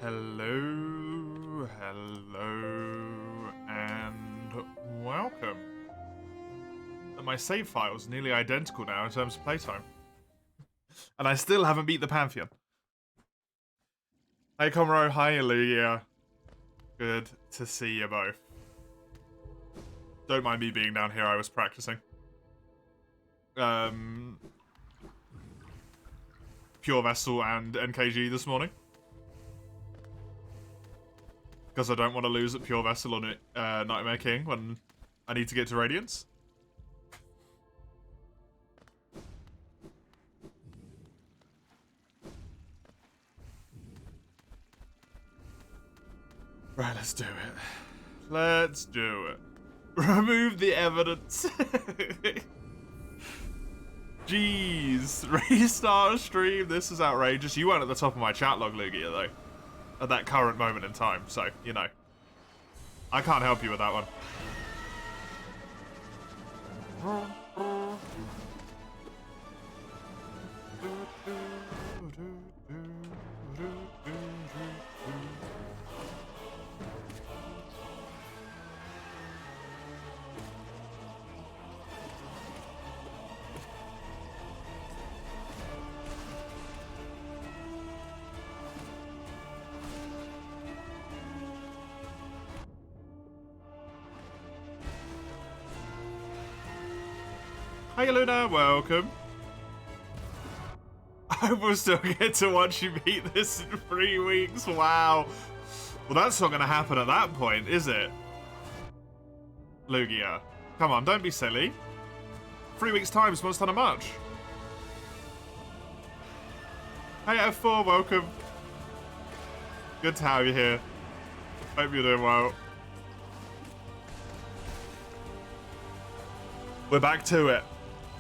Hello, and welcome. My save file's nearly identical now in terms of playtime. And I still haven't beat the Pantheon. Hey Comro, hi Lugia. Good to see you both. Don't mind me being down here, I was practicing. Pure Vessel and NKG this morning. Because I don't want to lose at Pure Vessel on Nightmare King when I need to get to Radiance. Right, let's do it. Let's do it. Remove the evidence. Jeez. Restart stream. This is outrageous. You weren't at the top of my chat log, Lugia, though. At that current moment in time. So, you know. I can't help you with that one. Hi Luna, welcome. I will still get to watch you beat this in 3 weeks, wow. Well, that's not gonna happen at that point, is it? Lugia, come on, don't be silly. 3 weeks time is once done a much. Hey F4, welcome. Good to have you here. Hope you're doing well. We're back to it.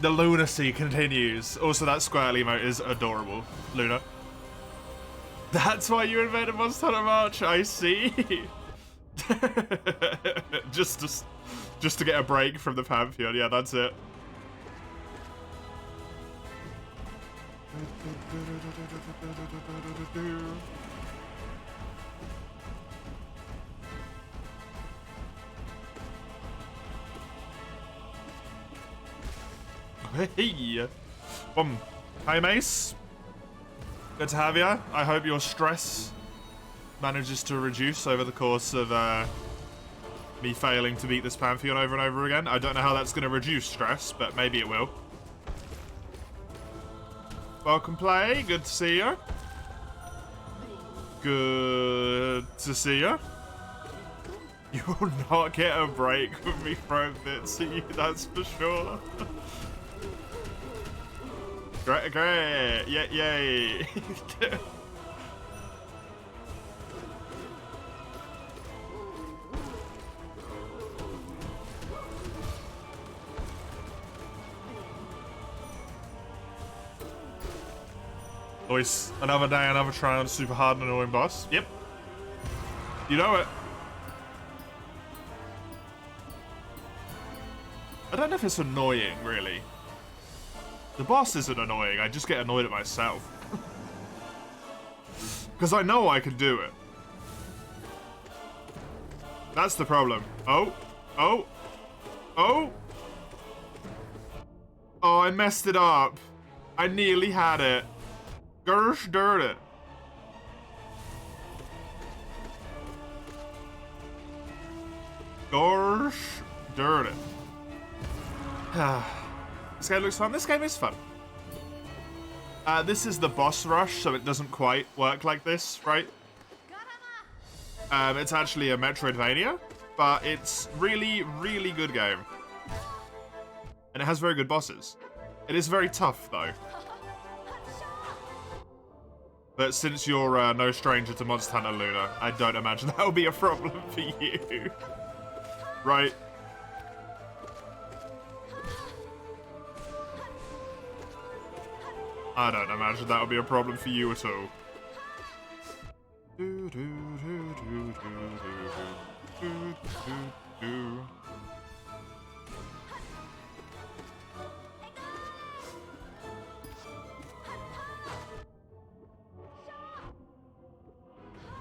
The lunacy continues. Also, that square emote is adorable, Luna. That's why you invented Monster Hunter March. I see. just to get a break from the Pantheon. Yeah, that's it. Hey! Boom. Hi, Mace. Good to have you. I hope your stress manages to reduce over the course of me failing to beat this Pantheon over and over again. I don't know how that's going to reduce stress, but maybe it will. Welcome, Play. Good to see you. Good to see you. You will not get a break with me throwing bits at you, that's for sure. Great, great, yay. Boys, another day, another try on super hard and annoying boss. Yep. You know it. I don't know if it's annoying, really. The boss isn't annoying, I just get annoyed at myself. Because I know I can do it. That's the problem. Oh. Oh. Oh. Oh, I messed it up. I nearly had it. Gersh dirt it. Gosh dirt it. This game looks fun. This game is fun. This is the boss rush, so it doesn't quite work like this, right? It's actually a Metroidvania, but it's really, really good game. And it has very good bosses. It is very tough, though. But since you're no stranger to Monster Hunter, Luna, I don't imagine that will be a problem for you. Right? I don't imagine that will be a problem for you at all.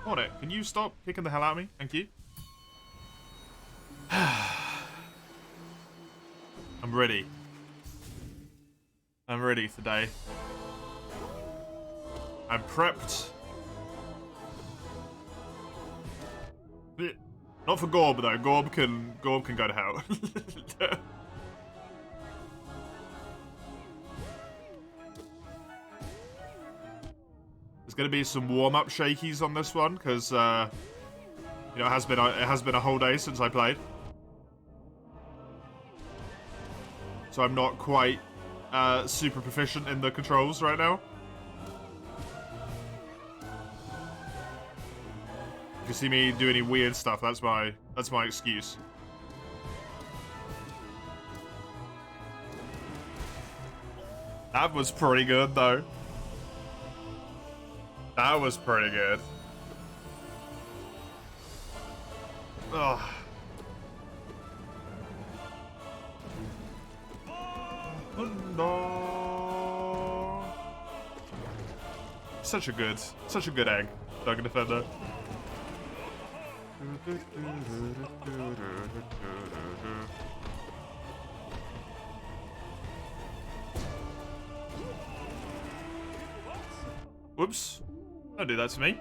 Hornet, can you stop kicking the hell out of me? Thank you. I'm ready. I'm ready today. I'm prepped. Not for Gorb though. Gorb can go to hell. There's gonna be some warm-up shakies on this one because you know it has been a whole day since I played, so I'm not quite super proficient in the controls right now. If you see me do any weird stuff, that's my excuse. That was pretty good though. That was pretty good. Ugh. No. Such a good egg, Dragon Defender. Whoops. Don't do that to me.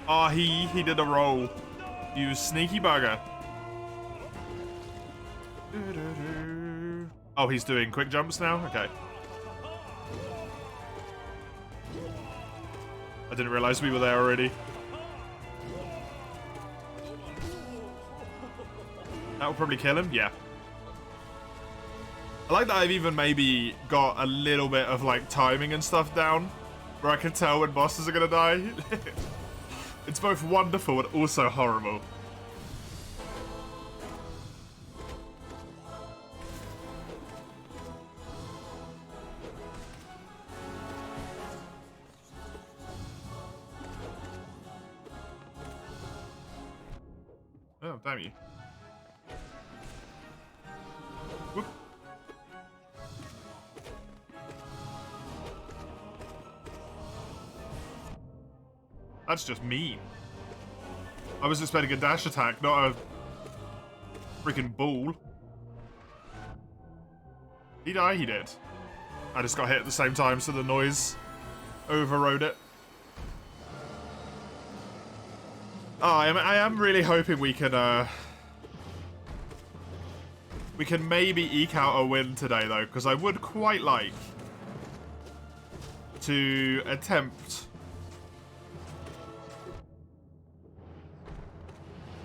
Oh, he did a roll. You sneaky bugger. Oh, he's doing quick jumps now? Okay. I didn't realize we were there already. That will probably kill him? Yeah. I like that I've even maybe got a little bit of like timing and stuff down, where I can tell when bosses are gonna die. It's both wonderful and also horrible. Oh, damn you. Whoop. That's just mean. I was expecting a dash attack, not a freaking ball. He died? He did. I just got hit at the same time, so the noise overrode it. Oh, I am really hoping we can maybe eke out a win today, though, because I would quite like to attempt.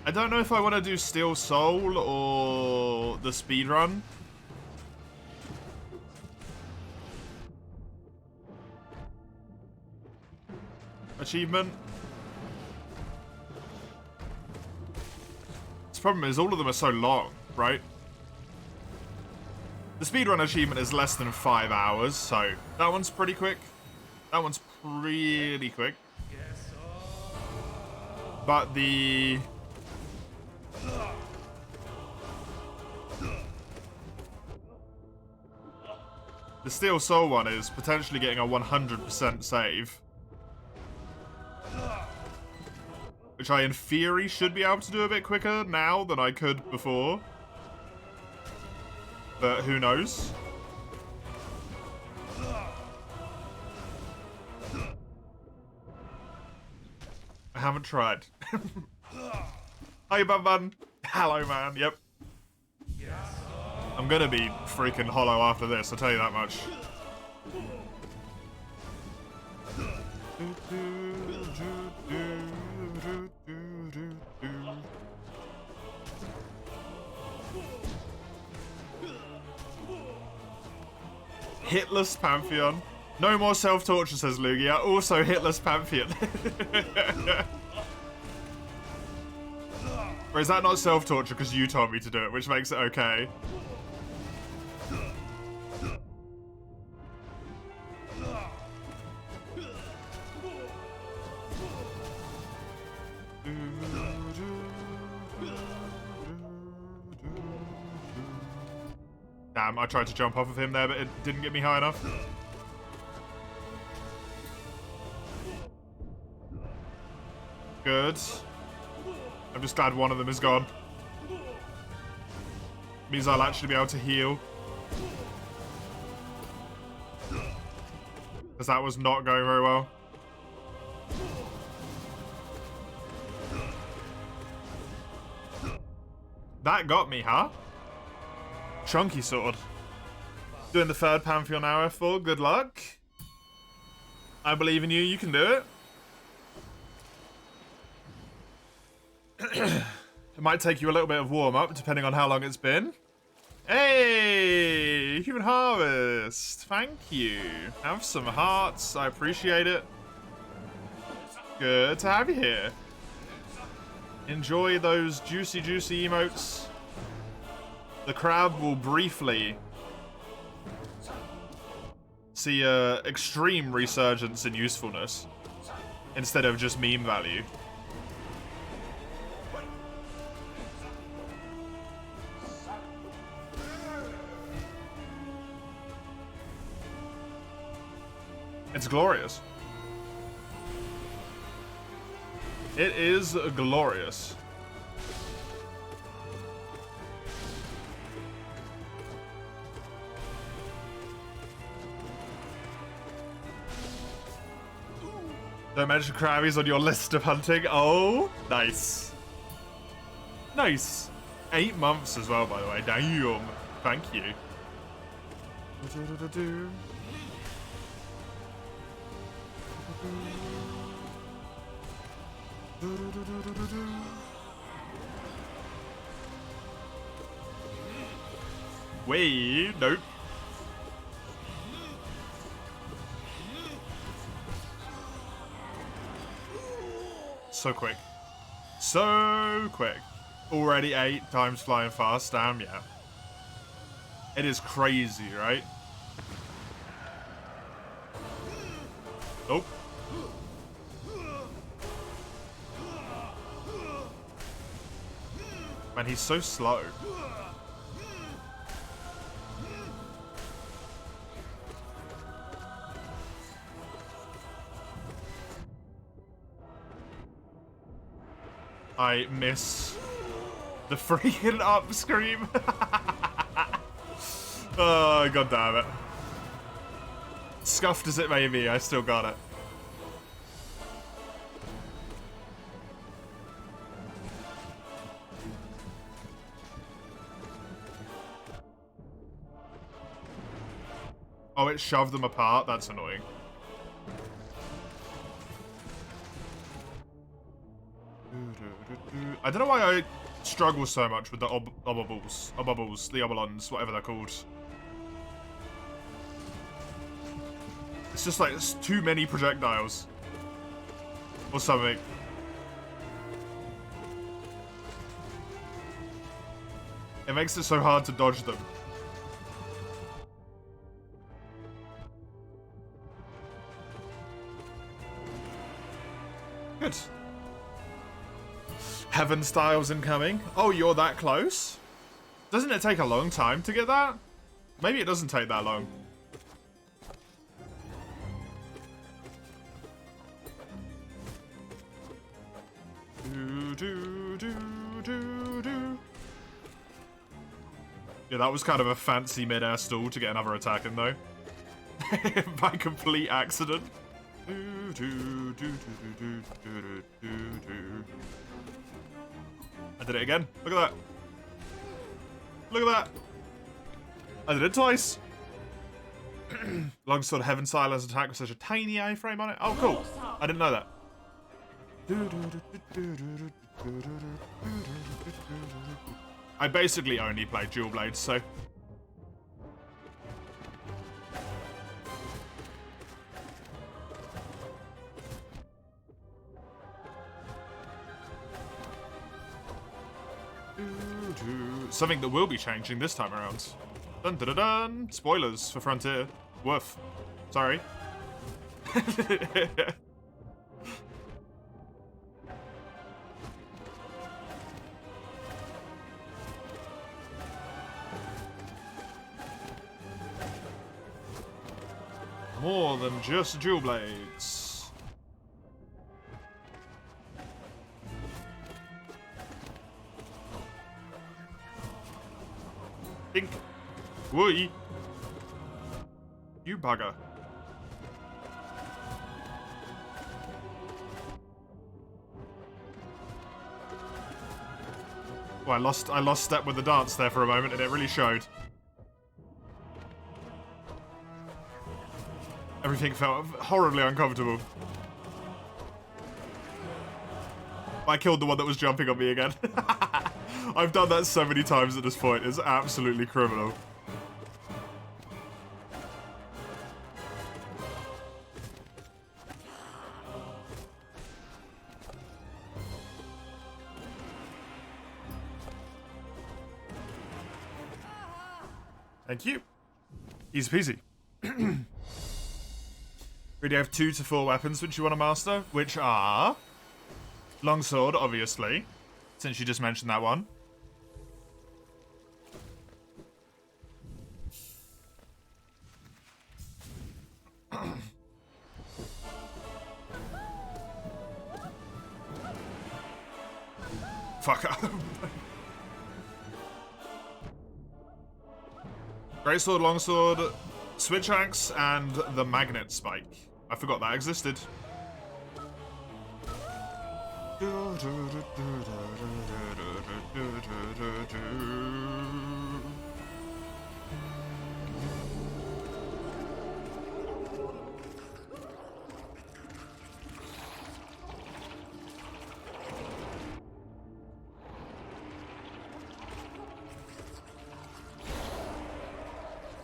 I don't know if I want to do Steel Soul or the speedrun. Achievement. The problem is all of them are so long, right? The speedrun achievement is less than 5 hours, so that one's pretty quick. That one's pretty quick. But the Steel Soul one is potentially getting a 100% save, which I, in theory, should be able to do a bit quicker now than I could before. But who knows? I haven't tried. Hi, Bun. Hello, man. Yep. I'm gonna be freaking hollow after this, I'll tell you that much. Hitless Pantheon. No more self-torture, says Lugia. Also hitless Pantheon. Or is that not self-torture because you told me to do it, which makes it okay? Damn, I tried to jump off of him there, but it didn't get me high enough. Good. I'm just glad one of them is gone. Means I'll actually be able to heal. Because that was not going very well. That got me, huh? Chunky sword. Doing the third Pantheon now, F4. Good luck. I believe in you. You can do it. It might take you a little bit of warm-up, depending on how long it's been. Hey! Human Harvest! Thank you. Have some hearts. I appreciate it. Good to have you here. Enjoy those juicy, juicy emotes. The crab will briefly see a extreme resurgence in usefulness instead of just meme value. It's glorious. It is glorious. Don't mention crabbies on your list of hunting. Oh, nice. Nice. 8 months as well, by the way. Damn. Thank you. Wait, nope. So quick. So quick. Already 8 times flying fast. Damn, yeah. It is crazy, right? Nope. Man, he's so slow. I miss the freaking up scream. Oh, god damn it. Scuffed as it may be, I still got it. Oh, it shoved them apart? That's annoying. I don't know why I struggle so much with the obobbles, the obolons, whatever they're called. It's just like, it's too many projectiles. Or something. It makes it so hard to dodge them. Good. Heaven Styles incoming. Oh, you're that close? Doesn't it take a long time to get that? Maybe it doesn't take that long. Yeah, that was kind of a fancy mid-air stall to get another attack in, though. By complete accident. I did it again. Look at that. Look at that. I did it twice. Longsword Heaven Silence attack with such a tiny A-frame on it. Oh, cool. I didn't know that. I basically only play dual blades, so... Something that will be changing this time around. Dun dun dun dun! Spoilers for Frontier. Woof. Sorry. More than just dual blades. Pink. Woo. You bugger. Oh, I lost step with the dance there for a moment, and it really showed. Everything felt horribly uncomfortable. I killed the one that was jumping on me again. I've done that so many times at this point. It's absolutely criminal. Thank you. Easy peasy. Really have 2 to 4 weapons which you want to master, which are longsword, obviously, since you just mentioned that one. Fuck up. Greatsword, longsword, switch axe, and the magnet spike. I forgot that existed.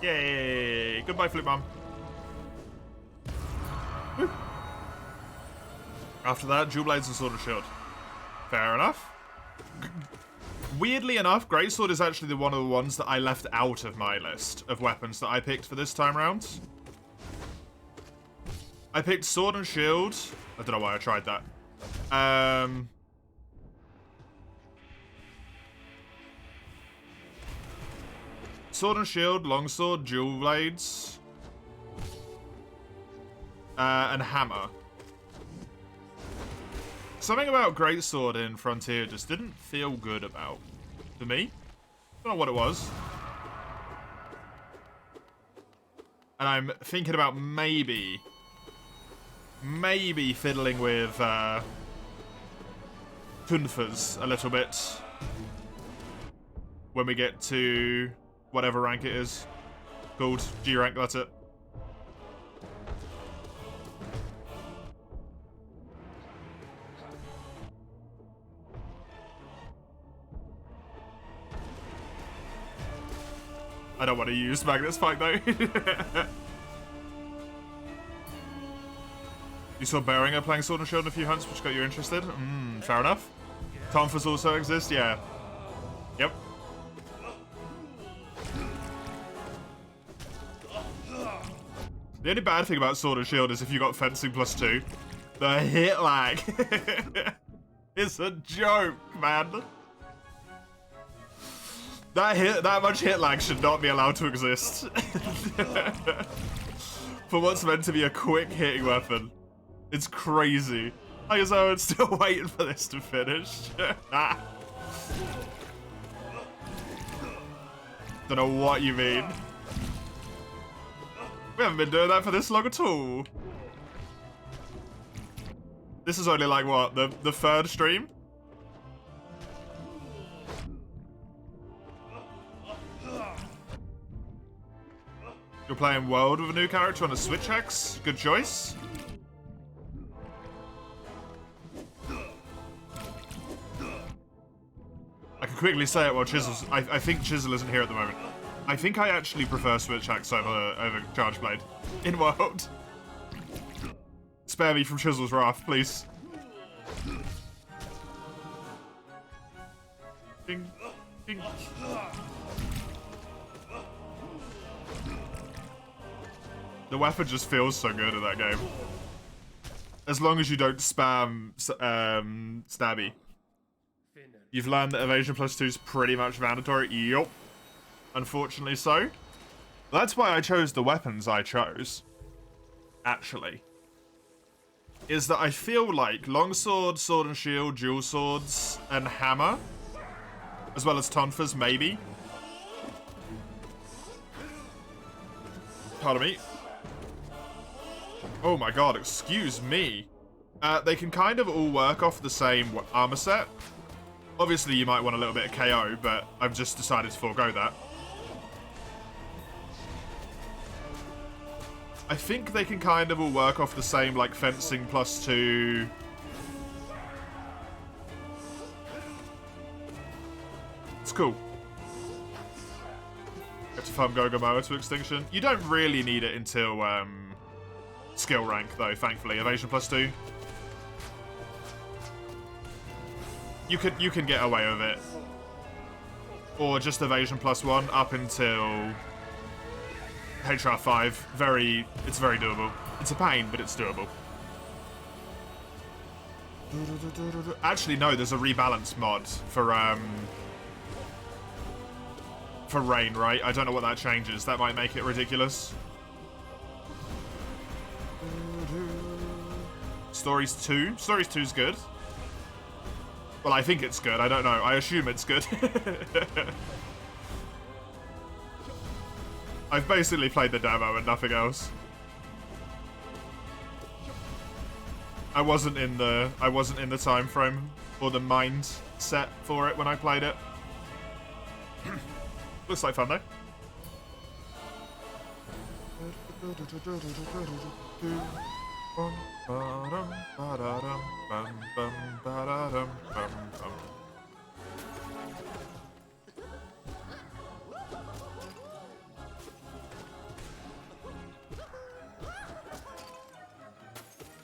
Yay! Goodbye, Flip Mom. Woo. After that, Dual Blades and Sword and Shield. Fair enough. Weirdly enough, Greatsword is actually one of the ones that I left out of my list of weapons that I picked for this time round. I picked Sword and Shield. I don't know why I tried that. Sword and Shield, Longsword, Dual Blades, and Hammer. Something about Greatsword in Frontier just didn't feel good about, to me. Don't know what it was. And I'm thinking about maybe fiddling with Tunfas a little bit when we get to whatever rank it is called. G rank, that's it. I don't want to use Magnet Spike though. You saw Beringer playing Sword and Shield in a few hunts, which got you interested? Fair enough. Tonfas also exist, yeah. Yep. The only bad thing about Sword and Shield is if you got fencing +2, the hit lag. It's a joke, man. That much hit lag should not be allowed to exist. For what's meant to be a quick hitting weapon. It's crazy. I guess I was still waiting for this to finish. Don't know what you mean. We haven't been doing that for this long at all. This is only like, what, the 3rd stream? You're playing World with a new character on a Switch X? Good choice. I can quickly say it while Chisel's... I think Chisel isn't here at the moment. I think I actually prefer Switch Axe over Charge Blade in World. Spare me from Chisel's wrath, please. Ding, ding. The weapon just feels so good in that game. As long as you don't spam Stabby. You've learned that evasion +2 is pretty much mandatory. Yup. Unfortunately so. That's why I chose the weapons I chose. Actually. Is that I feel like Longsword, Sword and Shield, Dual Swords, and Hammer, as well as Tonfas, maybe, Pardon me. Oh my god, excuse me. They can kind of all work off the same armor set. Obviously, you might want a little bit of KO, but I've just decided to forego that. I think they can kind of all work off the same, like, fencing +2. It's cool. Have to farm Gogomoa to extinction. You don't really need it until, skill rank, though, thankfully. Evasion +2. You can get away with it. Or just evasion +1 up until HR 5. It's very doable. It's a pain, but it's doable. Actually, no, there's a rebalance mod for rain, right? I don't know what that changes. That might make it ridiculous. Stories 2? Stories 2's good. Well, I think it's good. I don't know. I assume it's good. I've basically played the demo and nothing else. I wasn't in the time frame or the mind set for it when I played it. Looks like fun though.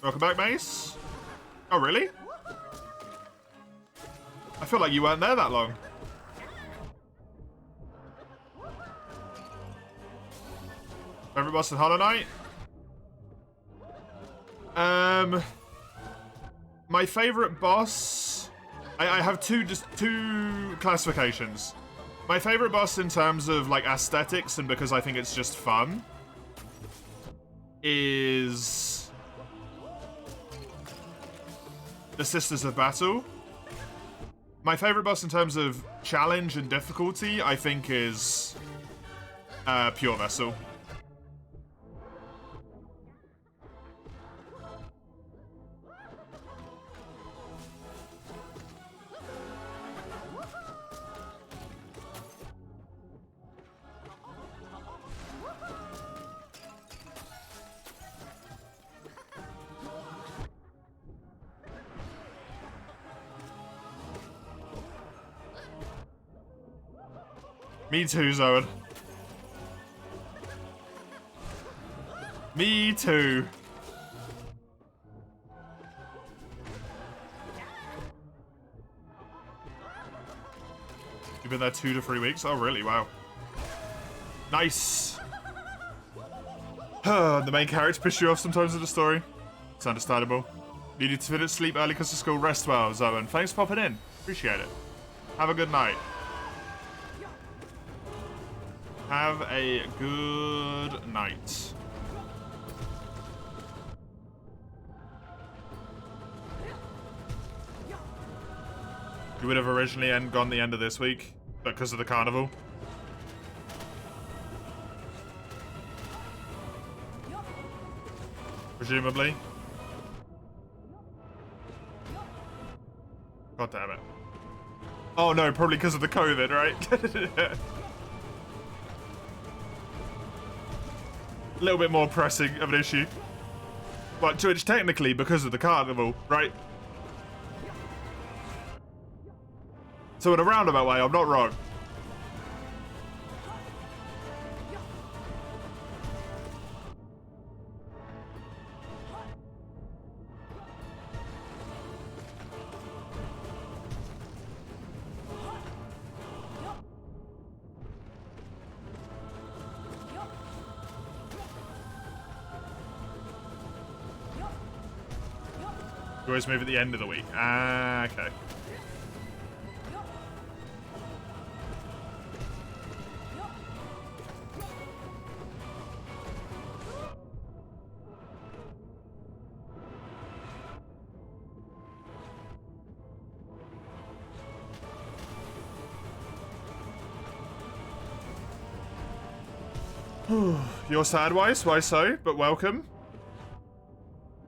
Welcome back, Mace. Oh, really? I feel like you weren't there that long. Favorite boss in Hollow Knight? My favorite boss... I have two classifications. My favorite boss in terms of, like, aesthetics and because I think it's just fun is the Sisters of Battle. My favorite boss in terms of challenge and difficulty, I think, is Pure Vessel. Me too, Zoan. Me too. You've been there 2 to 3 weeks? Oh, really? Wow. Nice. The main character pisses you off sometimes in the story. It's understandable. Needed to finish sleep early because of school. Rest well, Zoan. Thanks for popping in. Appreciate it. Have a good night. Have a good night. You would have originally gone the end of this week, but because of the carnival. Presumably. God damn it. Oh no, probably because of the COVID, right? A little bit more pressing of an issue. But which technically because of the carnival, right? So in a roundabout way, I'm not wrong. You always move at the end of the week. Ah, okay. You're sad, Weiss? Why so? But welcome.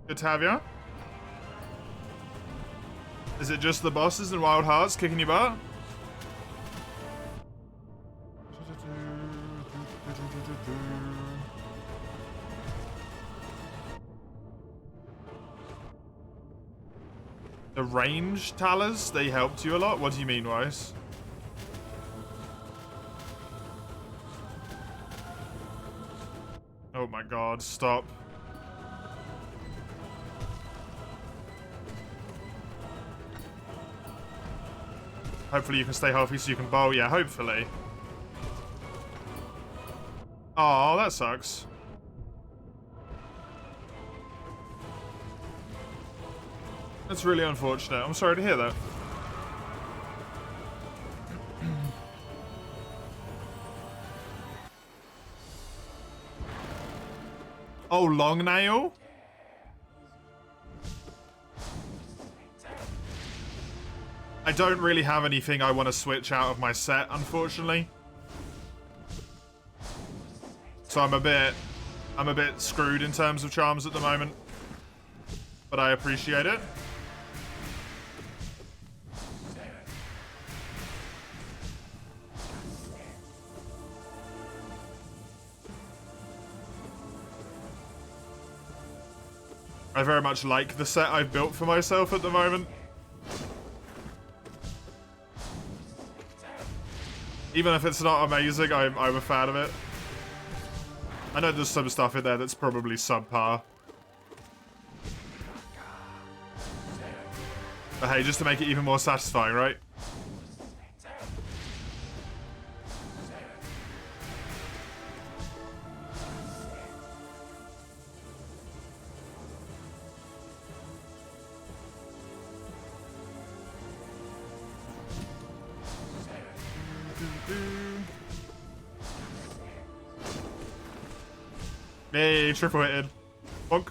Good to have you. Is it just the bosses and Wild Hearts kicking your butt? The range talers, they helped you a lot? What do you mean, Weiss? Oh my god, stop. Hopefully you can stay healthy so you can bowl. Yeah, hopefully. Oh, that sucks. That's really unfortunate. I'm sorry to hear that. Oh, long nail? I don't really have anything I want to switch out of my set, unfortunately. So I'm a bit screwed in terms of charms at the moment. But I appreciate it. I very much like the set I've built for myself at the moment. Even if it's not amazing, I'm a fan of it. I know there's some stuff in there that's probably subpar. But hey, just to make it even more satisfying, right? Hey, triple hitted. Bonk.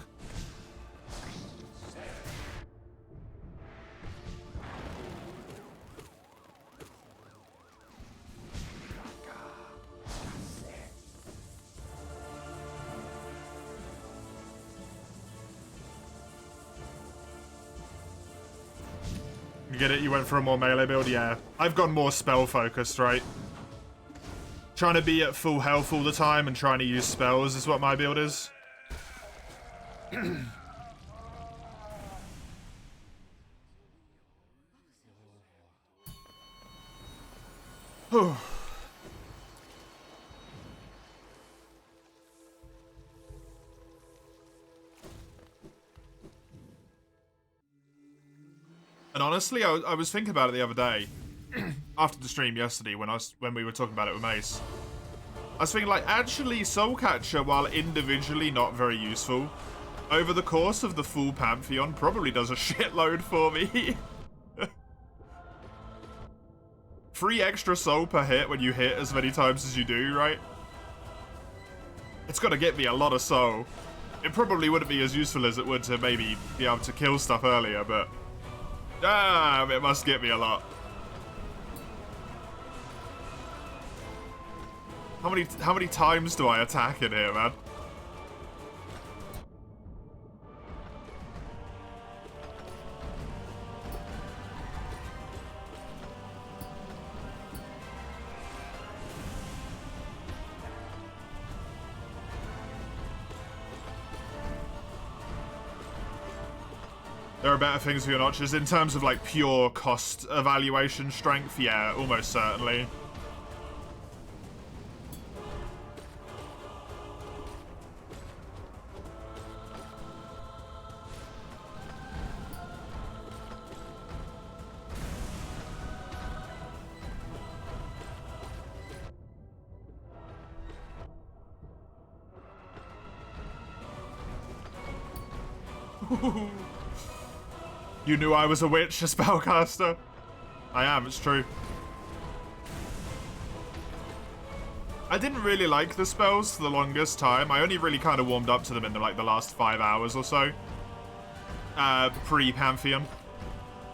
You get it? You went for a more melee build? Yeah. I've gone more spell focused, right? Trying to be at full health all the time and trying to use spells is what my build is. And honestly, I was thinking about it the other day. After the stream yesterday, when we were talking about it with Mace, I was thinking, like, actually, Soul Catcher, while individually not very useful, over the course of the full Pantheon, probably does a shitload for me. 3 extra soul per hit when you hit as many times as you do, right? It's got to get me a lot of soul. It probably wouldn't be as useful as it would to maybe be able to kill stuff earlier, but damn, it must get me a lot. How many times do I attack in here, man? There are better things for your notches in terms of like pure cost evaluation strength. Yeah, almost certainly. You knew I was a witch, a spellcaster. I am, it's true. I didn't really like the spells for the longest time. I only really kind of warmed up to them in like the last 5 hours or so. Pre-Pantheon.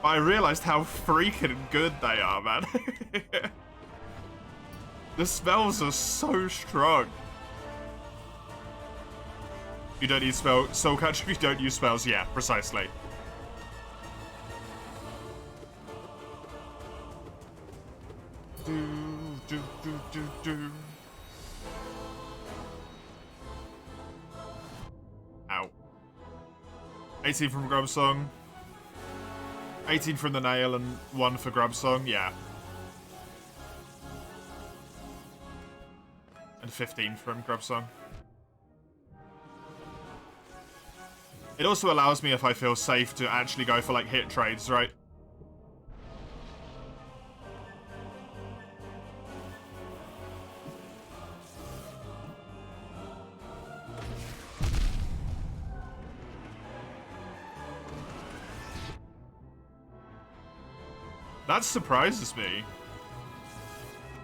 But I realized how freaking good they are, man. The spells are so strong. You don't need soul catch if you don't use spells. Yeah, precisely. Ow. 18 from Grub Song. 18 from the nail and 1 for Grub Song. Yeah. And 15 from Grub Song. It also allows me, if I feel safe, to actually go for, like, hit trades, right? That surprises me.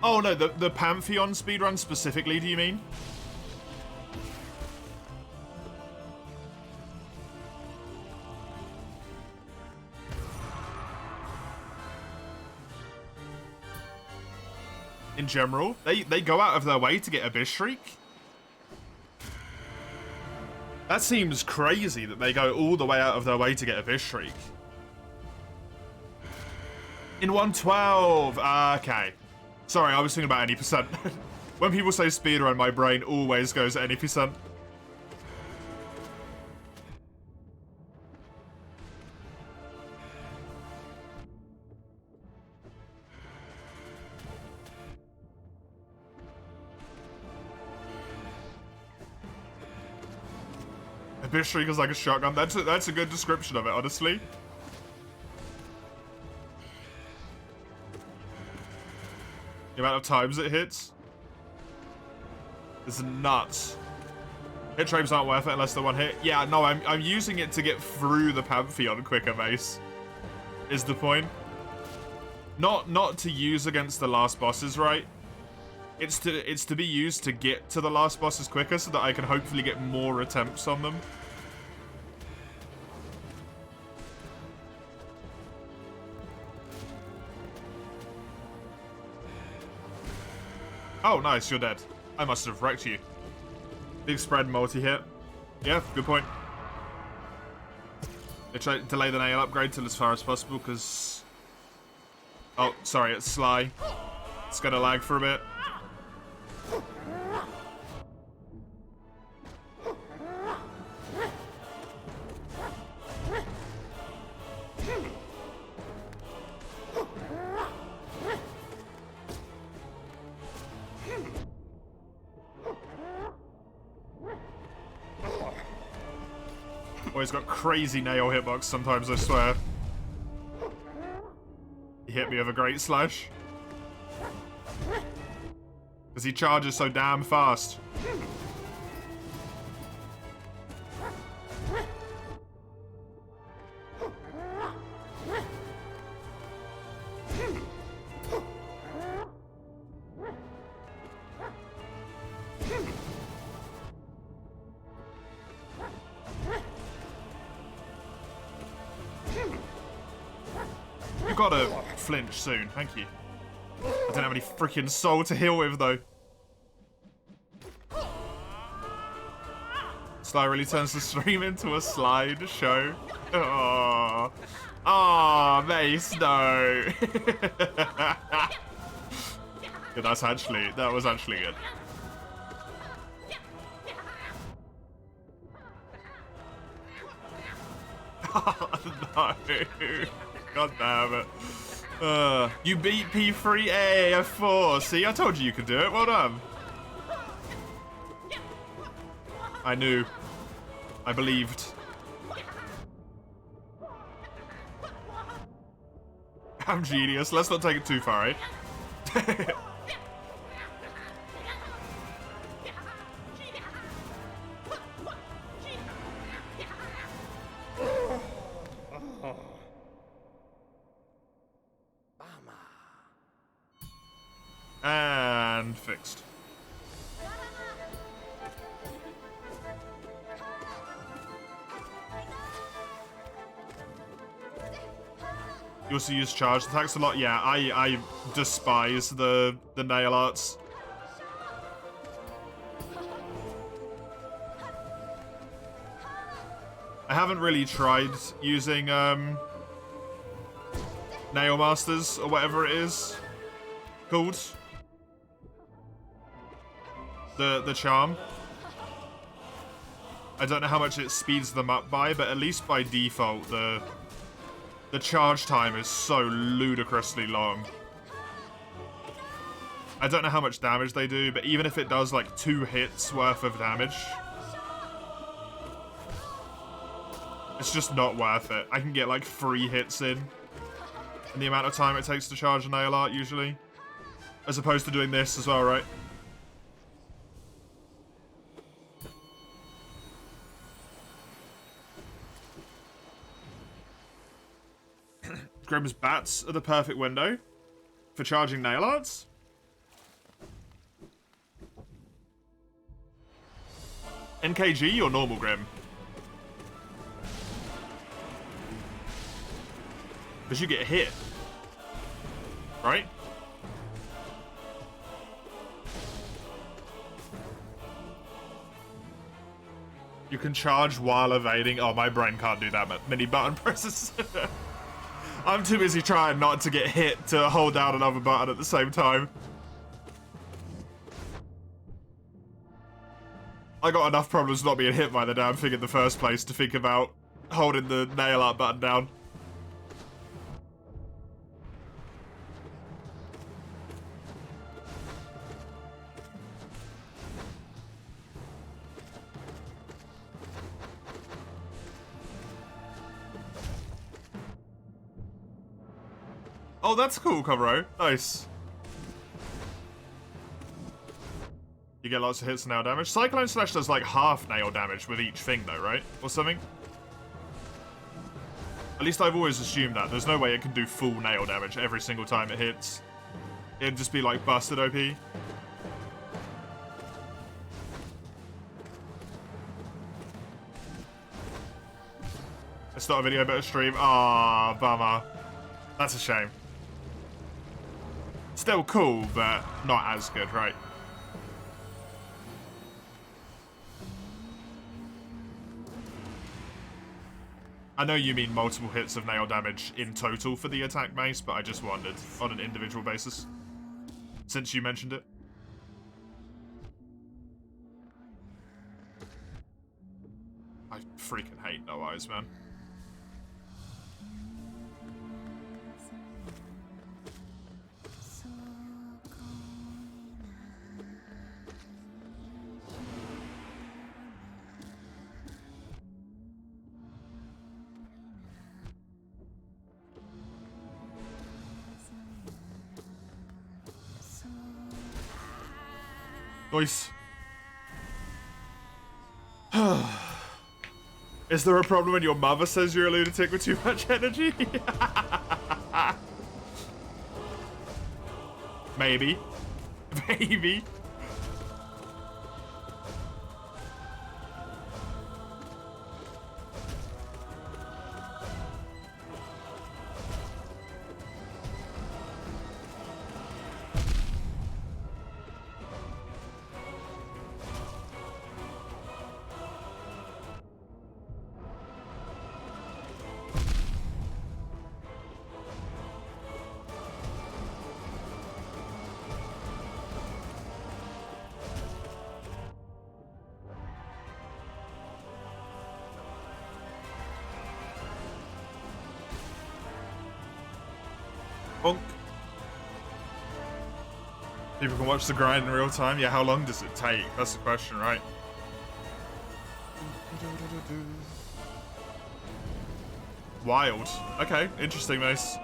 Oh, no, the Pantheon speedrun specifically, do you mean? In general, they go out of their way to get Abyss Shriek? That seems crazy that they go all the way out of their way to get Abyss Shriek. In 112! Okay. Sorry, I was thinking about any percent. When people say speedrun, my brain always goes any percent. Abyss Shriek is like a shotgun. That's a good description of it, honestly. The amount of times it hits is nuts. Hit trades aren't worth it unless they're one hit. Yeah, no, I'm using it to get through the Pantheon quicker, Mace. Is the point? Not to use against the last bosses, right? It's to be used to get to the last bosses quicker so that I can hopefully get more attempts on them. Oh, nice, you're dead. I must have wrecked you. Big spread multi-hit. Yeah, good point. They try to delay the nail upgrade till as far as possible, because... Oh, sorry, it's Sly. It's gonna lag for a bit. Always got crazy nail hitbox sometimes, I swear. He hit me with a great slash. Because he charges so damn fast. You gotta flinch soon, thank you. I don't have any freaking soul to heal with, though. Sly really turns the stream into a slide show. Oh, oh, Mace, no. Yeah, that was actually good. Oh, no. God damn it. You beat P3, F4. See, I told you could do it. Well done. I knew. I believed. I'm genius. Let's not take it too far, eh? And fixed. You also use charged attacks a lot? Yeah, I despise the nail arts. I haven't really tried using Nail Masters or whatever it is called. The charm. I don't know how much it speeds them up by, but at least by default, the charge time is so ludicrously long. I don't know how much damage they do, but even if it does like 2 hits worth of damage, it's just not worth it. I can get like 3 hits in the amount of time it takes to charge a nail art usually, as opposed to doing this as well, right? Grimm's bats are the perfect window for charging nail arts. NKG or normal Grim? Because you get hit, right? You can charge while evading. Oh, my brain can't do that many button presses. I'm too busy trying not to get hit to hold down another button at the same time. I got enough problems not being hit by the damn thing in the first place to think about holding the nail art button down. Oh, that's cool, Conroe. Nice. You get lots of hits and nail damage. Cyclone Slash does like half nail damage with each thing though, right? Or something? At least I've always assumed that. There's no way it can do full nail damage every single time it hits. It'd just be like busted OP. It's not a video but a stream. Ah, bummer. That's a shame. Still cool, but not as good, right? I know you mean multiple hits of nail damage in total for the attack mace, but I just wondered on an individual basis, since you mentioned it. I freaking hate no eyes, man. Nice. Is there a problem when your mother says you're a lunatic with too much energy? Maybe. Maybe. Bonk. People can watch the grind in real time. Yeah, how long does it take? That's the question, right? Wild. Okay, interesting, nice.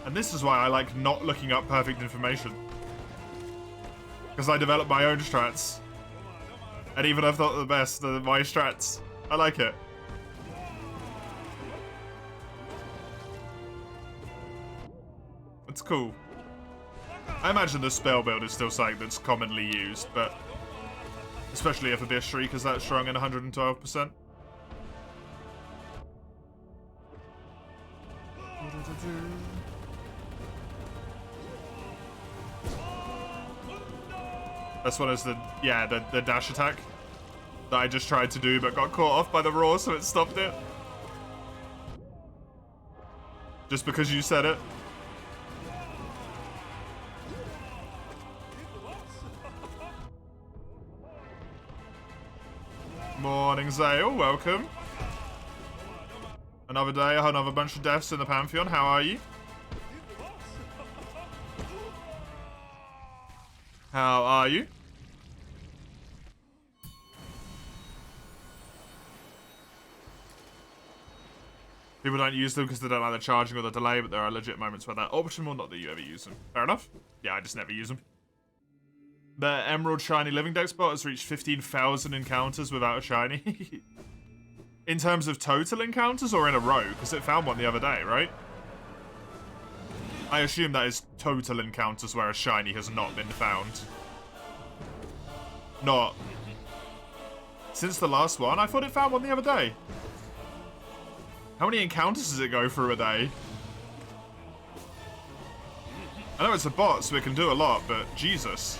And this is why I like not looking up perfect information. Because I develop my own strats. And even I've thought the best of my strats. I like it. cool. I imagine the spell build is still something that's commonly used, but especially if Abyss Shriek is that strong and 112%. This one is the dash attack that I just tried to do but got caught off by the roar, so it stopped it. Just because you said it. Morning, Zale. Welcome. Another day, another bunch of deaths in the Pantheon. How are you? How are you? People don't use them because they don't like the charging or the delay, but there are legit moments where they're optional, not that you ever use them. Fair enough. Yeah, I just never use them. The Emerald Shiny Living Deck spot has reached 15,000 encounters without a shiny. In terms of total encounters or in a row? Because it found one the other day, right? I assume that is total encounters where a shiny has not been found. Not. Since the last one? I thought it found one the other day. How many encounters does it go through a day? I know it's a bot, so it can do a lot, but Jesus.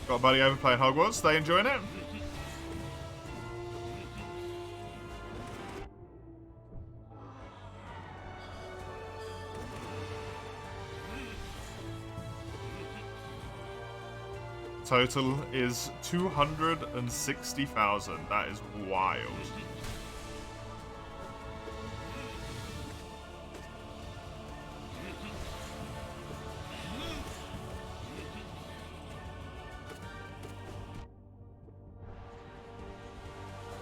Got a buddy over playing Hogwarts. They enjoying it? Total is 260,000. That is wild.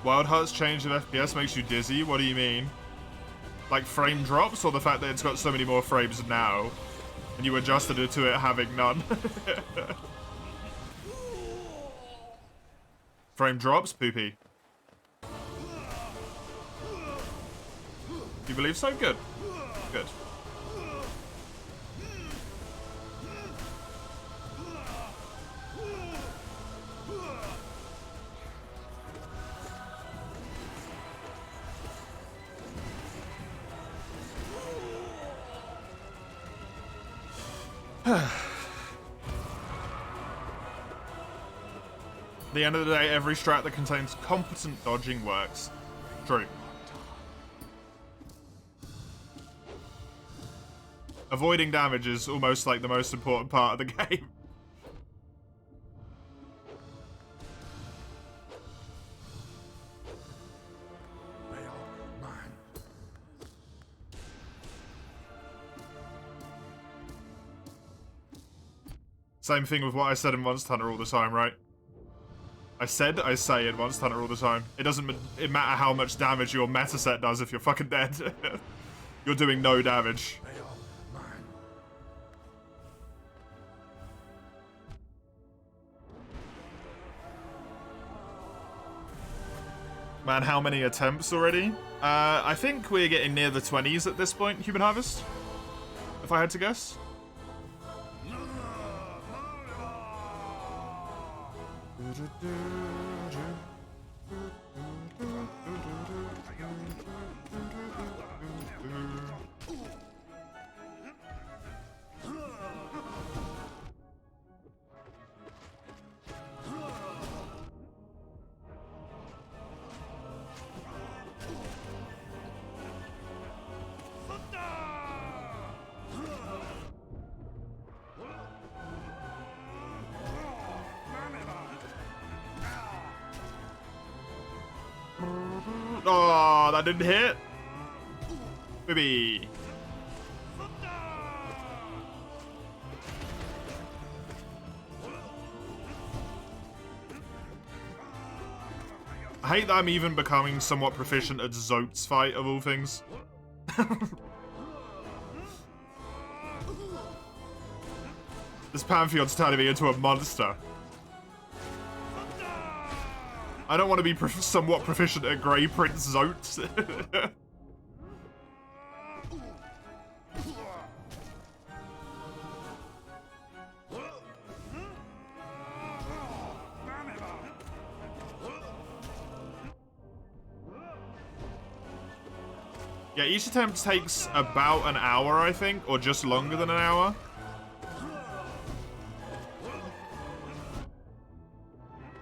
Wild Heart's change of FPS makes you dizzy? What do you mean? Like frame drops, or the fact that it's got so many more frames now, and you adjusted it to it having none? Frame drops? Poopy. You believe so? Good. Good. At the end of the day, every strat that contains competent dodging works. True. Avoiding damage is almost like the most important part of the game. Same thing with what I said in Monster Hunter all the time, right? I say in Monster Hunter all the time. It doesn't matter how much damage your meta set does if you're fucking dead. You're doing no damage. Man, how many attempts already? I think we're getting near the 20s at this point, Human Harvest. If I had to guess. Oh, that didn't hit. Baby. I hate that I'm even becoming somewhat proficient at Zote's fight, of all things. This Pantheon's turning me into a monster. I don't want to be somewhat proficient at Grey Prince Zote. Yeah, each attempt takes about an hour, I think, or just longer than an hour.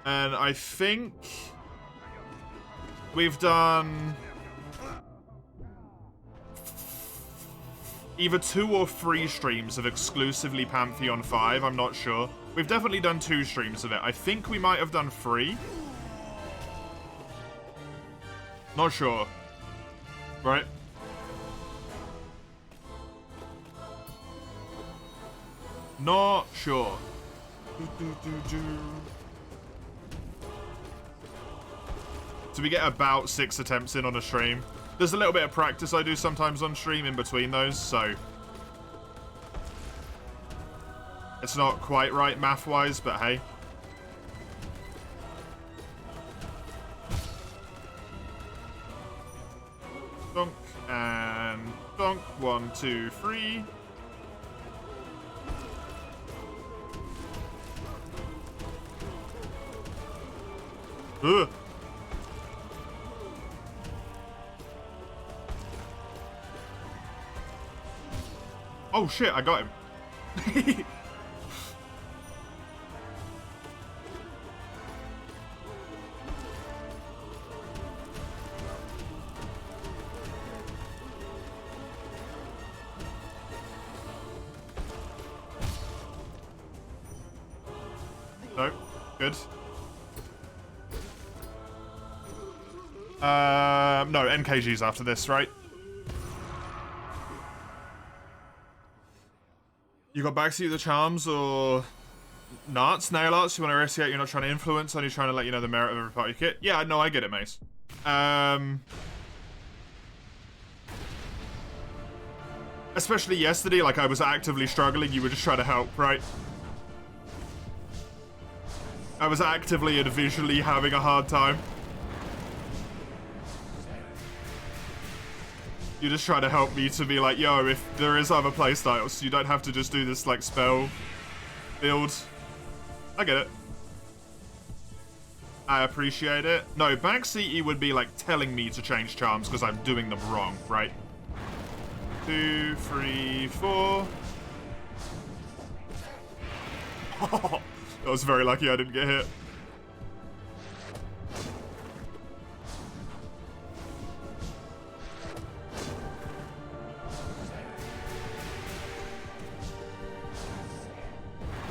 And I think we've done either 2 or 3 streams of exclusively Pantheon 5, I'm not sure. We've definitely done 2 streams of it. I think we might have done 3. Not sure. Right? Not sure. So we get about 6 attempts in on a stream. There's a little bit of practice I do sometimes on stream in between those, so it's not quite right math-wise, but hey. Donk and donk. 1, 2, 3. Ugh. Oh shit, I got him. No, good. No, NKG's after this, right? You got backseat the charms or not? Nail arts, you want to investigate, you're not trying to influence, only trying to let you know the merit of every part of your kit. Yeah, no, I get it, Mace. Especially yesterday, like I was actively struggling, you were just trying to help, right? I was actively and visually having a hard time. You just try to help me to be like, yo, if there is other playstyles, you don't have to just do this, like, spell build. I get it. I appreciate it. No, backseaty would be, like, telling me to change charms because I'm doing them wrong, right? 2, 3, 4. Oh, I was very lucky I didn't get hit.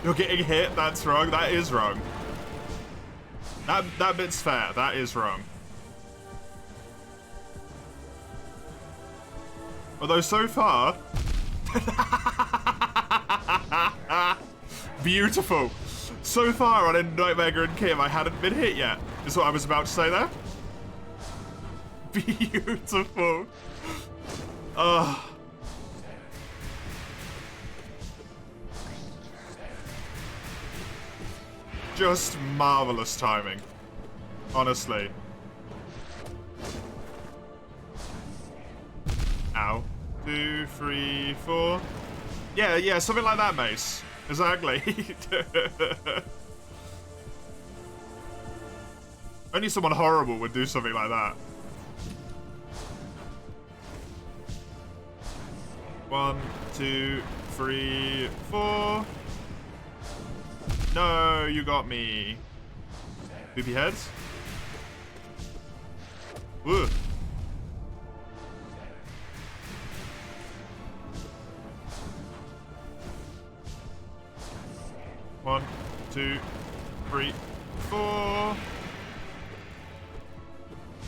You're getting hit? That's wrong. That is wrong. That bit's fair. That is wrong. Although so far... Beautiful. So far on Nightmare and Kim, I hadn't been hit yet. Is what I was about to say there. Beautiful. Ugh. Just marvelous timing. Honestly. Ow. 2, 3, 4. Yeah, something like that, Mace. Exactly. Only someone horrible would do something like that. 1, 2, 3, 4. No, you got me. Poopy heads. Woo. One, 2, 3, 4.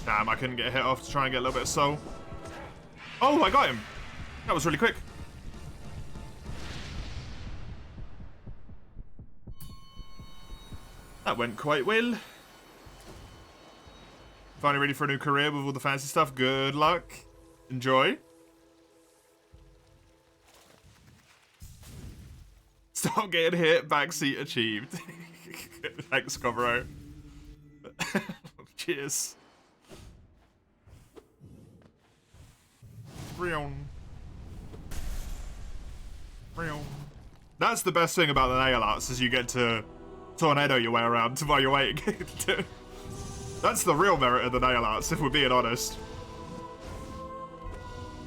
Damn, I couldn't get a hit off to try and get a little bit of soul. Oh, I got him. That was really quick. That went quite well. Finally ready for a new career with all the fancy stuff. Good luck. Enjoy. Stop getting hit. Backseat achieved. Thanks, Cobro. Cheers. That's the best thing about the nail arts, is you get to tornado your way around while you're waiting. That's the real merit of the nail arts, if we're being honest.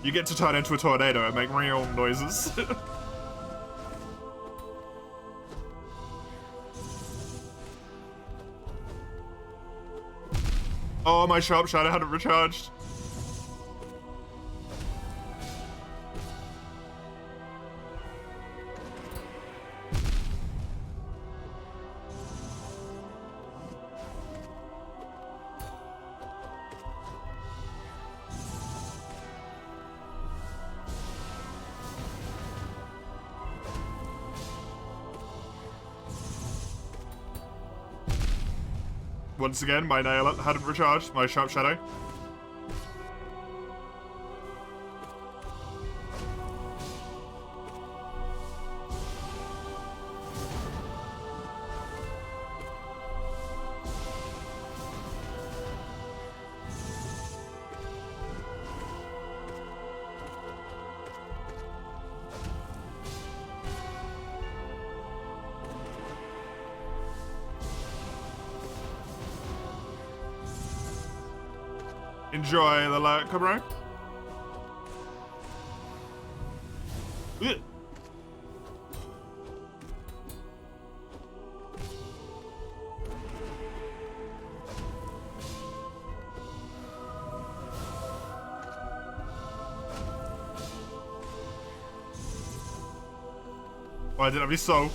You get to turn into a tornado and make real noises. Oh, my sharp shadow hadn't recharged. Once again, my nail hadn't recharged, my sharp shadow. Enjoy the light, cabron. Why didn't I be so?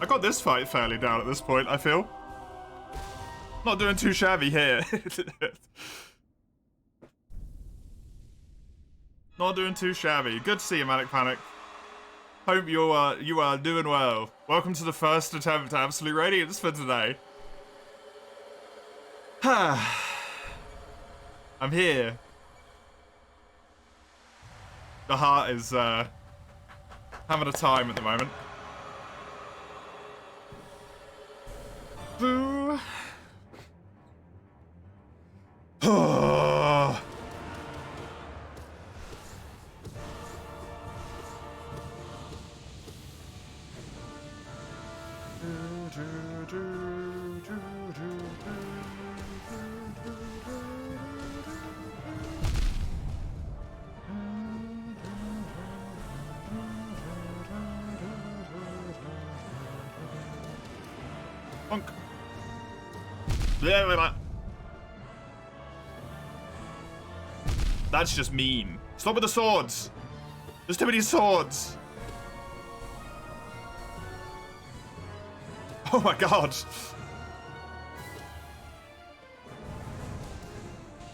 I got this fight fairly down at this point, I feel. Not doing too shabby here. Not doing too shabby. Good to see you, Manic Panic. Hope you are doing well. Welcome to the first attempt at Absolute Radiance for today. I'm here. The heart is having a time at the moment. Boo. Bonk. That's just mean. Stop with the swords. There's too many swords. Oh my god.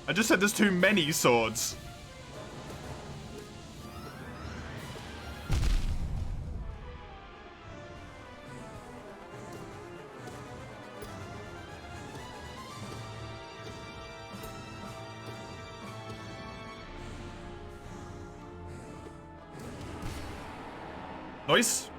I just said there's too many swords. Nice.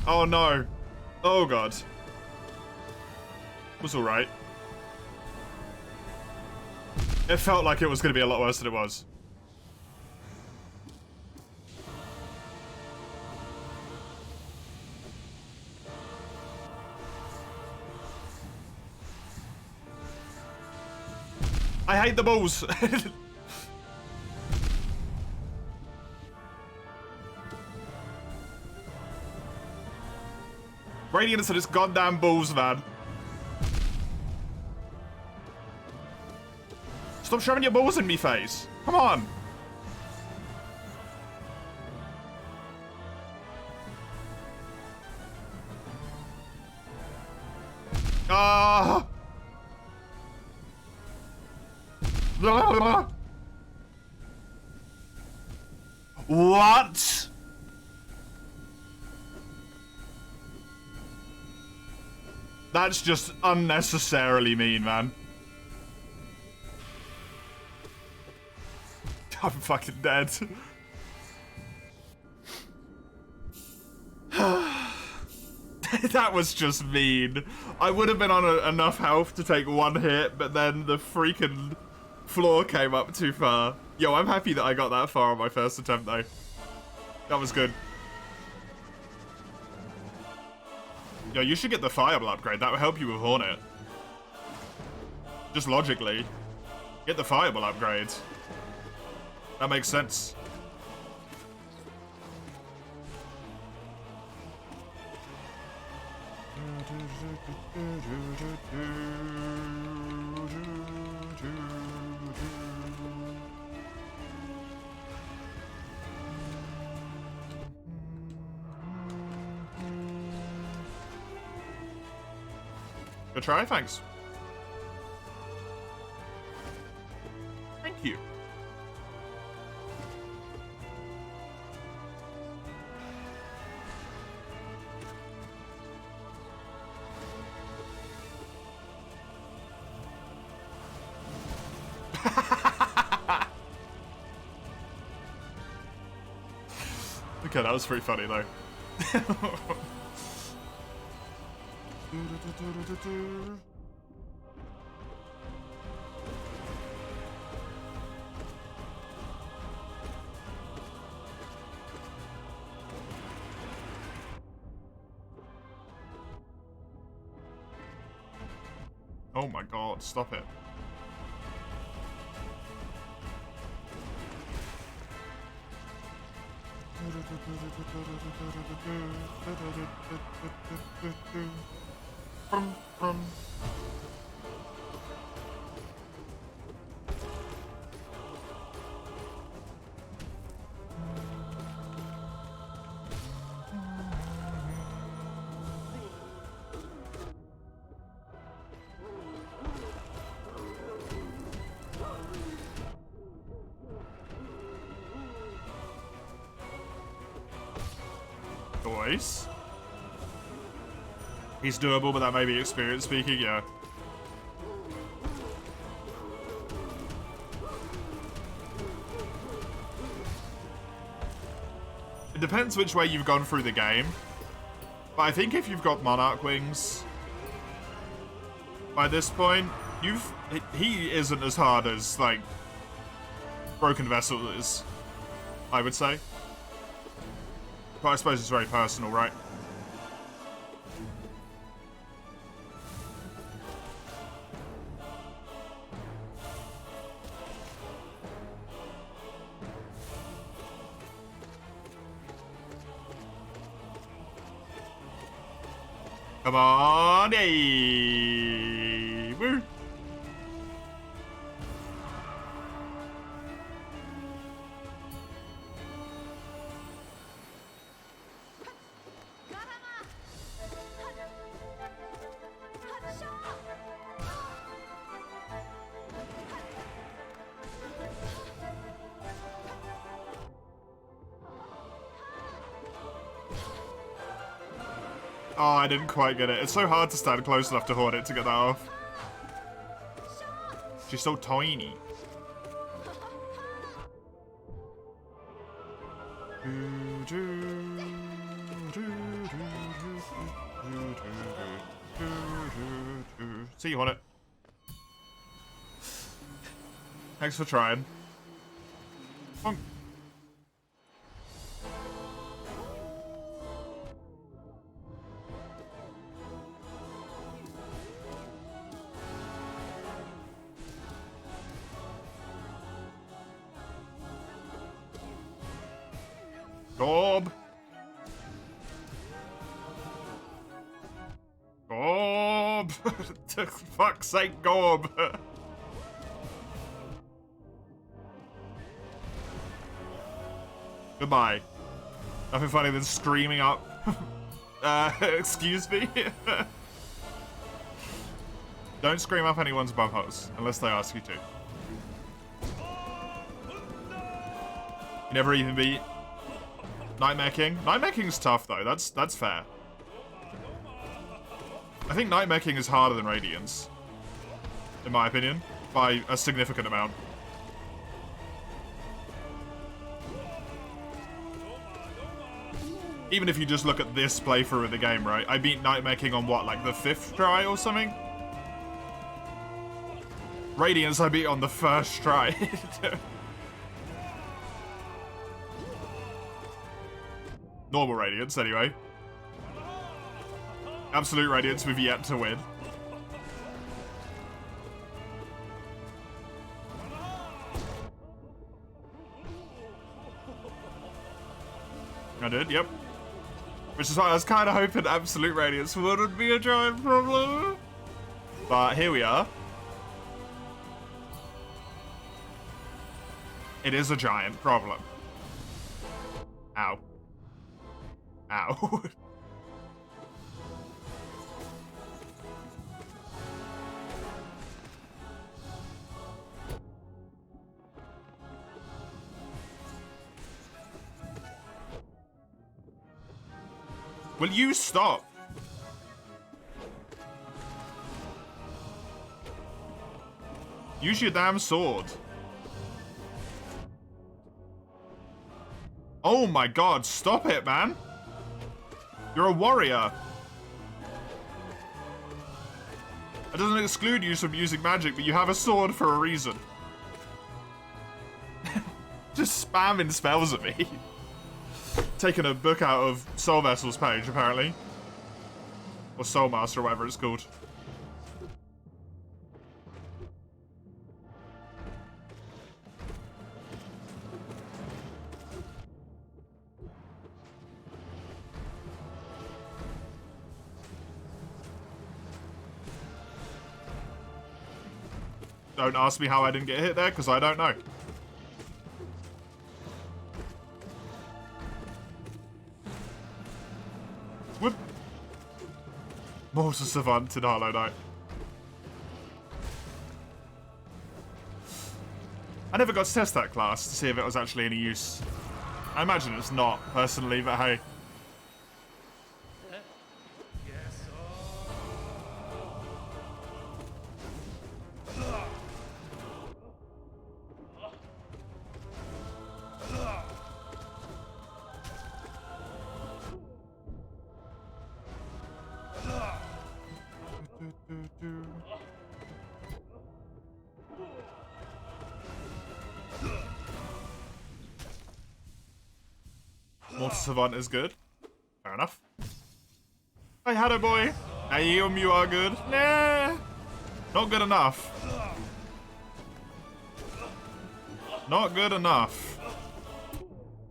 Oh no. Oh god. It was alright. It felt like it was going to be a lot worse than it was. I hate the bulls. Radiant to this goddamn bulls, man. Stop shoving your balls in me face. Come on. Ah. What? That's just unnecessarily mean, man. I'm fucking dead. That was just mean. I would have been on enough health to take one hit, but then the freaking floor came up too far. Yo, I'm happy that I got that far on my first attempt, though. That was good. Yo, you should get the Fireball upgrade. That would help you with Hornet. Just logically. Get the Fireball upgrade. That makes sense. Good try, thanks. Thank you. Okay, that was pretty funny though. Oh my god, stop it. Voice. He's doable, but that may be experience speaking, yeah. It depends which way you've gone through the game. But I think if you've got Monarch Wings by this point, he isn't as hard as, like, Broken Vessel is, I would say. But I suppose it's very personal, right? Come on, hey! Woo! Oh, I didn't quite get it. It's so hard to stand close enough to Hornet to get that off. She's so tiny. See you, Hornet. Thanks for trying. Bonk. Gorb. Gorb. For fuck's sake, Gorb. Goodbye. Nothing funny than screaming up. Excuse me? Don't scream up anyone's bum holes, unless they ask you to. You never even beat Nightmare King? Nightmare King's tough, though. That's fair. I think Nightmare King is harder than Radiance. In my opinion. By a significant amount. Even if you just look at this playthrough of the game, right? I beat Nightmare King on what, like the 5th try or something? Radiance I beat on the 1st try. Normal Radiance, anyway. Absolute Radiance we've yet to win. I did, yep. Which is why I was kind of hoping Absolute Radiance wouldn't be a giant problem. But here we are. It is a giant problem. Ow. Ow. Will you stop? Use your damn sword. Oh my god, stop it, man. You're a warrior. That doesn't exclude you from using magic, but you have a sword for a reason. Just spamming spells at me. Taking a book out of Soul Vessel's page, apparently. Or Soul Master, or whatever it's called. Don't ask me how I didn't get hit there, because I don't know. Whoop. Mortal Savant in Hollow Knight. I never got to test that class to see if it was actually any use. I imagine it's not, personally, but hey. Mortal Savant is good. Fair enough. Hey, Haddo boy. Aeum, you are good. Nah. Not good enough. Not good enough.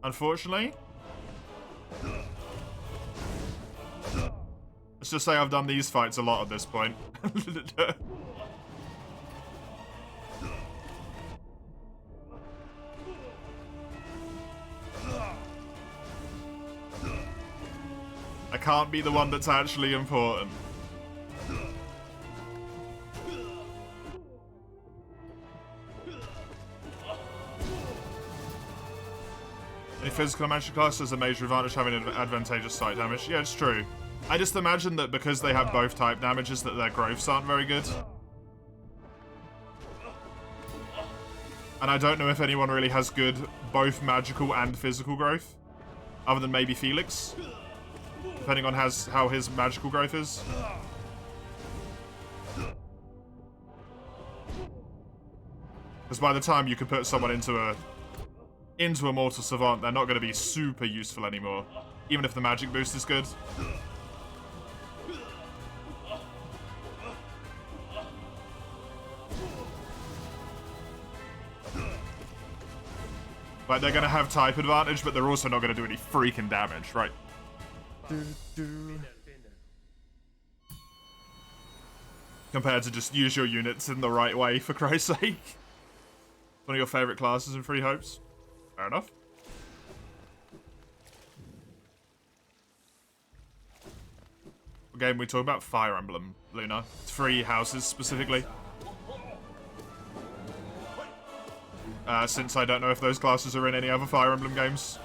Unfortunately. Let's just say I've done these fights a lot at this point. I can't be the one that's actually important. Any physical and magic class has a major advantage having an advantageous sight damage. Yeah, it's true. I just imagine that because they have both type damages that their growths aren't very good. And I don't know if anyone really has good both magical and physical growth. Other than maybe Felix. Depending on how his magical growth is. Because by the time you can put someone into a Mortal Savant, they're not going to be super useful anymore. Even if the magic boost is good. Like, they're going to have type advantage, but they're also not going to do any freaking damage, right? Compared to just use your units in the right way, for Christ's sake. One of your favourite classes in Free Hopes. Fair enough. What game we talk about? Fire Emblem, Luna. 3 houses, specifically. Since I don't know if those classes are in any other Fire Emblem games.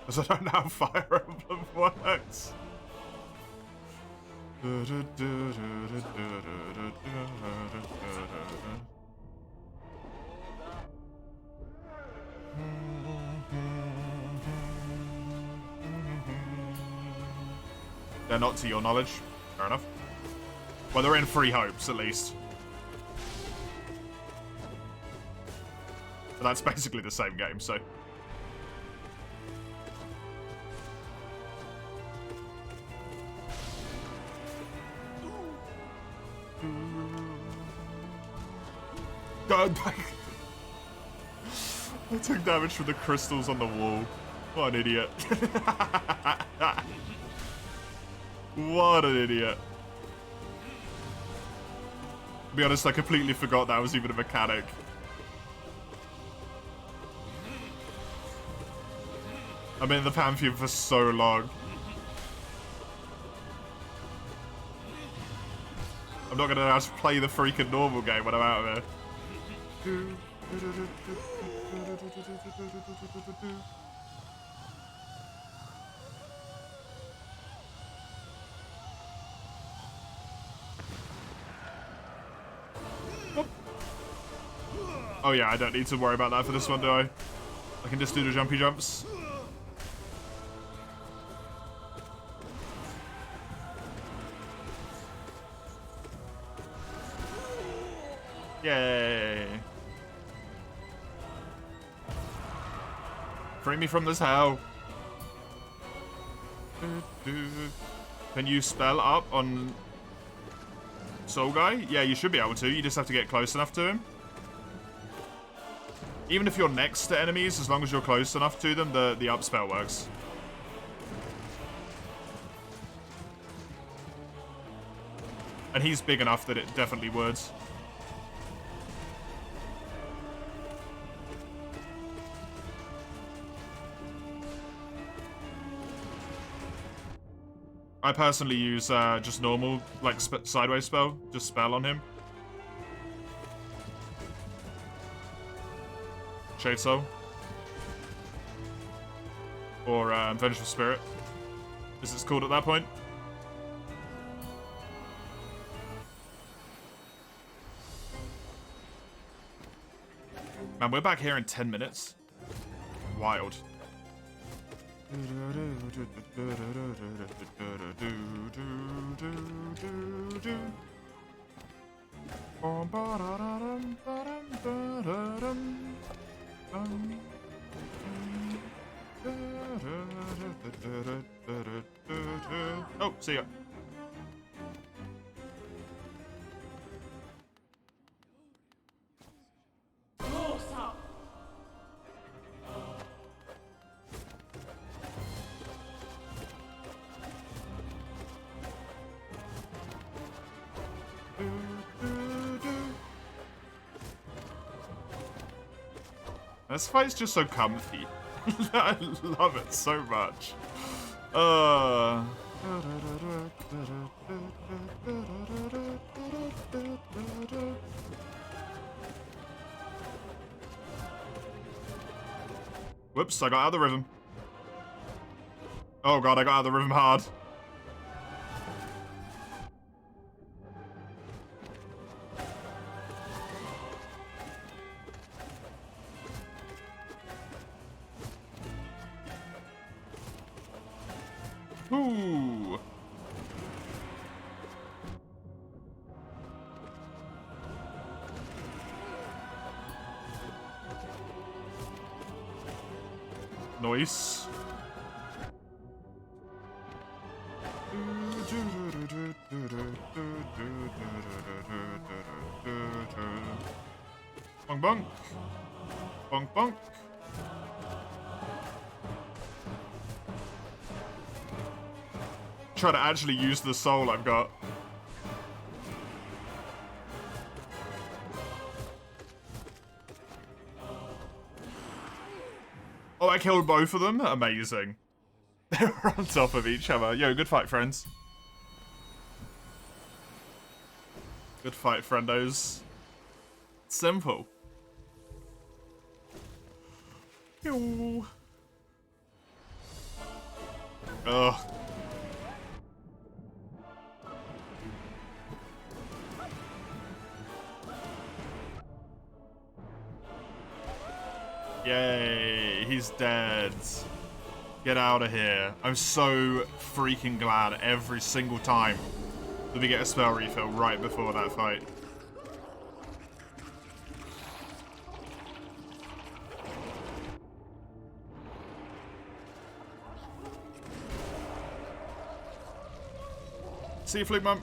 Because I don't know how Fire Emblem works. They're not to your knowledge. Fair enough. Well, they're in Free Hopes, at least. But that's basically the same game, so... God, I took damage from the crystals on the wall. What an idiot. What an idiot. To be honest, I completely forgot that was even a mechanic. I've been in the Pantheon for so long. I'm not gonna know how to play the freaking normal game when I'm out of here. Oh yeah, I don't need to worry about that for this one, do I? I can just do the jumpy jumps. Yay. Free me from this hell. Can you spell up on Soul Guy? Yeah, you should be able to. You just have to get close enough to him. Even if you're next to enemies, as long as you're close enough to them, the up spell works. And he's big enough that it definitely would. I personally use just normal, like, sideways spell. Just spell on him. Shade Soul. Or Vengeful Spirit, as it's called at that point. Man, we're back here in 10 minutes. Wild. Oh, see ya. This fight's just so comfy. I love it so much. Whoops, I got out of the rhythm. Oh god, I got out of the rhythm hard. Ooh. Nice. Bonk, bonk. Bonk, bonk. Try to actually use the soul I've got. Oh, I killed both of them? Amazing. They were on top of each other. Yo, good fight, friends. Good fight, friendos. Simple. Yo. Ugh. Yay, he's dead. Get out of here. I'm so freaking glad every single time that we get a spell refill right before that fight. See you, Fluke Mum.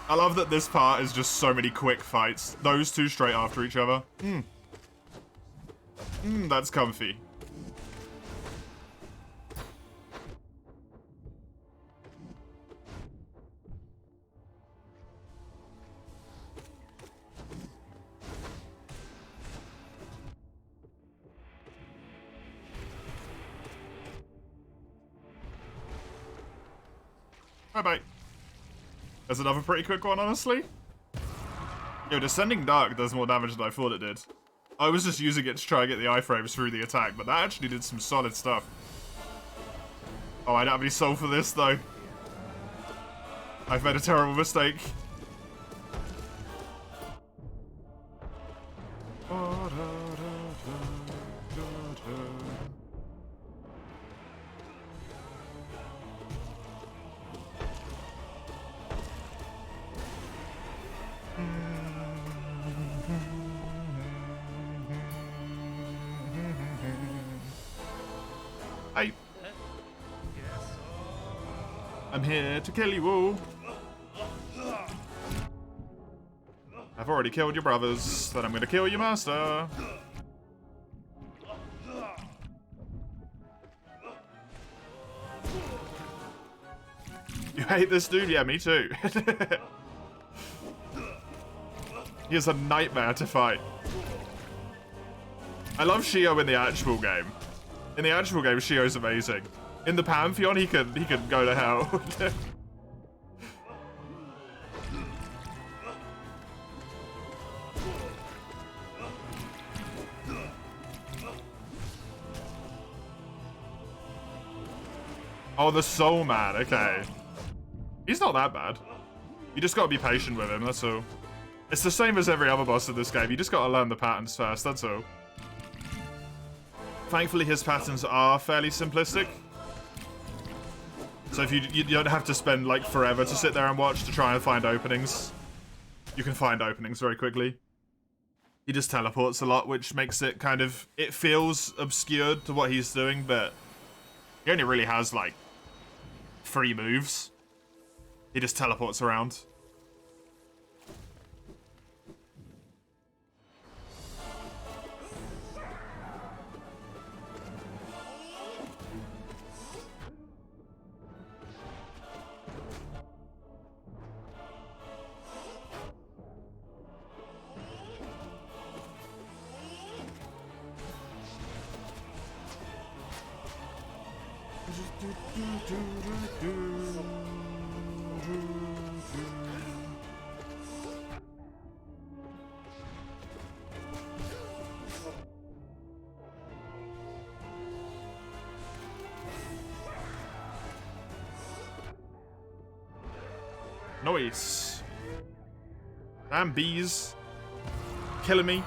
I love that this part is just so many quick fights. Those two straight after each other. That's comfy. Bye-bye. There's another pretty quick one, honestly. Yo, Descending Dark does more damage than I thought it did. I was just using it to try and get the iframes through the attack, but that actually did some solid stuff. Oh, I don't have any soul for this, though. I've made a terrible mistake. I'm here to kill you all. I've already killed your brothers, then I'm gonna kill your master. You hate this dude? Yeah, me too. He is a nightmare to fight. I love Shio in the actual game. In the actual game, Shio's amazing. In the Pantheon, he can go to hell. Oh, the Soul Man, okay. He's not that bad. You just gotta be patient with him, that's all. It's the same as every other boss in this game, you just gotta learn the patterns first, that's all. Thankfully, his patterns are fairly simplistic. So if you don't have to spend, like, forever to sit there and watch to try and find openings. You can find openings very quickly. He just teleports a lot, which makes it kind of... It feels obscured to what he's doing, but... He only really has, like, 3 moves. He just teleports around. Noise. Damn bees. Killing me.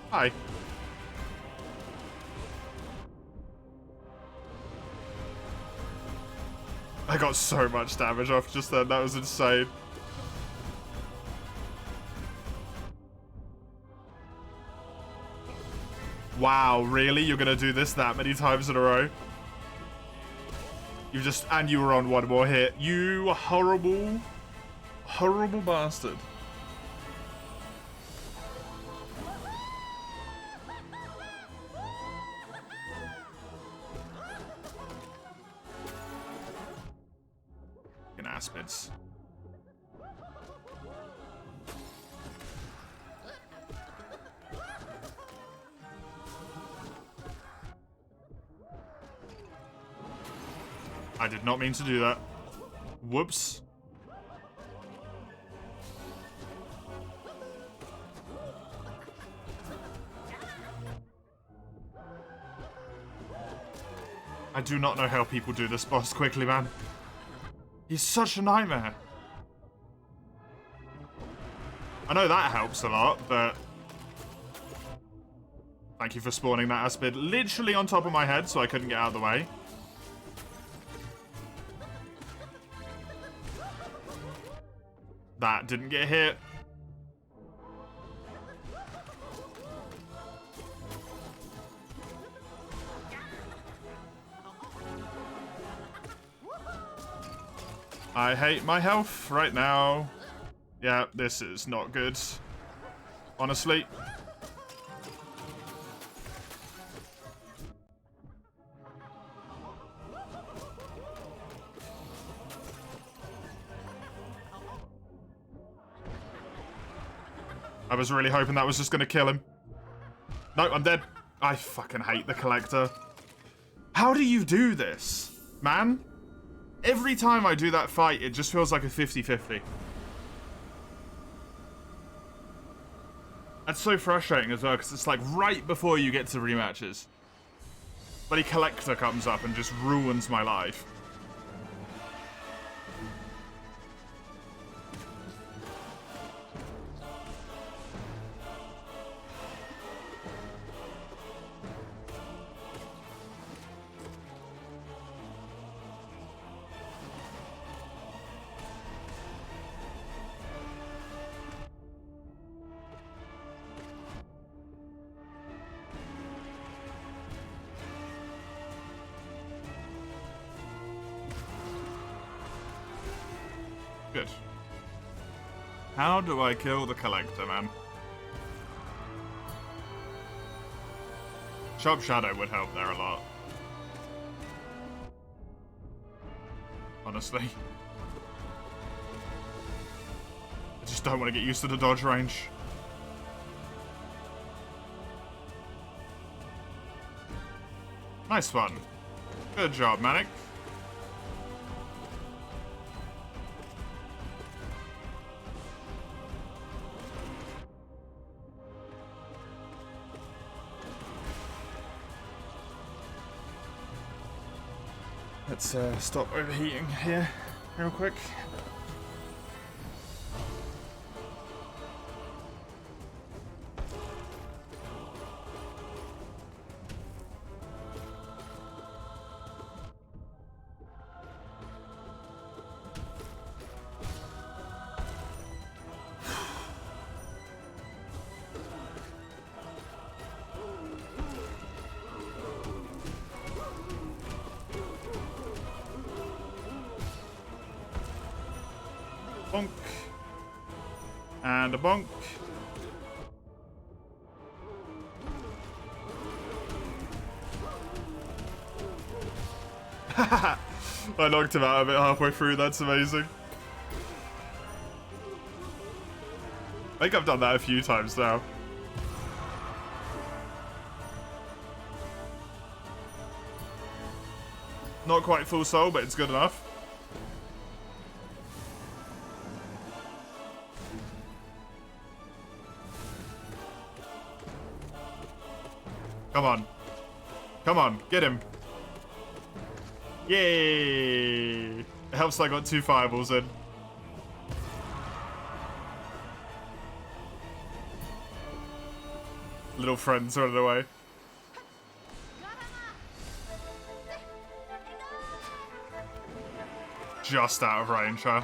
Hi. I got so much damage off just then. That was insane. Wow, really? You're gonna do this that many times in a row? And you were on one more hit. You horrible, horrible bastard. Fucking aspids. I did not mean to do that. Whoops. I do not know how people do this boss quickly, man. He's such a nightmare. I know that helps a lot, but... Thank you for spawning that aspid literally on top of my head so I couldn't get out of the way. That didn't get hit. I hate my health right now. Yeah, this is not good. Honestly. I was really hoping that was just going to kill him. No, I'm dead. I fucking hate the collector. How do you do this, man? Every time I do that fight, it just feels like a 50-50. That's so frustrating as well, because it's like right before you get to rematches. Bloody collector comes up and just ruins my life. Good. How do I kill the collector, man? Sharp Shadow would help there a lot. Honestly. I just don't want to get used to the dodge range. Nice one. Good job, Manic. Let's stop overheating here real quick. Bonk. And a bonk. I knocked him out of it halfway through, that's amazing. I think I've done that a few times now. Not quite full soul, but it's good enough. Come on. Come on, get him. Yay! It helps I got 2 fireballs in. Little friends running away. just out of range, huh?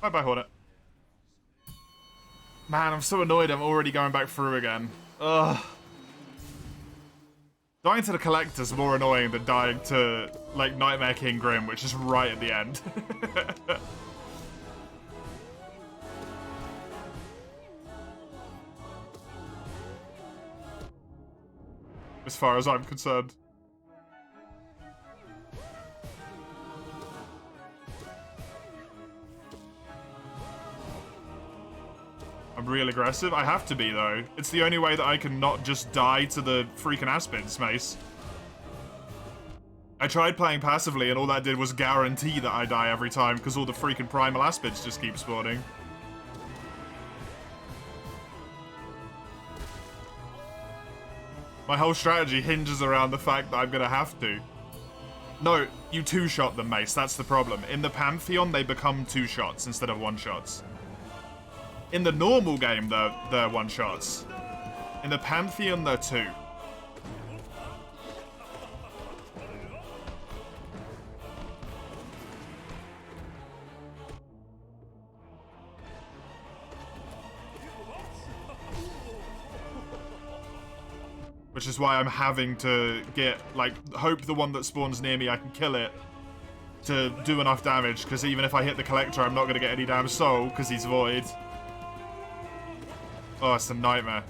Bye-bye, Hornet. Man, I'm so annoyed I'm already going back through again. Ugh. Dying to the Collector's more annoying than dying to, like, Nightmare King Grim, which is right at the end. As far as I'm concerned. I'm real aggressive. I have to be, though. It's the only way that I can not just die to the freaking Aspids, mace. I tried playing passively, and all that did was guarantee that I die every time, because all the freaking primal Aspids just keep spawning. My whole strategy hinges around the fact that I'm gonna have to. No, you two-shot them, mace. That's the problem. In the Pantheon, they become two-shots instead of one-shots. In the normal game, they're one-shots. In the Pantheon, they're two. Which is why I'm having to get, like, hope the one that spawns near me, I can kill it to do enough damage, because even if I hit the Collector, I'm not going to get any damn soul, because he's void. Oh, it's a nightmare.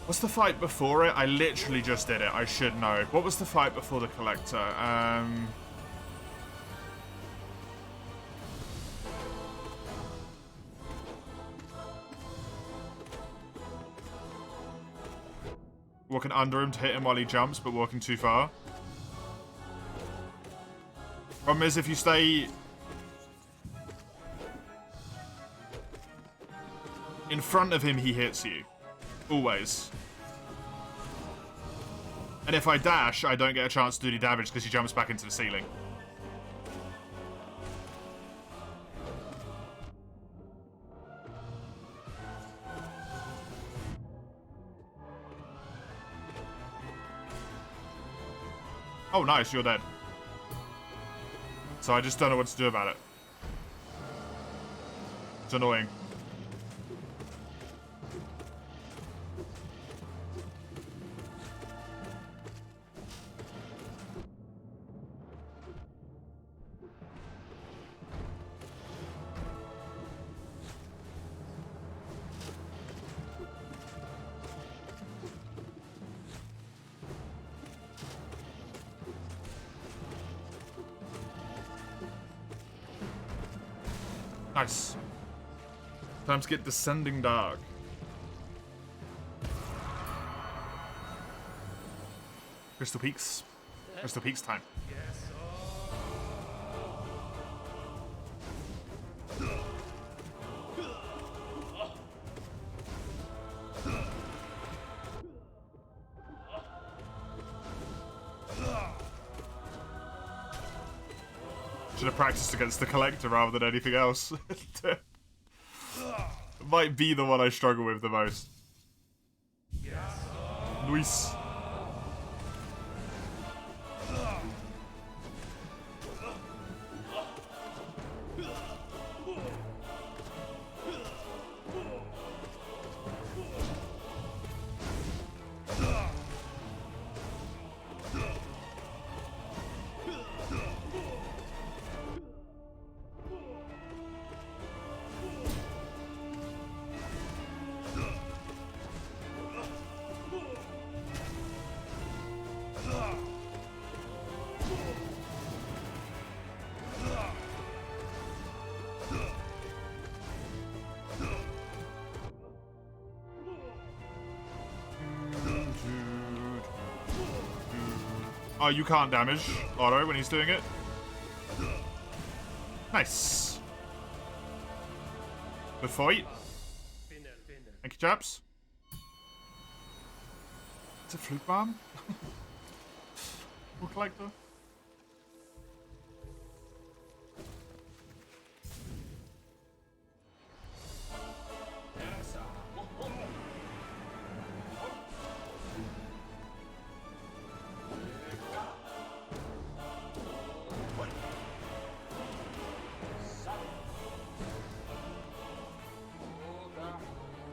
What's the fight before it? I literally just did it. I should know. What was the fight before the Collector? Walking under him to hit him while he jumps, but walking too far. Problem is, if you stay in front of him, he hits you. Always. And if I dash, I don't get a chance to do any damage because he jumps back into the ceiling. Oh, nice, you're dead. So I just don't know what to do about it. It's annoying. Nice. Time to get Descending Dark. Crystal Peaks. Crystal Peaks time. Should have practiced against the Collector rather than anything else. It might be the one I struggle with the most. Nice. Oh, you can't damage auto when he's doing it. Nice. Good fight. Thank you, chaps. It's a flute bomb. Look like the.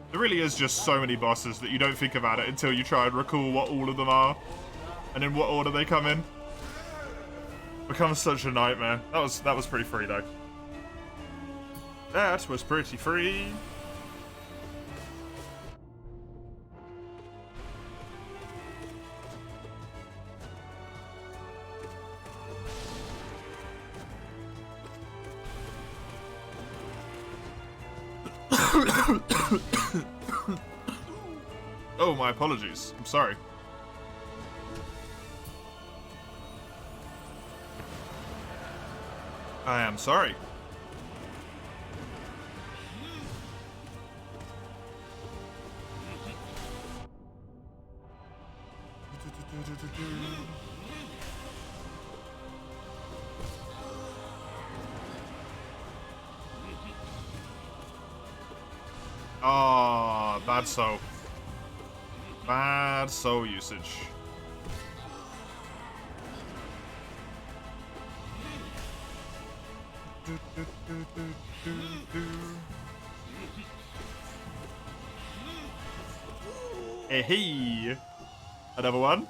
There really is just so many bosses that you don't think about it until you try and recall what all of them are and in what order they come in. Becomes such a nightmare. That was pretty free though. That was pretty free. Oh, my apologies. I'm sorry. I am sorry. Ah, bad soul. Bad soul usage. Hey, another one.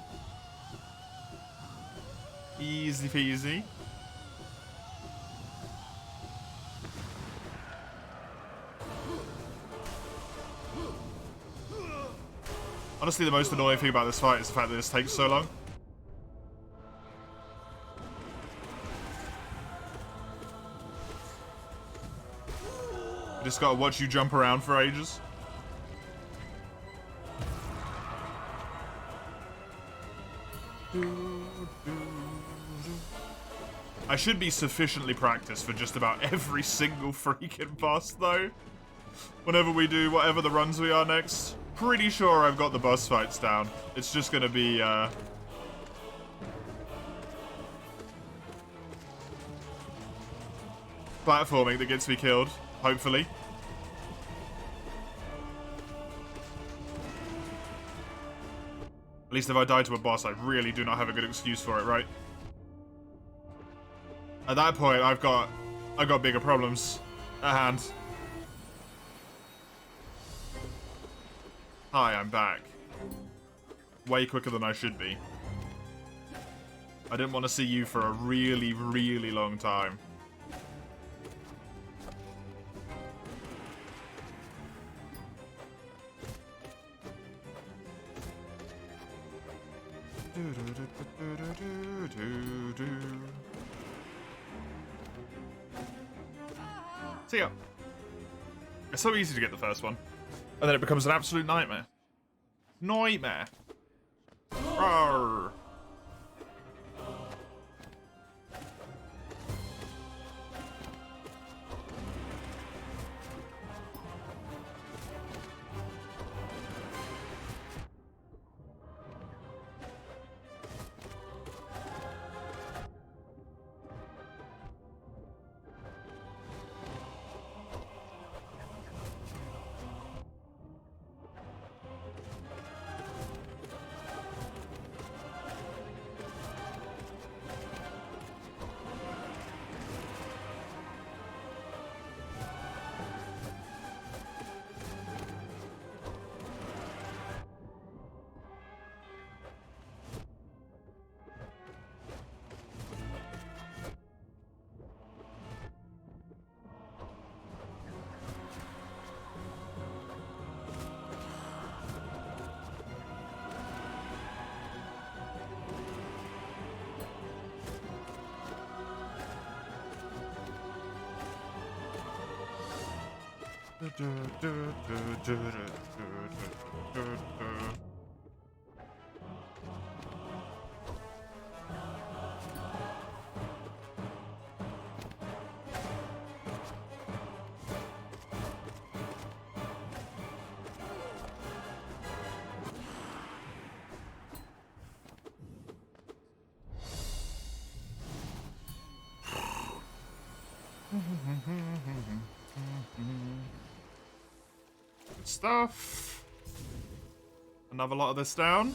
Easy peasy. Honestly, the most annoying thing about this fight is the fact that this takes so long. I just gotta watch you jump around for ages. I should be sufficiently practiced for just about every single freaking boss, though. Whenever we do whatever the runs we are next. Pretty sure I've got the boss fights down. It's just gonna be, platforming that gets me killed, hopefully. At least if I die to a boss, I really do not have a good excuse for it, right? At that point, I've got bigger problems at hand. Hi, I'm back. Way quicker than I should be. I didn't want to see you for a really, really long time. See ya. It's so easy to get the first one. And then it becomes an absolute nightmare. Nightmare. Rawr. stuff. Another lot of this down.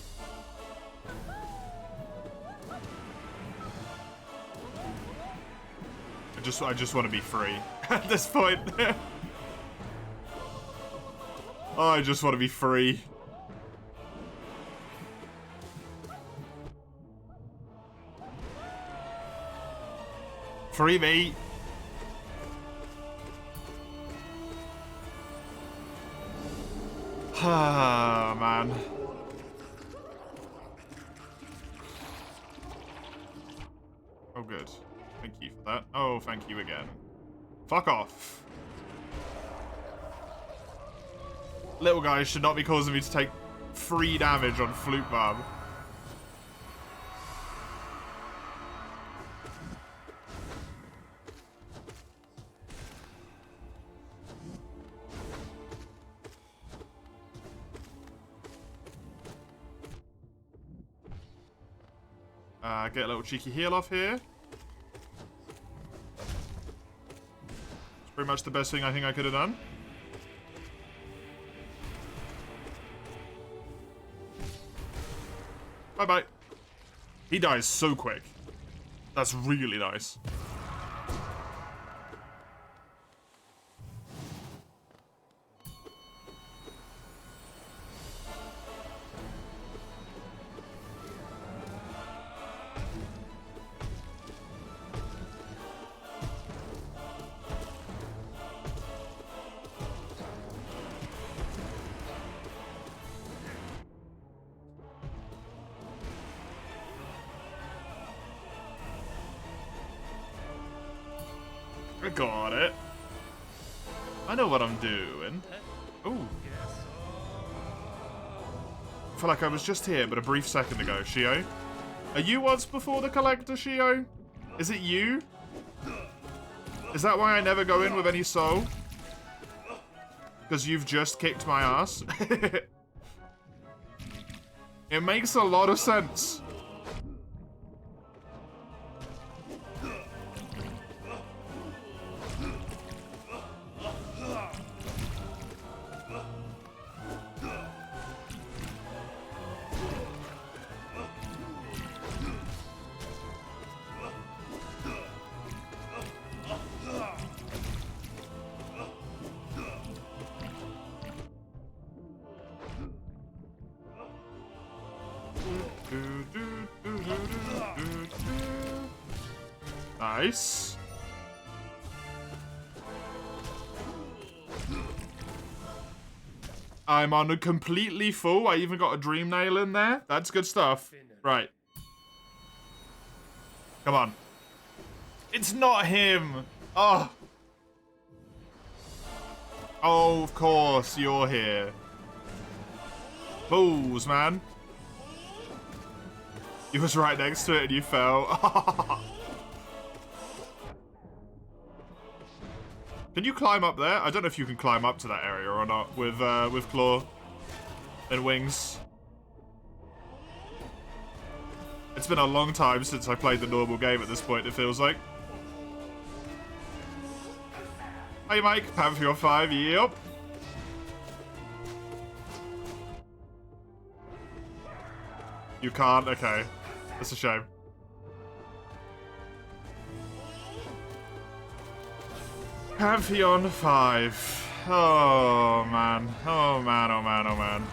I just want to be free at this point. Oh, I just want to be free. Free me. Ah, man. Oh, good. Thank you for that. Oh, thank you again. Fuck off. Little guys should not be causing me to take free damage on Flute Bomb. Get a little cheeky heal off here. It's pretty much the best thing I think I could have done. Bye-bye. He dies so quick. That's really nice. I got it. I know what I'm doing. Ooh. I feel like I was just here, but a brief second ago. Shio? Are you what's before the collector, Shio? Is it you? Is that why I never go in with any soul? Because you've just kicked my ass? It makes a lot of sense. Nice. I'm on a completely full. I even got a dream nail in there. That's good stuff. Right. Come on. It's not him. Oh. Oh, of course. You're here. Balls, man. You was right next to it and you fell. Can you climb up there? I don't know if you can climb up to that area or not with claw and wings. It's been a long time since I played the normal game at this point, it feels like. Hey Mike, Pantheon 5, yep. You can't? Okay. That's a shame. Pantheon 5. Oh man. Oh man, oh man, oh man.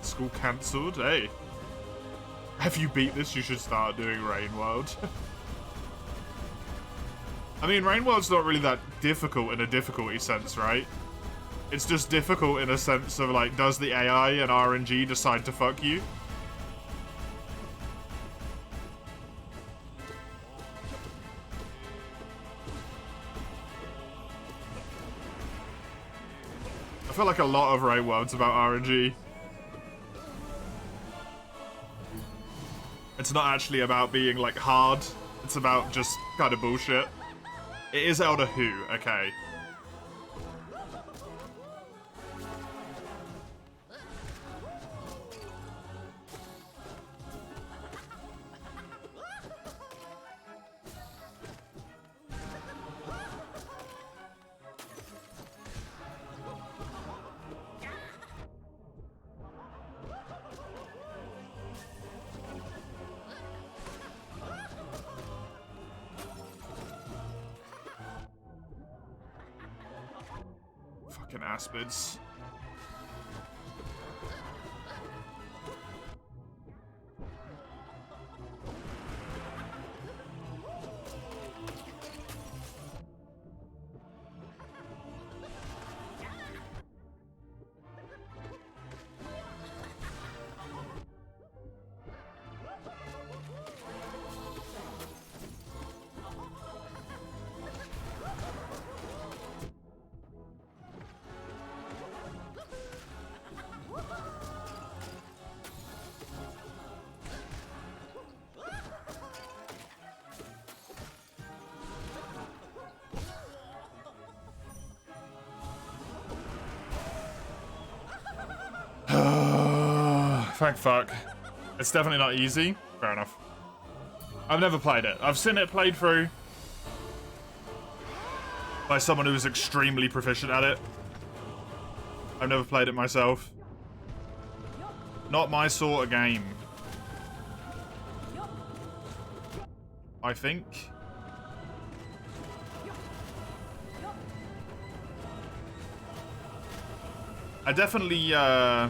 School cancelled? Hey. Have you beat this? You should start doing Rain World. I mean, Rain World's not really that difficult in a difficulty sense, right? It's just difficult in a sense of, like, does the AI and RNG decide to fuck you? I feel like a lot of Rain World's about RNG. It's not actually about being, like, hard. It's about just kind of bullshit. It is Elder Who, okay. Fucking aspids. Thank fuck. It's definitely not easy. Fair enough. I've never played it. I've seen it played through by someone who is extremely proficient at it. I've never played it myself. Not my sort of game. I think. I definitely, I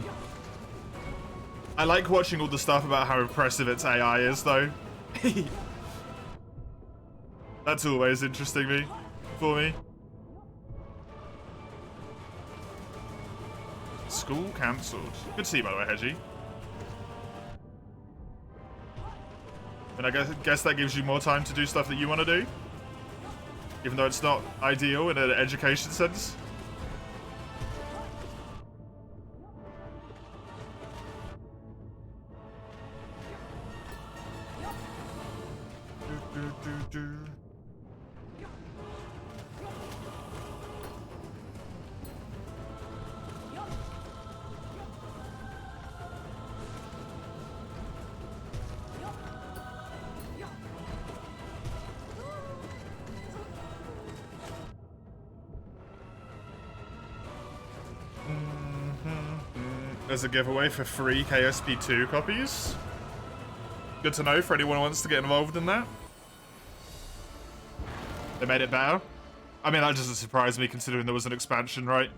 like watching all the stuff about how impressive its AI is, though. That's always interesting for me. School cancelled. Good to see you, by the way, Hedgie. And I guess that gives you more time to do stuff that you want to do? Even though it's not ideal in an education sense? There's a giveaway for free KSP2 copies. Good to know for anyone who wants to get involved in that. They made it better. I mean, that doesn't surprise me considering there was an expansion, right?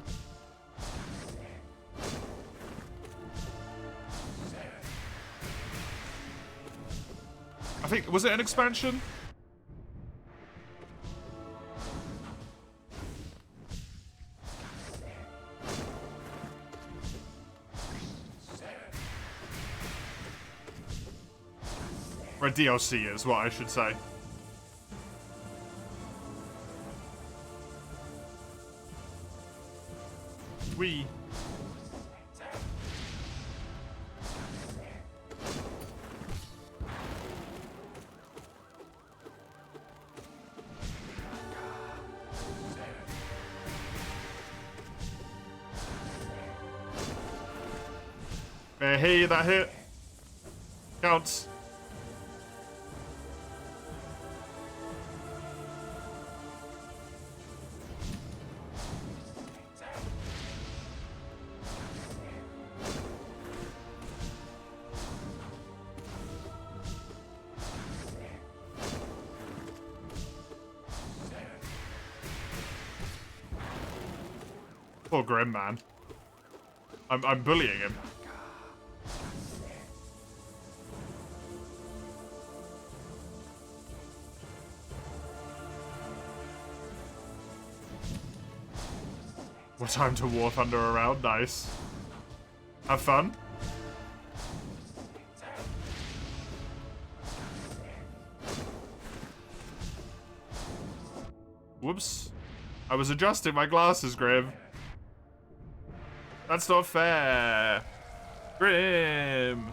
I think, was it an expansion? Or a DLC is what I should say. We. Hey, that hit. Counts. Poor Grim, man. I'm bullying him. What time to War Thunder around? Nice. Have fun. Whoops. I was adjusting my glasses, Grim. That's not fair. Grim.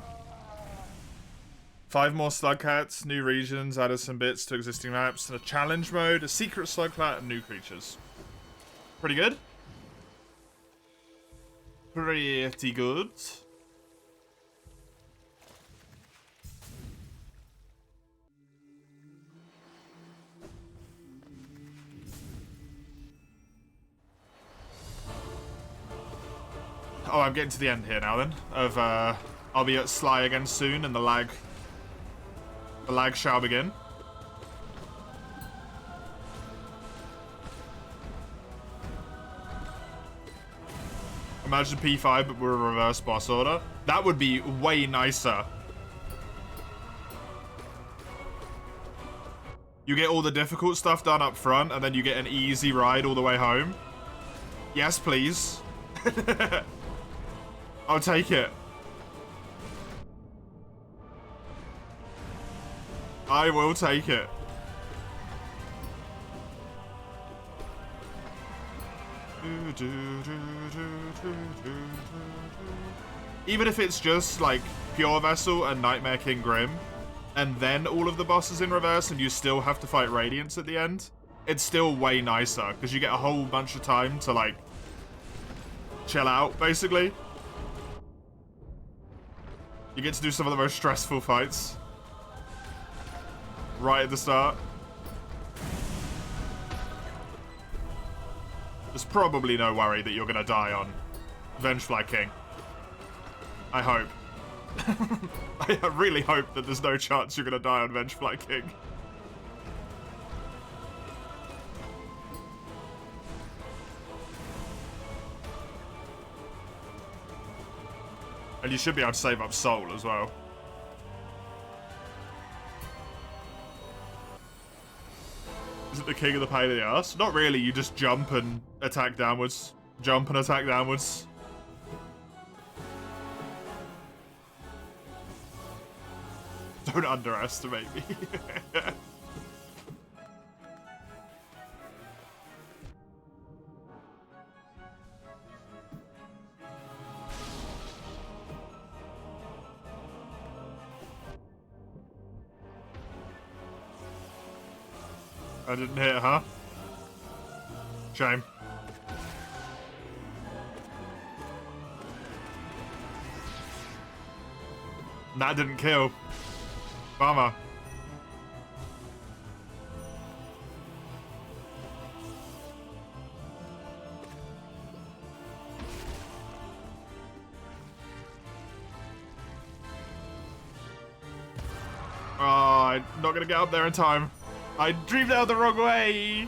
5 more slug cats, new regions, added some bits to existing maps, and a challenge mode, a secret slug cat, and new creatures. Pretty good. Pretty good. Oh, I'm getting to the end here now then. Of I'll be at Sly again soon, and the lag shall begin. Imagine P5, but we're a reverse boss order. That would be way nicer. You get all the difficult stuff done up front, and then you get an easy ride all the way home. Yes, please. I'll take it. I will take it. Even if it's just like Pure Vessel and Nightmare King Grim, and then all of the bosses in reverse, and you still have to fight Radiance at the end, it's still way nicer because you get a whole bunch of time to like chill out, basically. You get to do some of the most stressful fights right at the start. There's probably no worry that you're gonna die on Vengefly King. I hope. I really hope that there's no chance you're gonna die on Vengefly King. And you should be able to save up soul as well. Is it the king of the pain in the ass? Not really, you just jump and attack downwards. Jump and attack downwards. Don't underestimate me. I didn't hit, huh? Shame. That didn't kill. Bummer. Oh, I'm not gonna get up there in time. I dreamed out the wrong way!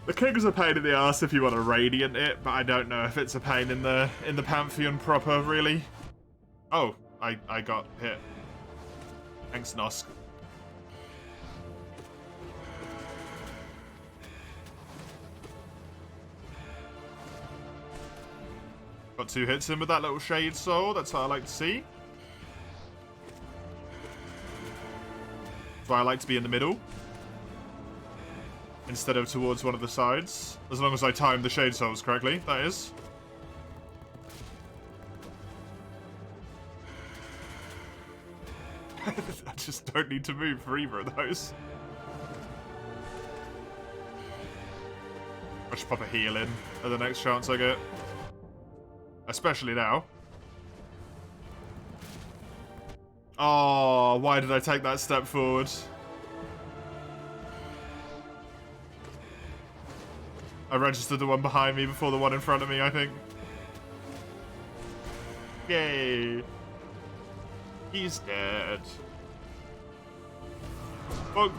The king's a pain in the ass if you want to radiant it, but I don't know if it's a pain in the Pantheon proper, really. Oh, I got hit. Thanks, Nosk. Got 2 hits in with that little Shade Soul. That's what I like to see. That's why I like to be in the middle instead of towards one of the sides. As long as I time the Shade Souls correctly, that is. I just don't need to move for either of those. I should pop a heal in at the next chance I get. Especially now. Oh, why did I take that step forward? I registered the one behind me before the one in front of me, I think. Yay. He's dead. Bunk.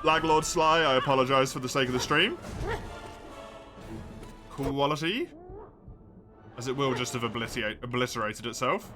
Laglord Sly, I apologize for the sake of the stream. Quality. As it will just have obliterated itself.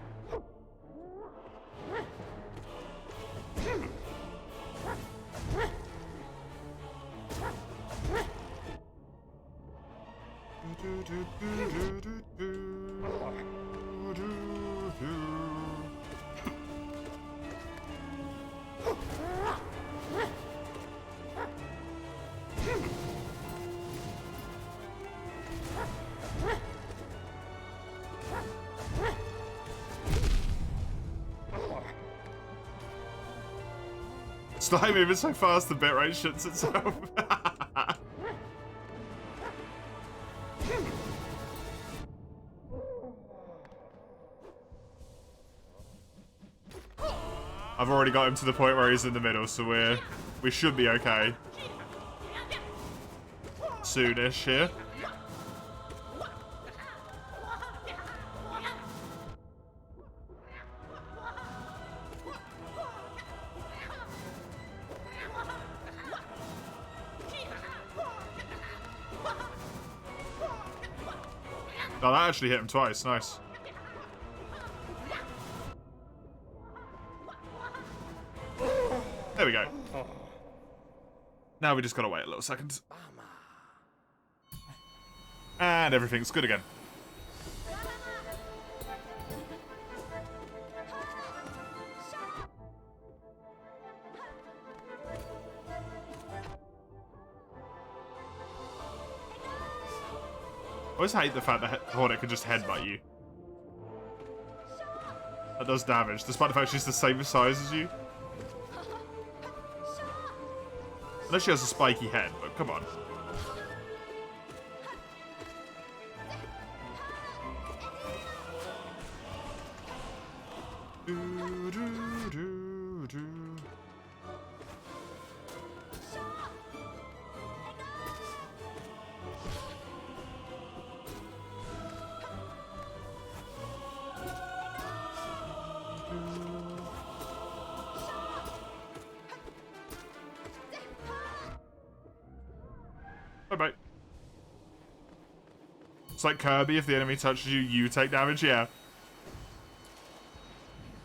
Start moving so fast the bitrate shits itself. I've already got him to the point where he's in the middle, so we should be okay. Soonish here. Oh, that actually hit him twice. Nice. There we go. Now we just gotta wait a little second. And everything's good again. I always hate the fact that Hornet can just headbutt you. That does damage, despite the fact she's the same size as you. Unless she has a spiky head, but come on. Bye-bye. It's like Kirby, if the enemy touches you, you take damage, yeah.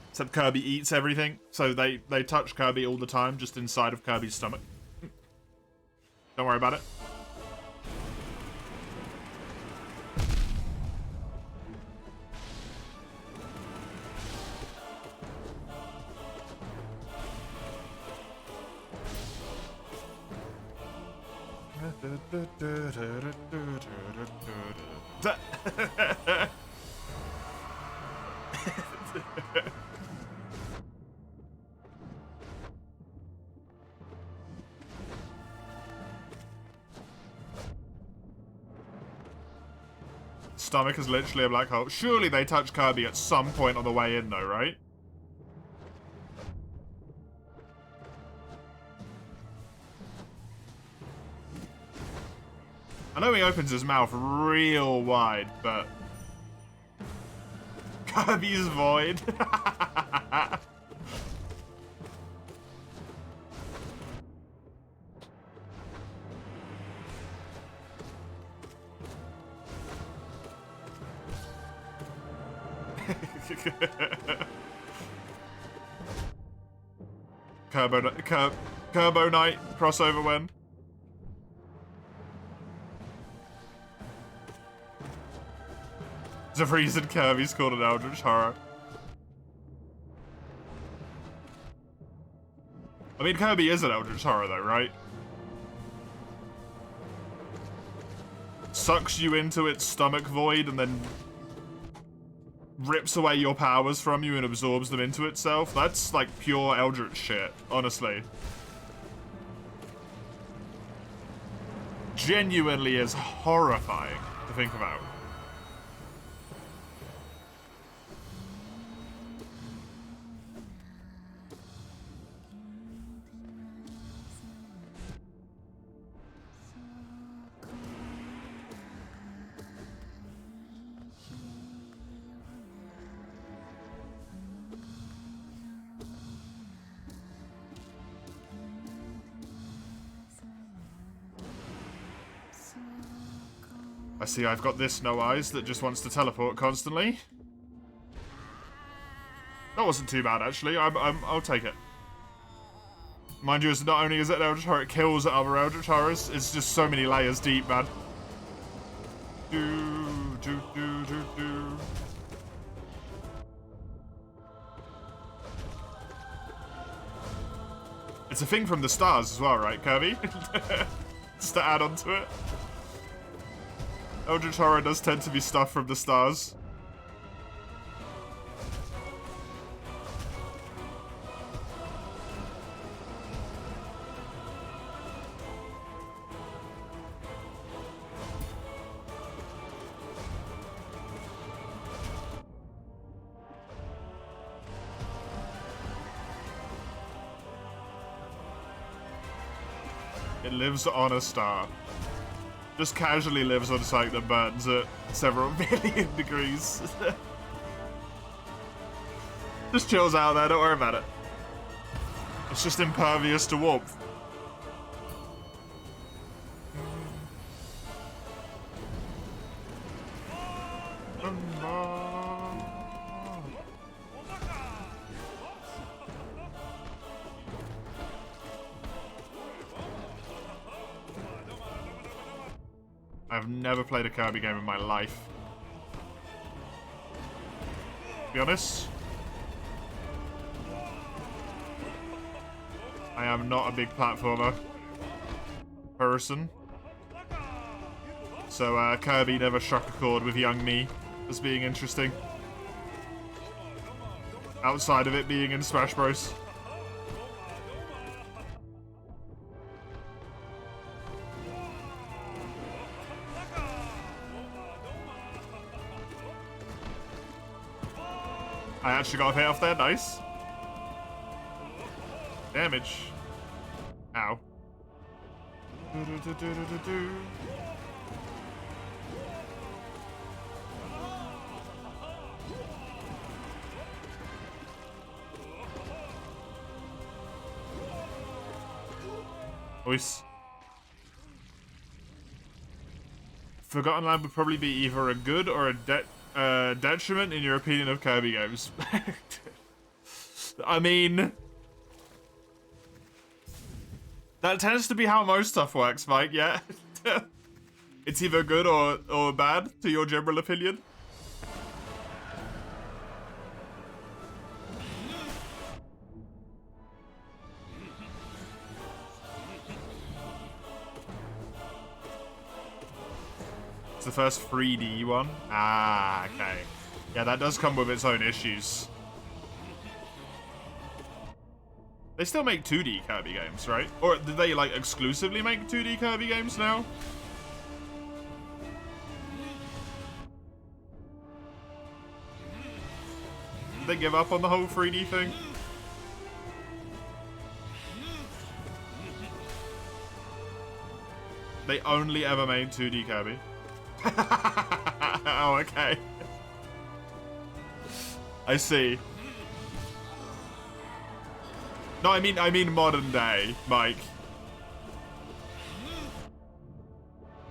Except Kirby eats everything, so they touch Kirby all the time, just inside of Kirby's stomach. Don't worry about it. Stomach is literally a black hole. Surely they touch Kirby at some point on the way in though, right? I know he opens his mouth real wide, but... Kirby's void. Turbo Knight crossover win. The reason Kirby's called an Eldritch Horror. I mean, Kirby is an Eldritch Horror though, right? Sucks you into its stomach void and then rips away your powers from you and absorbs them into itself. That's like pure Eldritch shit, honestly. Genuinely is horrifying to think about. I see I've got this No Eyes that just wants to teleport constantly. That wasn't too bad, actually. I'll take it. Mind you, it's not only is it an Eldritch Horror, it kills other Eldritch Horrors. It's just so many layers deep, man. It's a thing from the stars as well, right, Kirby? Just to add on to it. Eldritch Horror does tend to be stuff from the stars. It lives on a star. Just casually lives on something that burns at several million degrees. Just chills out there, don't worry about it. It's just impervious to warmth. I've never played a Kirby game in my life. To be honest, I am not a big platformer person. So Kirby never struck a chord with young me as being interesting. Outside of it being in Smash Bros. I actually got a hit off there, nice. Damage. Ow. Nice. Forgotten Land would probably be either a good or a detriment in your opinion of Kirby games. I mean, that tends to be how most stuff works, Mike, yeah? It's either good or bad, to your general opinion. It's the first 3D one? Ah, okay. Yeah, that does come with its own issues. They still make 2D Kirby games, right? Or did they, like, exclusively make 2D Kirby games now? Did they give up on the whole 3D thing? They only ever made 2D Kirby. Oh, okay. I see. No, I mean modern day, Mike.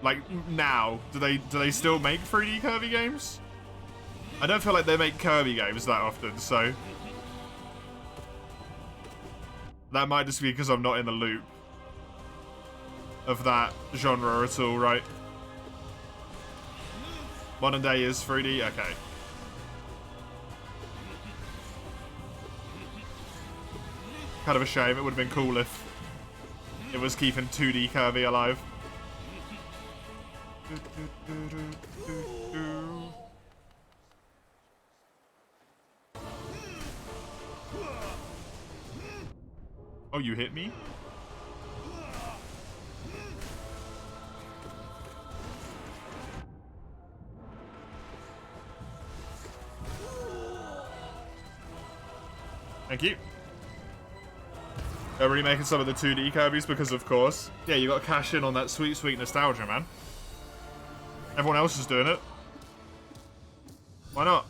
Like now, do they still make 3D Kirby games? I don't feel like they make Kirby games that often, so that might just be because I'm not in the loop of that genre at all, right? Modern day is 3D? Okay. Kind of a shame. It would have been cool if it was keeping 2D Kirby alive. Oh, you hit me? Thank you. They're remaking some of the 2D Kirby's because, of course. Yeah, you got to cash in on that sweet, sweet nostalgia, man. Everyone else is doing it. Why not?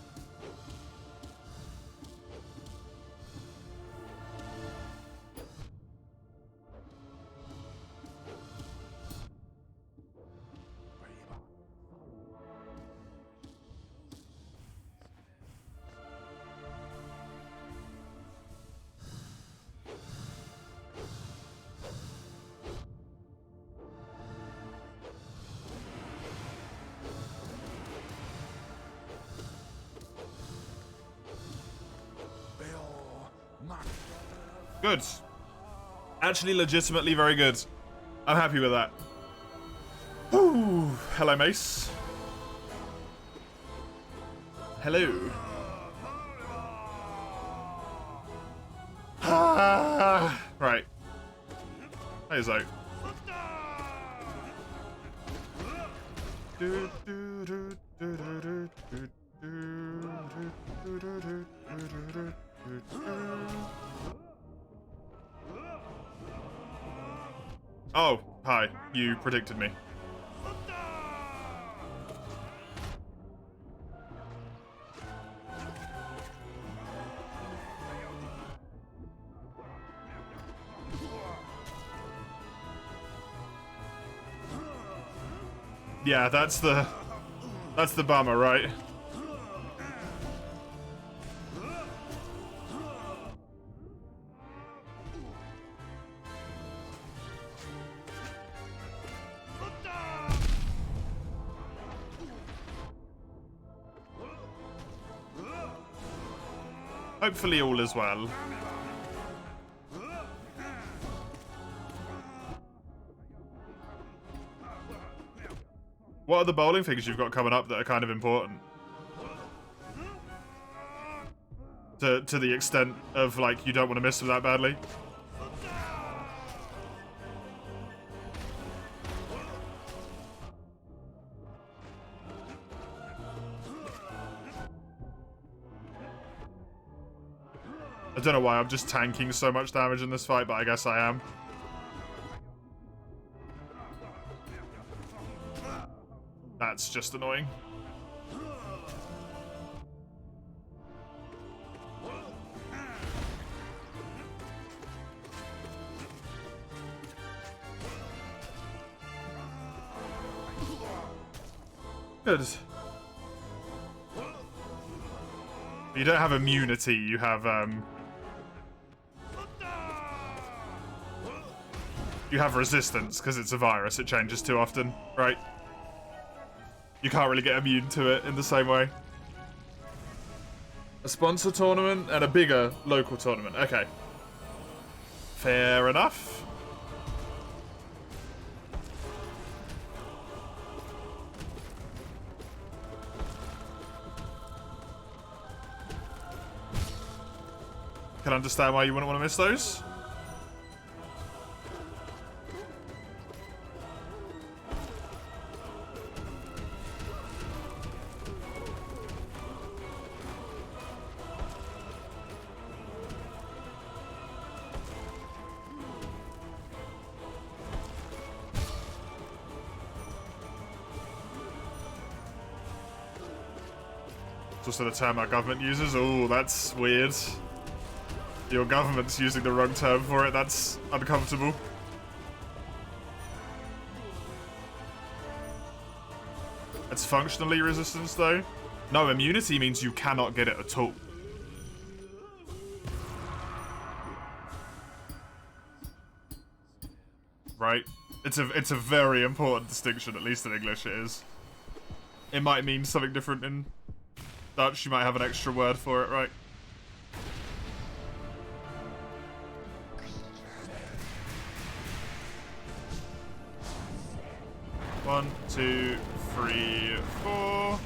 Good. Actually, legitimately very good. I'm happy with that. Ooh. Hello, Mace. Hello. Right. Hey, Zoe. Oh, Hi, you predicted me. Yeah, that's the bummer, right? Hopefully all is well. What are the bowling things you've got coming up that are kind of important? To the extent of, like, you don't want to miss them that badly? I don't know why I'm just tanking so much damage in this fight, but I guess I am. That's just annoying. Good. You don't have immunity, you have, you have resistance, because it's a virus, it changes too often, right? You can't really get immune to it in the same way. A sponsor tournament and a bigger local tournament. Okay. Fair enough. Can understand why you wouldn't want to miss those. Also the term our government uses. Oh, that's weird. Your government's using the wrong term for it. That's uncomfortable. It's functionally resistance, though. No, immunity means you cannot get it at all. Right? It's a very important distinction, at least in English it is. It might mean something different in Dutch. You might have an extra word for it, right? One, two, three, four.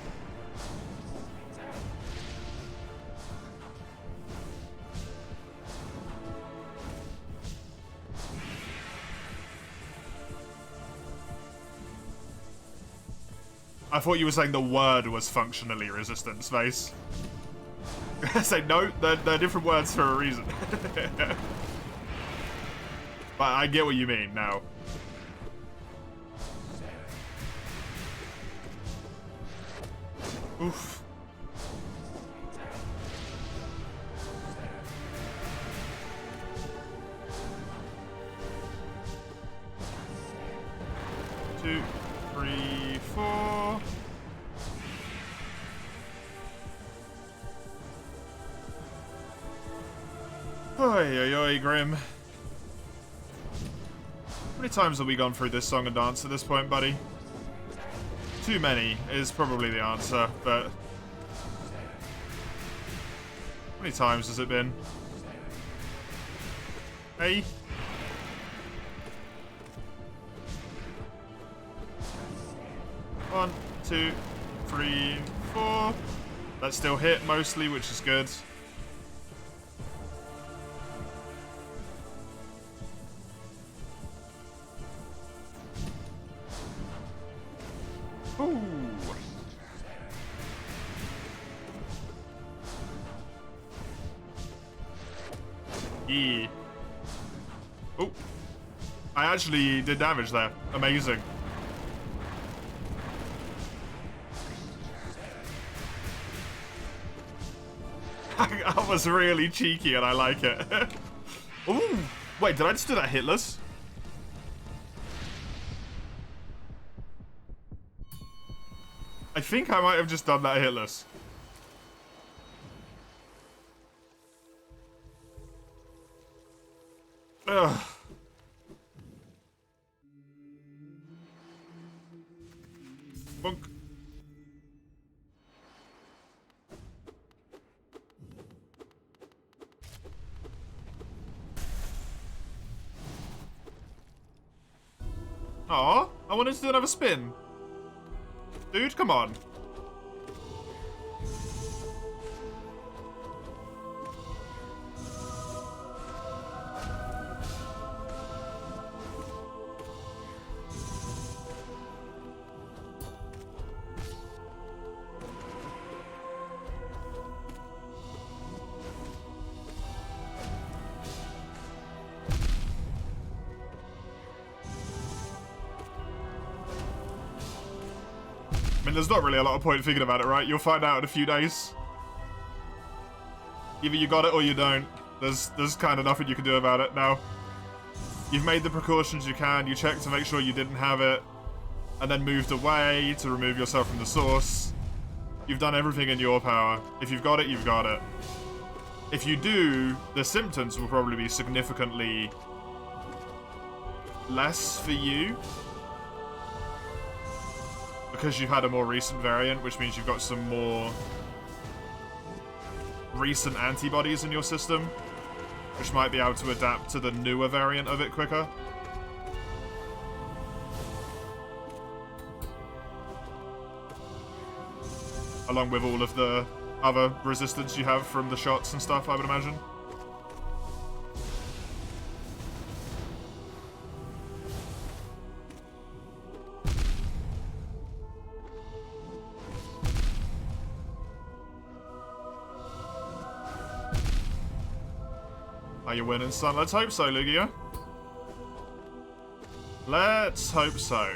I thought you were saying the word was functionally resistant, Space. I say, no, they're different words for a reason. But I get what you mean now. Oof. Two, three, four. Oi, oi, oi, Grim. How many times have we gone through this song and dance at this point, buddy? Too many is probably the answer, but... How many times has it been? Hey? One, two, three, four. That still hit mostly, which is good. Ooh. E. Oh. I actually did damage there. Amazing. That was really cheeky and I like it. Ooh. Wait, did I just do that hitless? I think I might have just done that hitless. Ugh. Bonk. Aw, I wanted to do another spin. Dude, come on. I mean, there's not really a lot of point thinking about it, right? You'll find out in a few days. Either you got it or you don't. There's kind of nothing you can do about it now. You've made the precautions you can. You checked to make sure you didn't have it, and then moved away to remove yourself from the source. You've done everything in your power. If you've got it, you've got it. If you do, the symptoms will probably be significantly less for you. Because you've had a more recent variant, which means you've got some more recent antibodies in your system, which might be able to adapt to the newer variant of it quicker. Along with all of the other resistance you have from the shots and stuff, I would imagine. Are you winning, son? Let's hope so, Lugia. Let's hope so.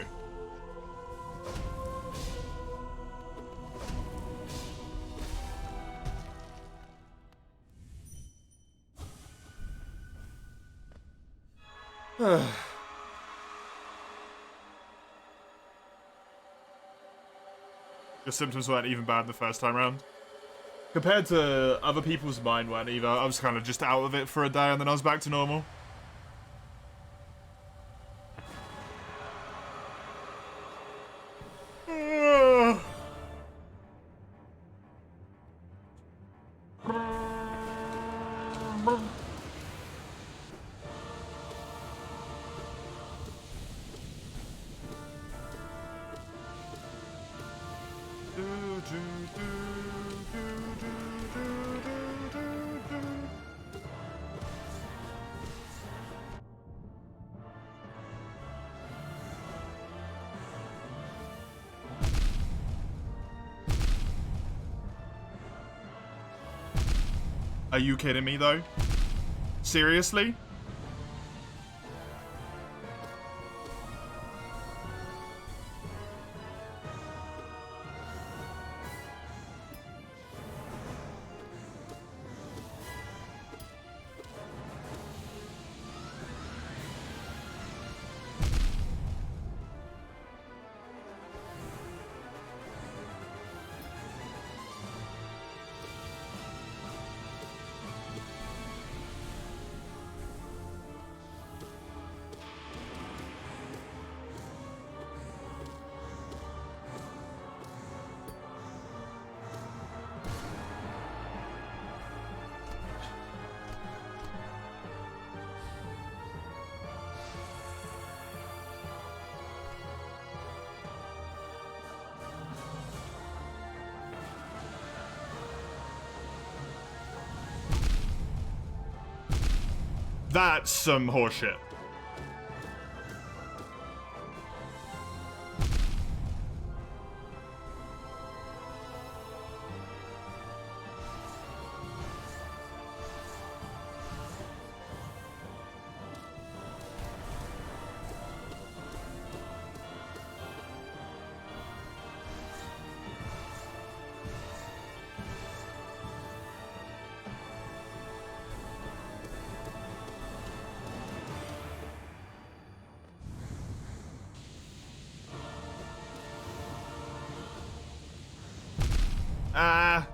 Your symptoms weren't even bad the first time round. Compared to other people's, mine weren't either. I was kind of just out of it for a day and then I was back to normal. Are you kidding me, though? Seriously? That's some horseshit. Ah.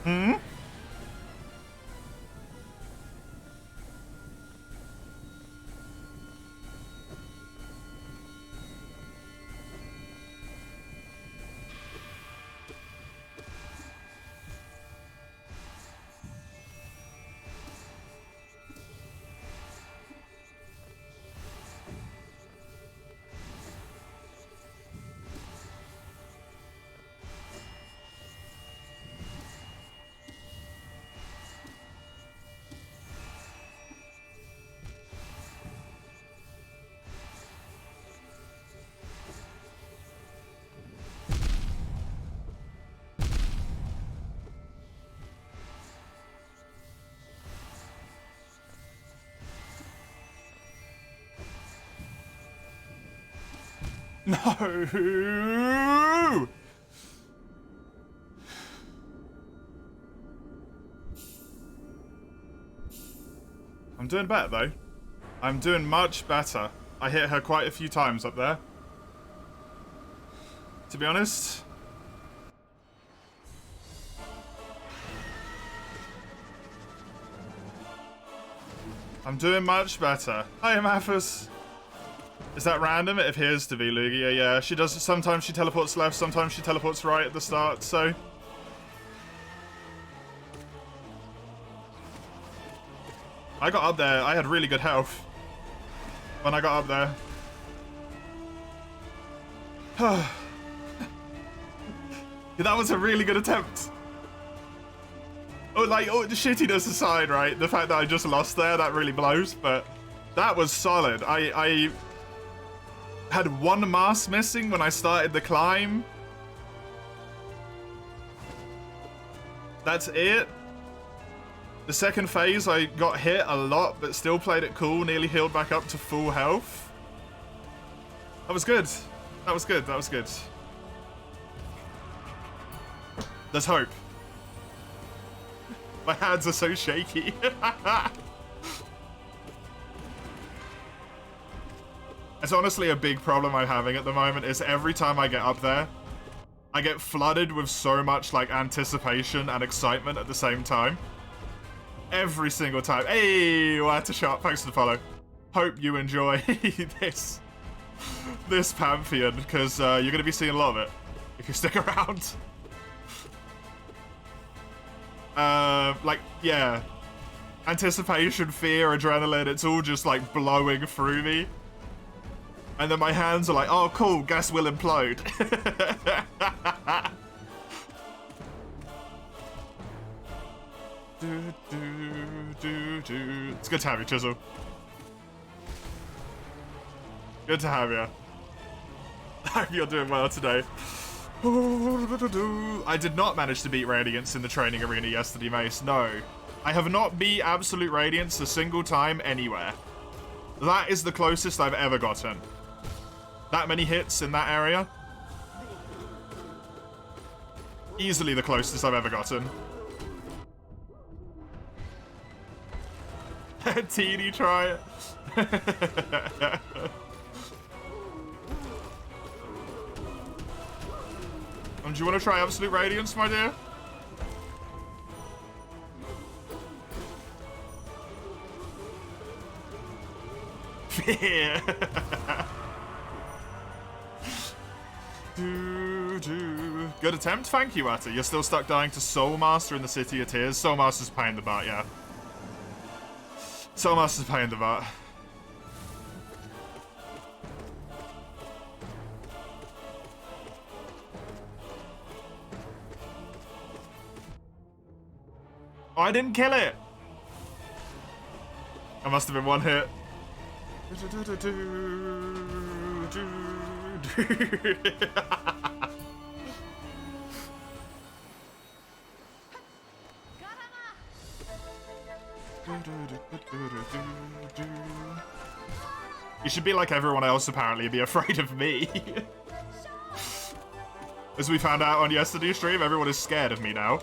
Hmm? No! I'm doing better, though. I'm doing much better. I hit her quite a few times up there. To be honest. I'm doing much better. Hi, Mathis. Is that random? It appears to be, Lugia. Yeah, she does. Sometimes she teleports left, sometimes she teleports right at the start, so. I got up there. I had really good health when I got up there. That was a really good attempt. Oh, like, oh, the shittiness aside, right? The fact that I just lost there, that really blows, but that was solid. I had one mask missing when I started the climb. That's it. The second phase, I got hit a lot, but still played it cool, nearly healed back up to full health. That was good. That was good. That was good. There's hope. My hands are so shaky. It's honestly a big problem I'm having at the moment is every time I get up there, I get flooded with so much like anticipation and excitement at the same time. Every single time. Hey, what a shot. Thanks for the follow. Hope you enjoy this Pantheon, because you're going to be seeing a lot of it if you stick around. Like, yeah. Anticipation, fear, adrenaline, it's all just like blowing through me. And then my hands are like, oh cool, gas will implode. It's good to have you, Chisel. Good to have you. I hope you're doing well today. I did not manage to beat Radiance in the training arena yesterday, Mace. No. I have not beat Absolute Radiance a single time anywhere. That is the closest I've ever gotten. That many hits in that area. Easily the closest I've ever gotten. Teeny, try it. Do you want to try Absolute Radiance, my dear? Fear. Good attempt, thank you, Atta. You're still stuck dying to Soul Master in the City of Tears. Soul Master's pain in the butt, yeah. Soul Master's pain in the butt. Oh, I didn't kill it. I must have been one hit. You should be like everyone else, apparently, be afraid of me. As we found out on yesterday's stream, everyone is scared of me now.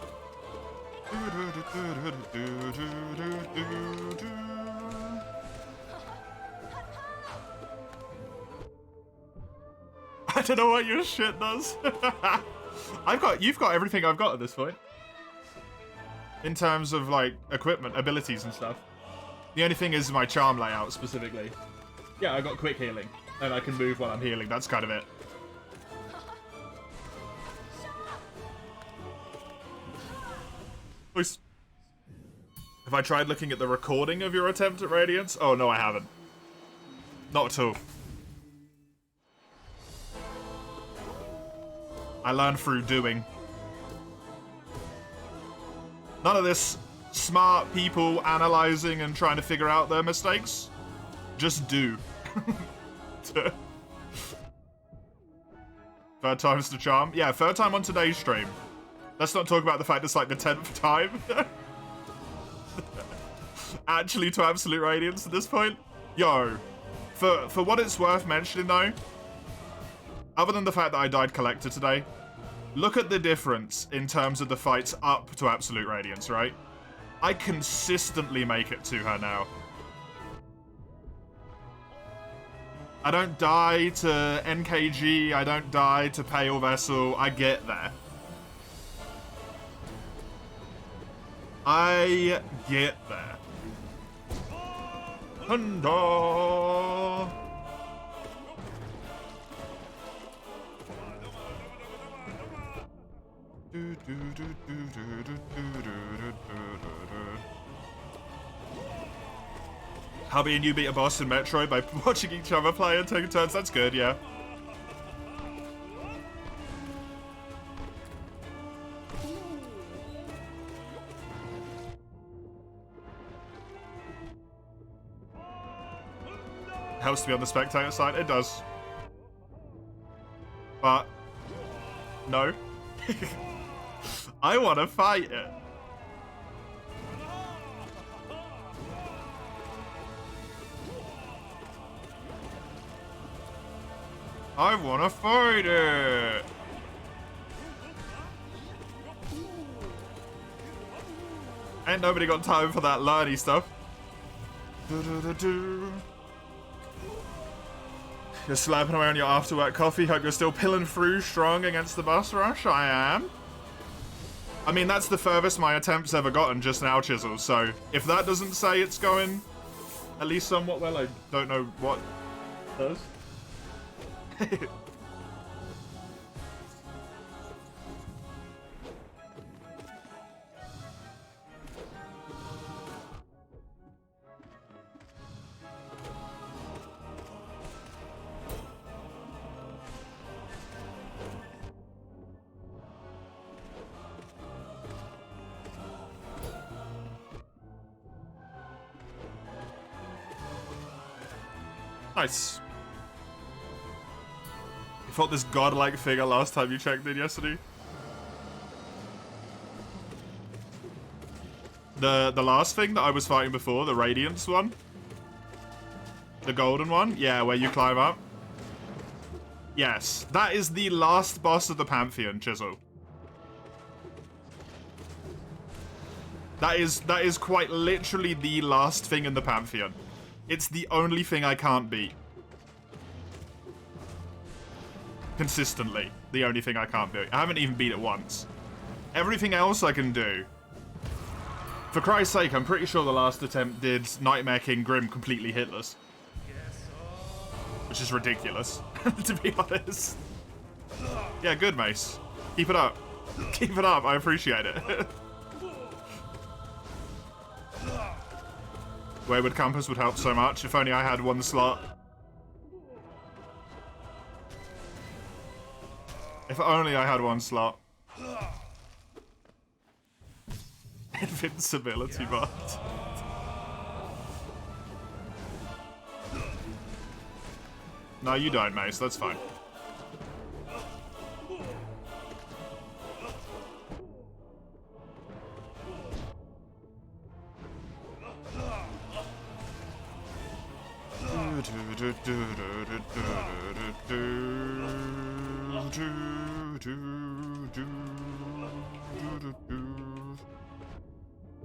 I don't know what your shit does. You've got everything I've got at this point. In terms of, like, equipment, abilities and stuff. The only thing is my charm layout, specifically. Yeah, I got quick healing. And I can move while I'm healing, that's kind of it. Nice. Have I tried looking at the recording of your attempt at Radiance? Oh, no, I haven't. Not at all. I learned through doing. None of this smart people analyzing and trying to figure out their mistakes. Just do. Third time's the charm. Yeah, third time on today's stream. Let's not talk about the fact it's like the 10th time. Actually to Absolute Radiance at this point. Yo, for what it's worth mentioning though, other than the fact that I died Collector today, look at the difference in terms of the fights up to Absolute Radiance, right? I consistently make it to her now. I don't die to NKG, I don't die to Pale Vessel, I get there. I get there. Hunda! Hubby and you beat a boss in Metroid by watching each other play and taking turns. That's good, yeah. Helps to be on the spectator side. It does. But no. I want to fight it. I want to fight it. Ain't nobody got time for that learny stuff. You're slapping away on your after-work coffee. Hope you're still pilling through strong against the bus rush. I am. I mean, that's the furthest my attempt's ever gotten just now, Chisel. So if that doesn't say it's going at least somewhat well, I don't know what does. Nice. You fought this godlike figure last time you checked in yesterday? The last thing that I was fighting before, the Radiance one? The golden one? Yeah, where you climb up? Yes, that is the last boss of the Pantheon, Chisel. That is quite literally the last thing in the Pantheon. It's the only thing I can't beat. Consistently. The only thing I can't beat. I haven't even beat it once. Everything else I can do. For Christ's sake, I'm pretty sure the last attempt did Nightmare King Grim completely hitless. Which is ridiculous, to be honest. Yeah, good, Mace. Keep it up. Keep it up, I appreciate it. Wayward Compass would help so much. If only I had one slot. If only I had one slot. Invincibility bot. No, you don't, Mace. That's fine.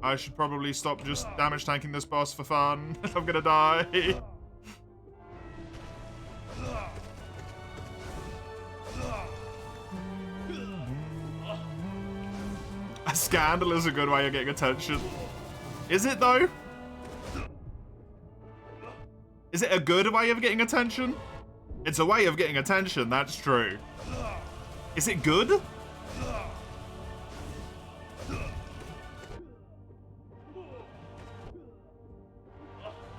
I should probably stop just damage tanking this boss for fun. I'm gonna die. A scandal is a good way of getting attention. Is it though? Is it a good way of getting attention? It's a way of getting attention, that's true. Is it good?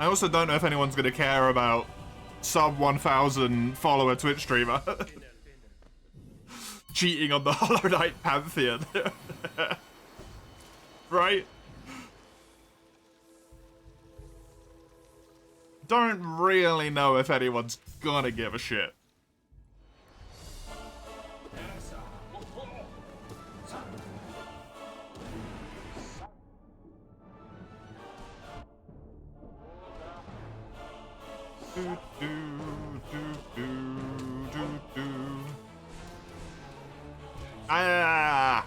I also don't know if anyone's gonna care about sub 1,000 follower Twitch streamer cheating on the Hollow Knight Pantheon. Right? Don't really know if anyone's gonna give a shit. Ah!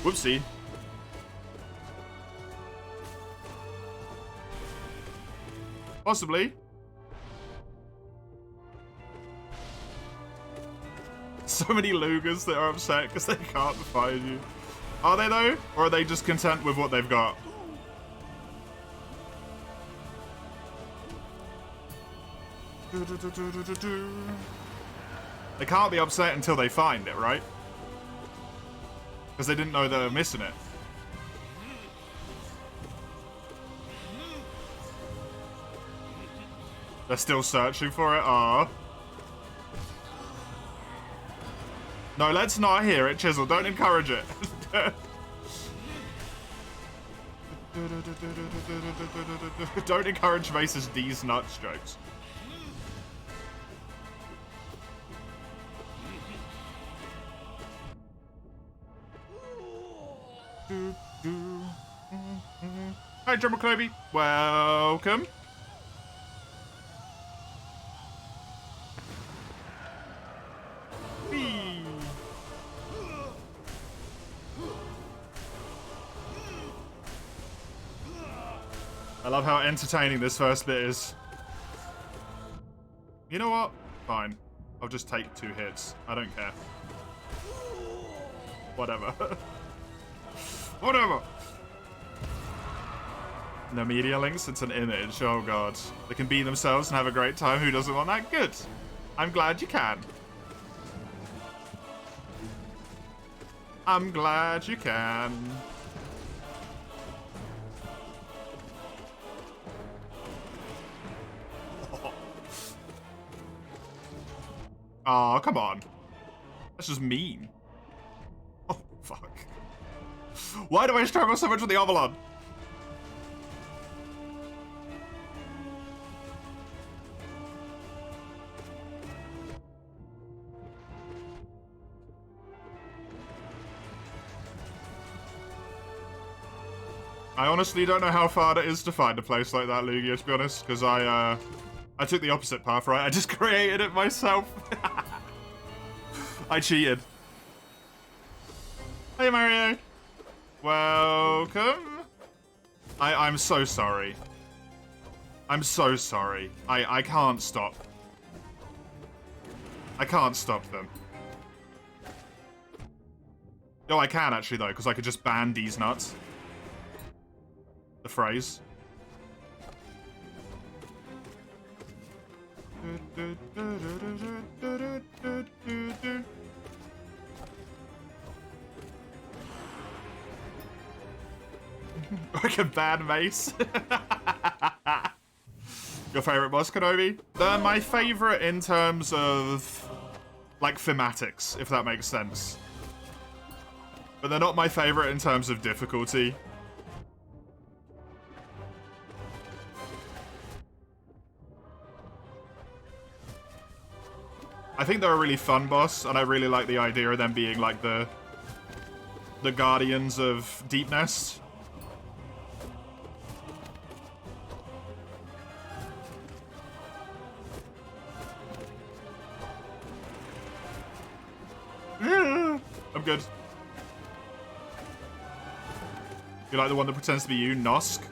Whoopsie. Possibly. So many Lugers that are upset because they can't find you. Are they though? Or are they just content with what they've got? They can't be upset until they find it, right? Because they didn't know they were missing it. They're still searching for it? Aww. No, let's not hear it, Chisel. Don't encourage it. Don't encourage Mace's D's nuts jokes. Hi, Drummer Kobe. Welcome. I love how entertaining this first bit is. You know what? Fine. I'll just take 2 hits. I don't care. Whatever. Whatever. No media links, it's an image. Oh god. They can be themselves and have a great time. Who doesn't want that? Good. I'm glad you can. I'm glad you can. Aw, come on. That's just mean. Oh, fuck. Why do I struggle so much with the Avalon? I honestly don't know how far it is to find a place like that, Lugia, to be honest, because I took the opposite path, right? I just created it myself. I cheated. Hey, Mario. Welcome. I'm so sorry. I'm so sorry. I can't stop. I can't stop them. No, I can actually, though, because I could just ban these nuts. The phrase. Like a bad mace. Your favorite boss, Kenobi? They're my favorite in terms of, like, thematics, if that makes sense. But they're not my favorite in terms of difficulty. I think they're a really fun boss, and I really like the idea of them being, like, the guardians of Deep Nest. I'm good. You like the one that pretends to be you, Nosk?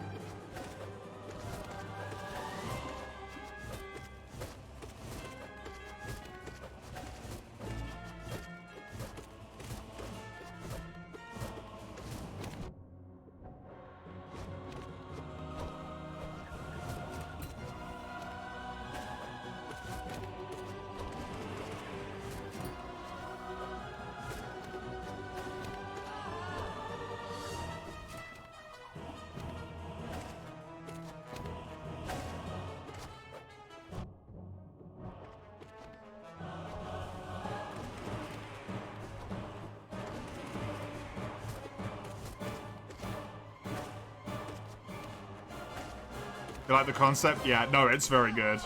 You like the concept? Yeah, no, it's very good.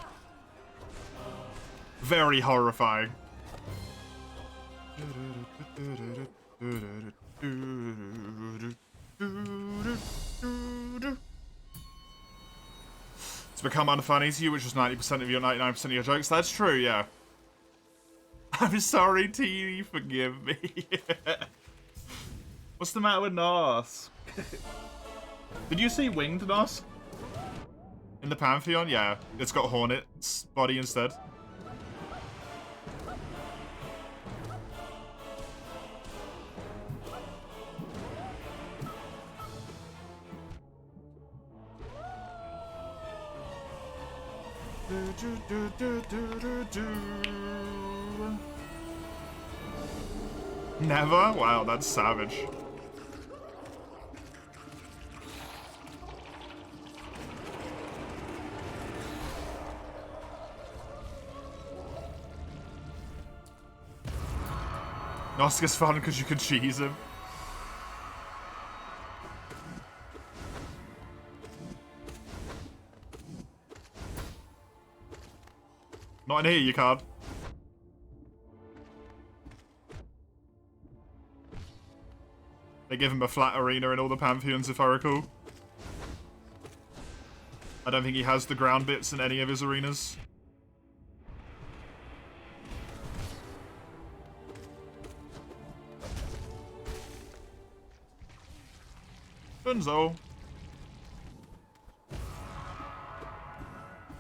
Very horrifying. It's become unfunny to you, which was 90% of your 99% of your jokes. That's true, yeah. I'm sorry, Teeny, forgive me. What's the matter with Nos? Did you see Winged Nos? In the Pantheon? Yeah. It's got Hornet's body instead. Never? Wow, that's savage. Noska's fun because you can cheese him. Not in here, you can't. They give him a flat arena in all the Pantheons, if I recall. I don't think he has the ground bits in any of his arenas. Bunzo.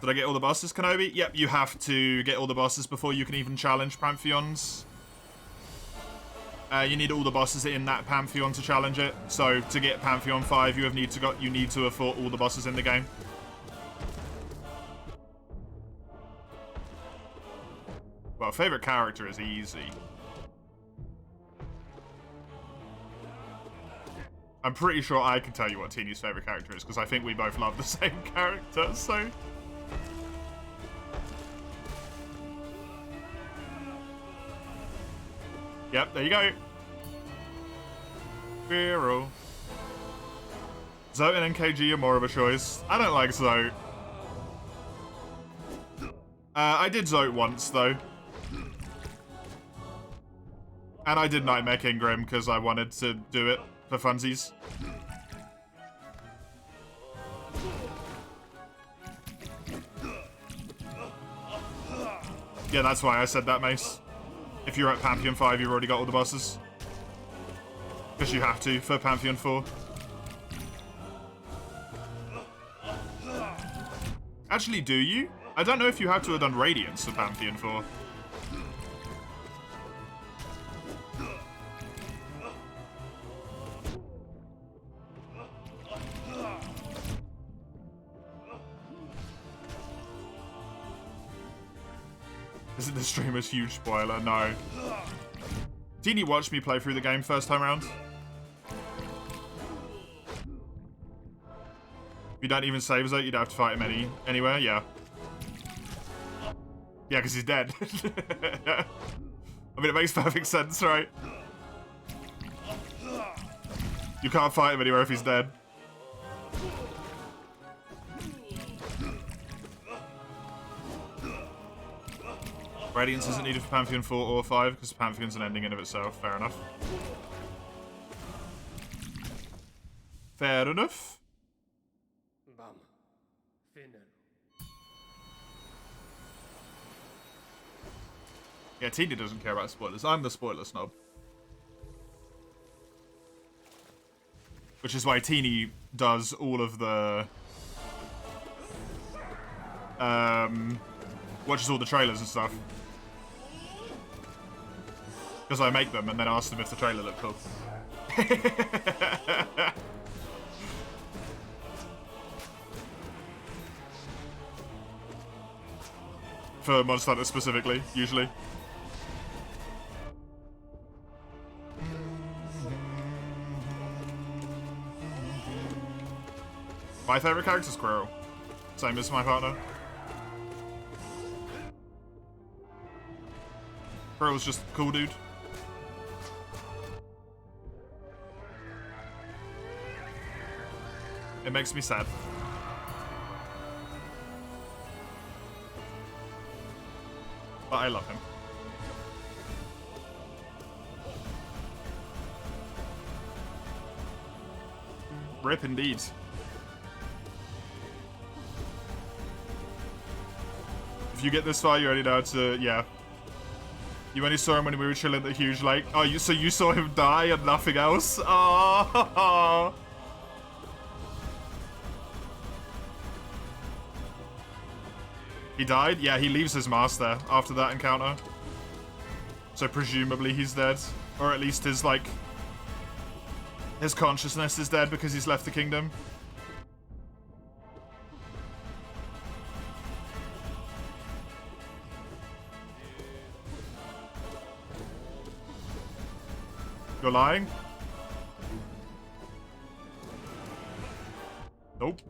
Did I get all the bosses, Kenobi? Yep, you have to get all the bosses before you can even challenge Pantheons. You need all the bosses in that Pantheon to challenge it. So to get Pantheon 5, you need to have fought all the bosses in the game. Well, favorite character is easy. I'm pretty sure I can tell you what Teeny's favorite character is, because I think we both love the same character, so... Yep, there you go. Hero. Zote and NKG are more of a choice. I don't like Zote. I did Zote once, though. And I did Nightmare King Grim, because I wanted to do it for funsies. Yeah, that's why I said that, Mace. If you're at Pantheon 5, you've already got all the bosses. Because you have to for Pantheon 4. Actually, do you? I don't know if you have to have done Radiance for Pantheon 4. Isn't the streamer's huge spoiler? No. Teeny watched me play through the game first time round. If you don't even save Zote, you don't have to fight him anywhere. Yeah. Yeah, because he's dead. I mean, it makes perfect sense, right? You can't fight him anywhere if he's dead. Radiance isn't needed for Pantheon 4 or 5 because Pantheon's an ending in of itself. Fair enough. Fair enough. Yeah, Teeny doesn't care about spoilers. I'm the spoiler snob. Which is why Teeny does all of the... watches all the trailers and stuff. Because I make them and then ask them if the trailer looked cool. For Monster Hunter specifically, usually. My favourite character is Quirrell. Same as my partner. Quirrell's just a cool dude. It makes me sad. But I love him. Rip indeed. If you get this far, you're only down to, yeah. You only saw him when we were chilling at the huge lake. Oh, so you saw him die and nothing else? Oh. He died? Yeah, he leaves his mask there after that encounter. So presumably he's dead. Or at least his, like... his consciousness is dead because he's left the kingdom. You're lying? Nope.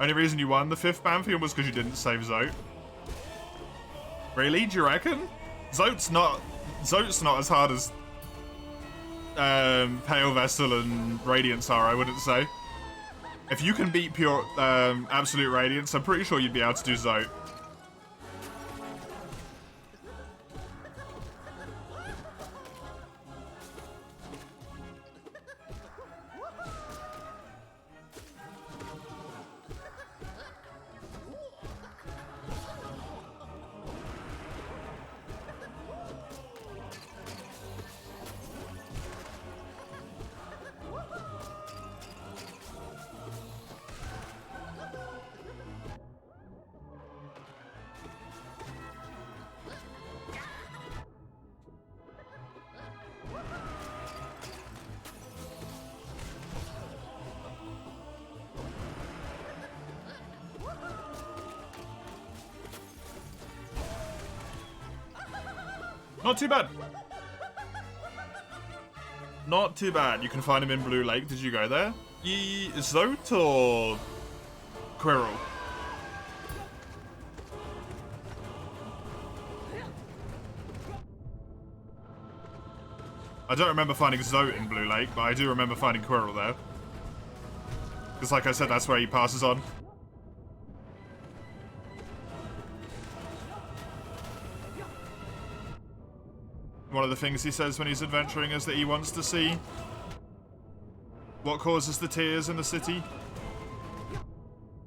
Only reason you won the 5th Pantheon was because you didn't save Zote. Really? Do you reckon? Zote's not as hard as Pale Vessel and Radiance are, I wouldn't say. If you can beat pure Absolute Radiance, I'm pretty sure you'd be able to do Zote. Not too bad. Not too bad. You can find him in Blue Lake. Did you go there? Zote or Quirrell? I don't remember finding Zote in Blue Lake, but I do remember finding Quirrell there. Because like I said, that's where he passes on. One of the things he says when he's adventuring is that he wants to see what causes the tears in the city.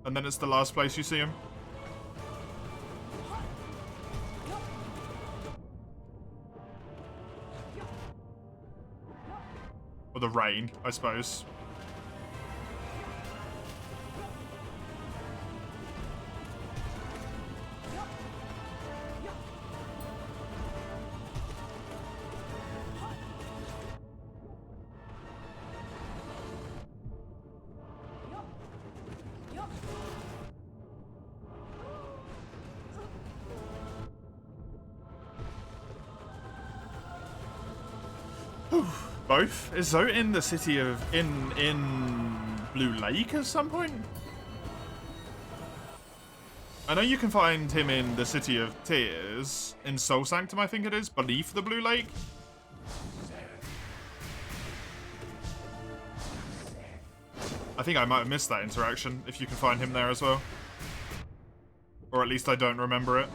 And then it's the last place you see him. Or the rain, I suppose. Both? Is Zote in the city of... in Blue Lake at some point? I know you can find him in the City of Tears, in Soul Sanctum I think it is, beneath the Blue Lake. I think I might have missed that interaction, if you can find him there as well. Or at least I don't remember it.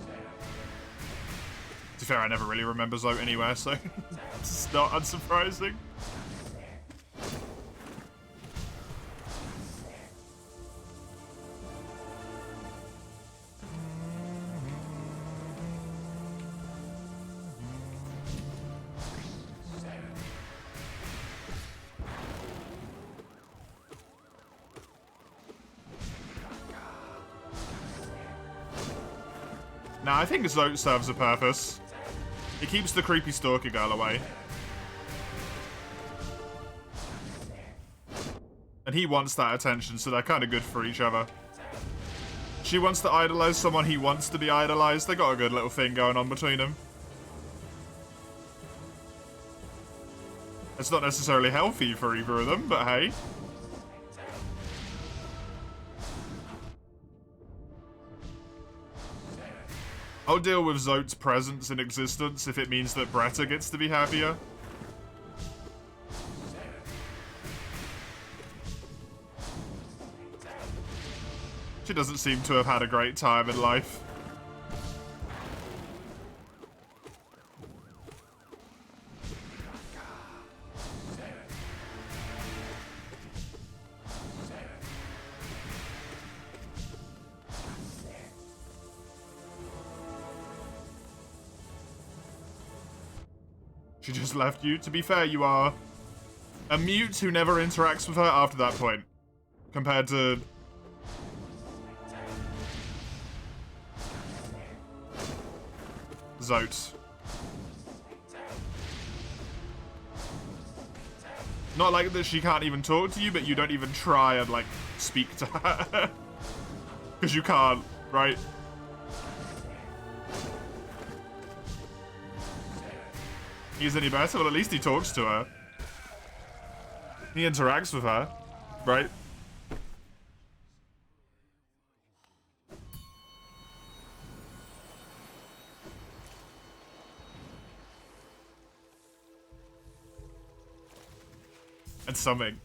To be fair, I never really remember Zote anywhere, so it's not unsurprising. Nah, I think Zote serves a purpose. It keeps the creepy stalker girl away. And he wants that attention, so they're kind of good for each other. She wants to idolize someone he wants to be idolized. They got a good little thing going on between them. It's not necessarily healthy for either of them, but hey. I'll deal with Zote's presence in existence if it means that Bretta gets to be happier. She doesn't seem to have had a great time in life. She just left you. To be fair, you are a mute who never interacts with her after that point. Compared to... Zote. Not like that she can't even talk to you, but you don't even try and, like, speak to her. Because you can't, right? He's any better? Well, at least he talks to her. He interacts with her, right? And something.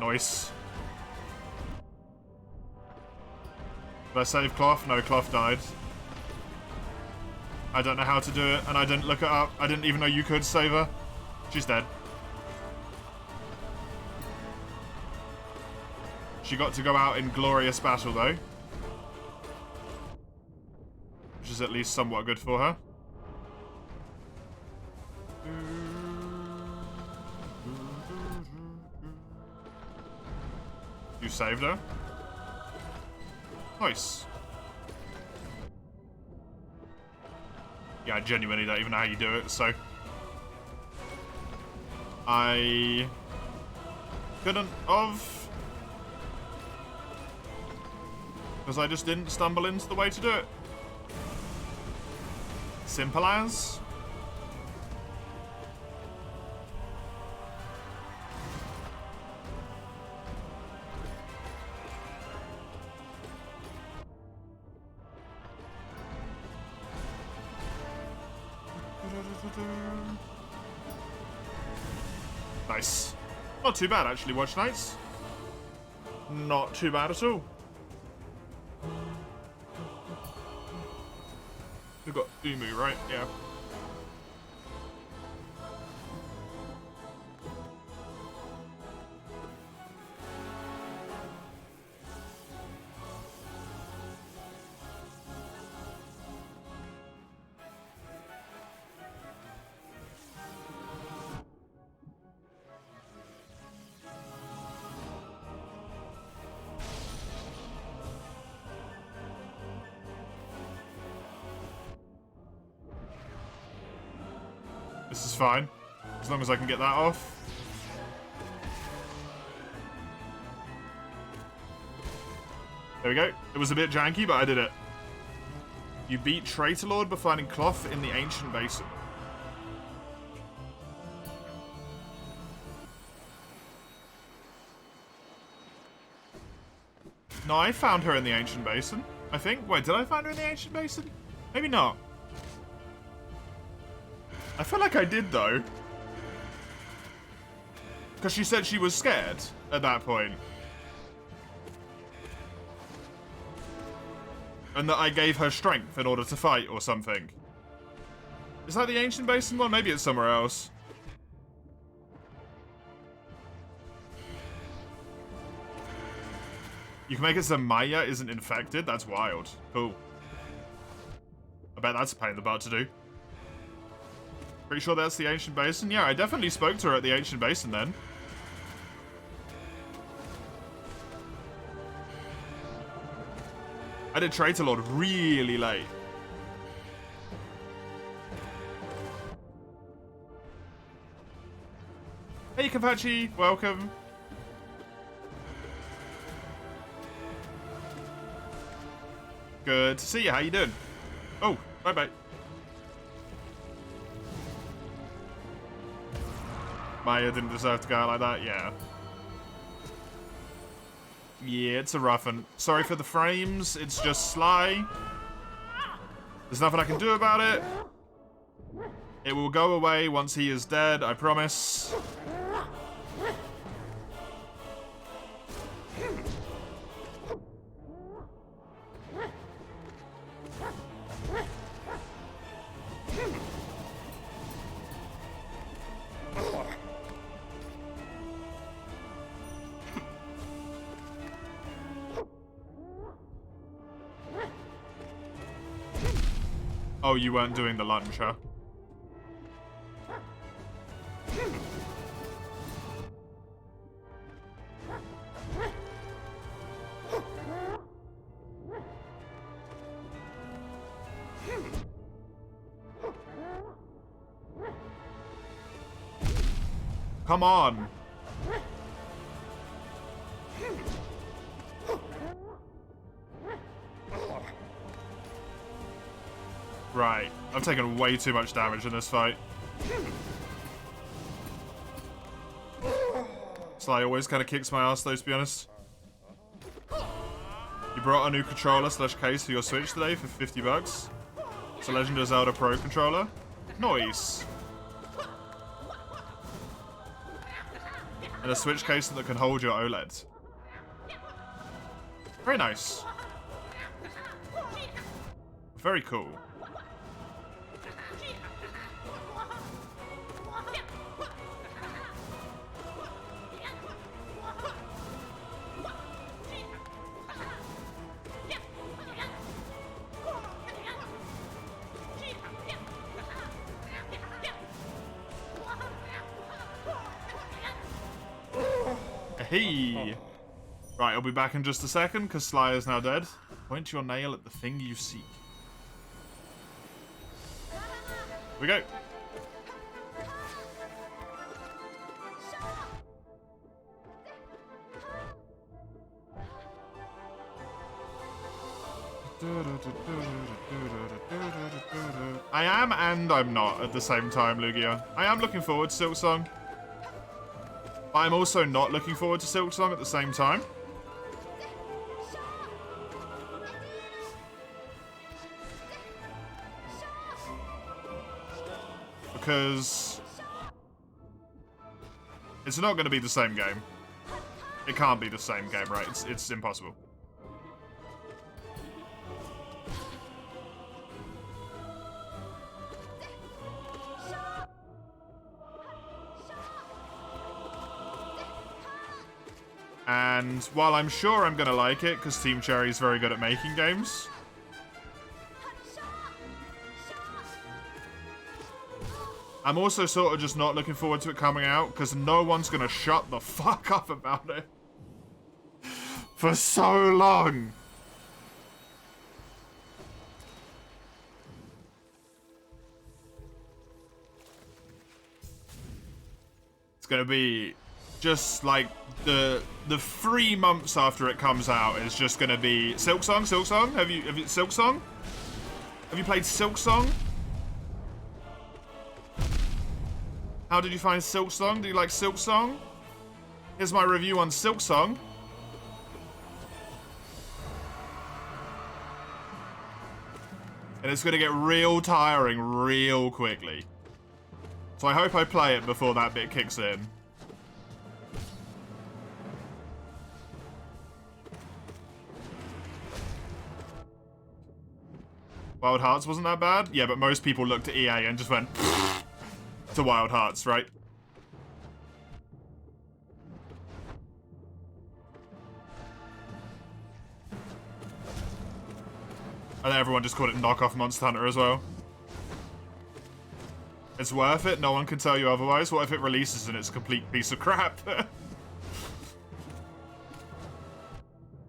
Nice. Did I save Cloth? No, Cloth died. I don't know how to do it, and I didn't look it up. I didn't even know you could save her. She's dead. She got to go out in glorious battle, though. Which is at least somewhat good for her. You saved her? Nice. Yeah, I genuinely don't even know how you do it, so... I... couldn't have... because I just didn't stumble into the way to do it. Simple as. Nice. Not too bad, actually, Watch Knights. Not too bad at all. We've got Umu, right? Yeah. This is fine. As long as I can get that off. There we go. It was a bit janky, but I did it. You beat Traitor Lord by finding cloth in the ancient basin. No, I found her in the ancient basin, I think. Wait, did I find her in the ancient basin? Maybe not. I feel like I did, though. Because she said she was scared at that point. And that I gave her strength in order to fight or something. Is that the ancient basin one? Maybe it's somewhere else. You can make it so Maya isn't infected? That's wild. Cool. I bet that's a pain in the butt to do. Pretty sure that's the ancient basin? Yeah, I definitely spoke to her at the ancient basin then. I did Traitor Lord really late. Hey, Kapachi, welcome. Good to see you. How you doing? Oh, bye-bye. Maya didn't deserve to go out like that, yeah. Yeah, it's a rough one. Sorry for the frames, it's just Sly. There's nothing I can do about it. It will go away once he is dead, I promise. Oh, you weren't doing the lunge, huh? Come on! Right, I've taken way too much damage in this fight. Sly always kind of kicks my ass though, to be honest. You brought a new controller / case for your Switch today for 50 bucks. It's a Legend of Zelda Pro controller. Nice. And a Switch case that can hold your OLED. Very nice. Very cool. Hey! Right, I'll be back in just a second, because Sly is now dead. Point your nail at the thing you seek. Here we go. I am and I'm not at the same time, Lugia. I am looking forward to Silksong. I'm also not looking forward to Silksong at the same time. Because it's not going to be the same game. It can't be the same game, right? It's impossible. And while I'm sure I'm going to like it, because Team Cherry is very good at making games, I'm also sort of just not looking forward to it coming out, because no one's going to shut the fuck up about it for so long. gonna be just like the 3 months after it comes out is just gonna be Silksong. Silksong? Have you Silksong? Have you played Silksong? How did you find Silksong? Do you like Silksong? Here's my review on Silksong. And it's gonna get real tiring real quickly. So I hope I play it before that bit kicks in. Wild Hearts wasn't that bad? Yeah, but most people looked at EA and just went to Wild Hearts, right? And everyone just called it knockoff Monster Hunter as well. It's worth it, no one can tell you otherwise. What if it releases and it's a complete piece of crap?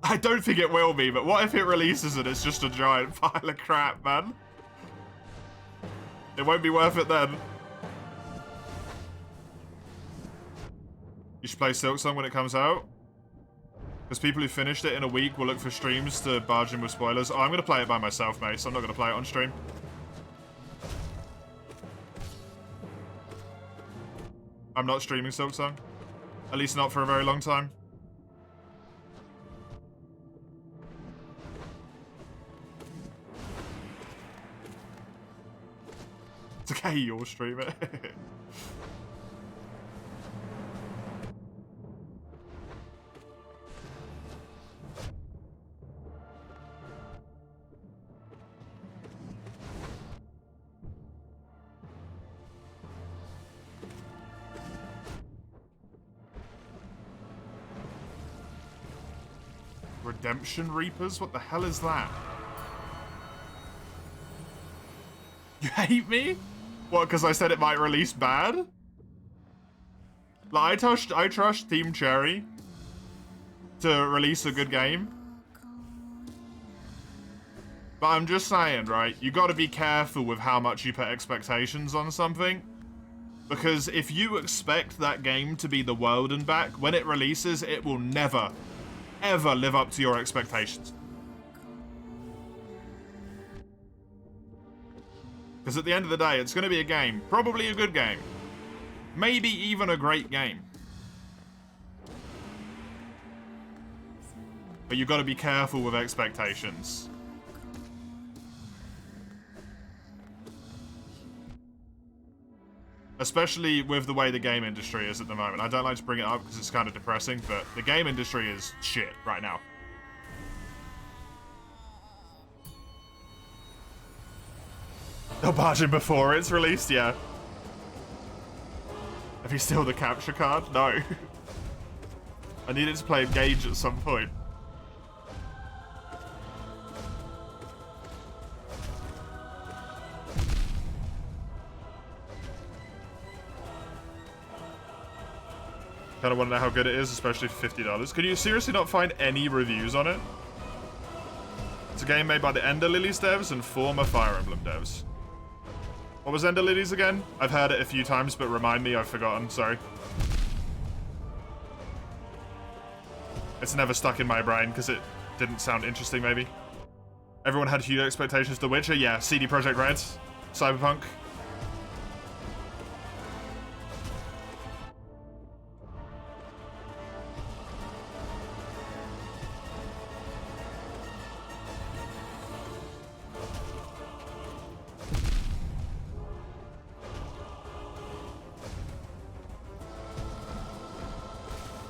I don't think it will be, but what if it releases and it's just a giant pile of crap, man? It won't be worth it then. You should play Silksong when it comes out. Because people who finished it in a week will look for streams to barge in with spoilers. Oh, I'm going to play it by myself, mate, so I'm not going to play it on stream. I'm not streaming Silksong. At least not for a very long time. It's okay, you'll stream it. Redemption Reapers? What the hell is that? You hate me? What, because I said it might release bad? Like, I trust Team Cherry to release a good game. But I'm just saying, right? You gotta be careful with how much you put expectations on something. Because if you expect that game to be the world and back, when it releases, it will never, ever live up to your expectations. Because at the end of the day, it's going to be a game. Probably a good game. Maybe even a great game. But you've got to be careful with expectations. Especially with the way the game industry is at the moment. I don't like to bring it up because it's kind of depressing, but the game industry is shit right now. They'll barge in before it's released, yeah. Have you still the capture card? No. I needed to play Engage at some point. Kind of want to know how good it is, especially for $50. Can you seriously not find any reviews on it? It's a game made by the Ender Lilies devs and former Fire Emblem devs. What was Ender Lilies again? I've heard it a few times, but remind me, I've forgotten, sorry. It's never stuck in my brain because it didn't sound interesting, maybe. Everyone had huge expectations. The Witcher, yeah. CD Projekt Red, Cyberpunk.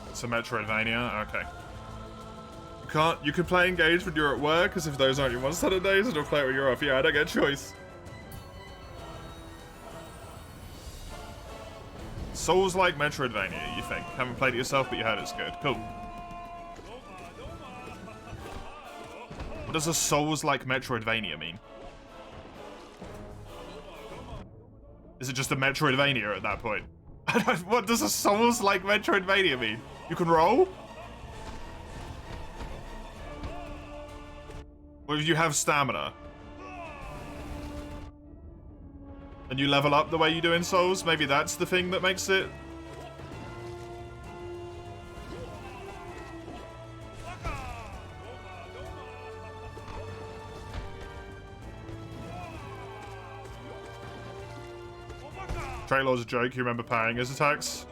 It's a Metroidvania, okay. You can play Engage when you're at work, because if those aren't your Monster Hunter days, and you'll play it when you're off. Yeah, I don't get a choice. Souls-like Metroidvania, you think? Haven't played it yourself, but you heard it's good. Cool. What does a Souls-like Metroidvania mean? Is it just a Metroidvania at that point? What does a Souls-like Metroidvania mean? You can roll? Or if you have stamina? And you level up the way you do in Souls? Maybe that's the thing that makes it Draylord's a joke, you remember parrying his attacks.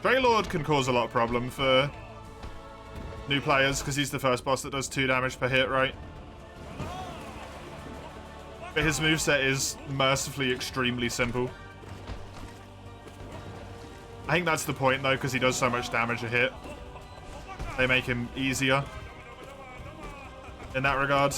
Draylord can cause a lot of problem for new players, because he's the first boss that does 2 damage per hit, right? But his moveset is mercifully extremely simple. I think that's the point, though, because he does so much damage a hit. They make him easier in that regard.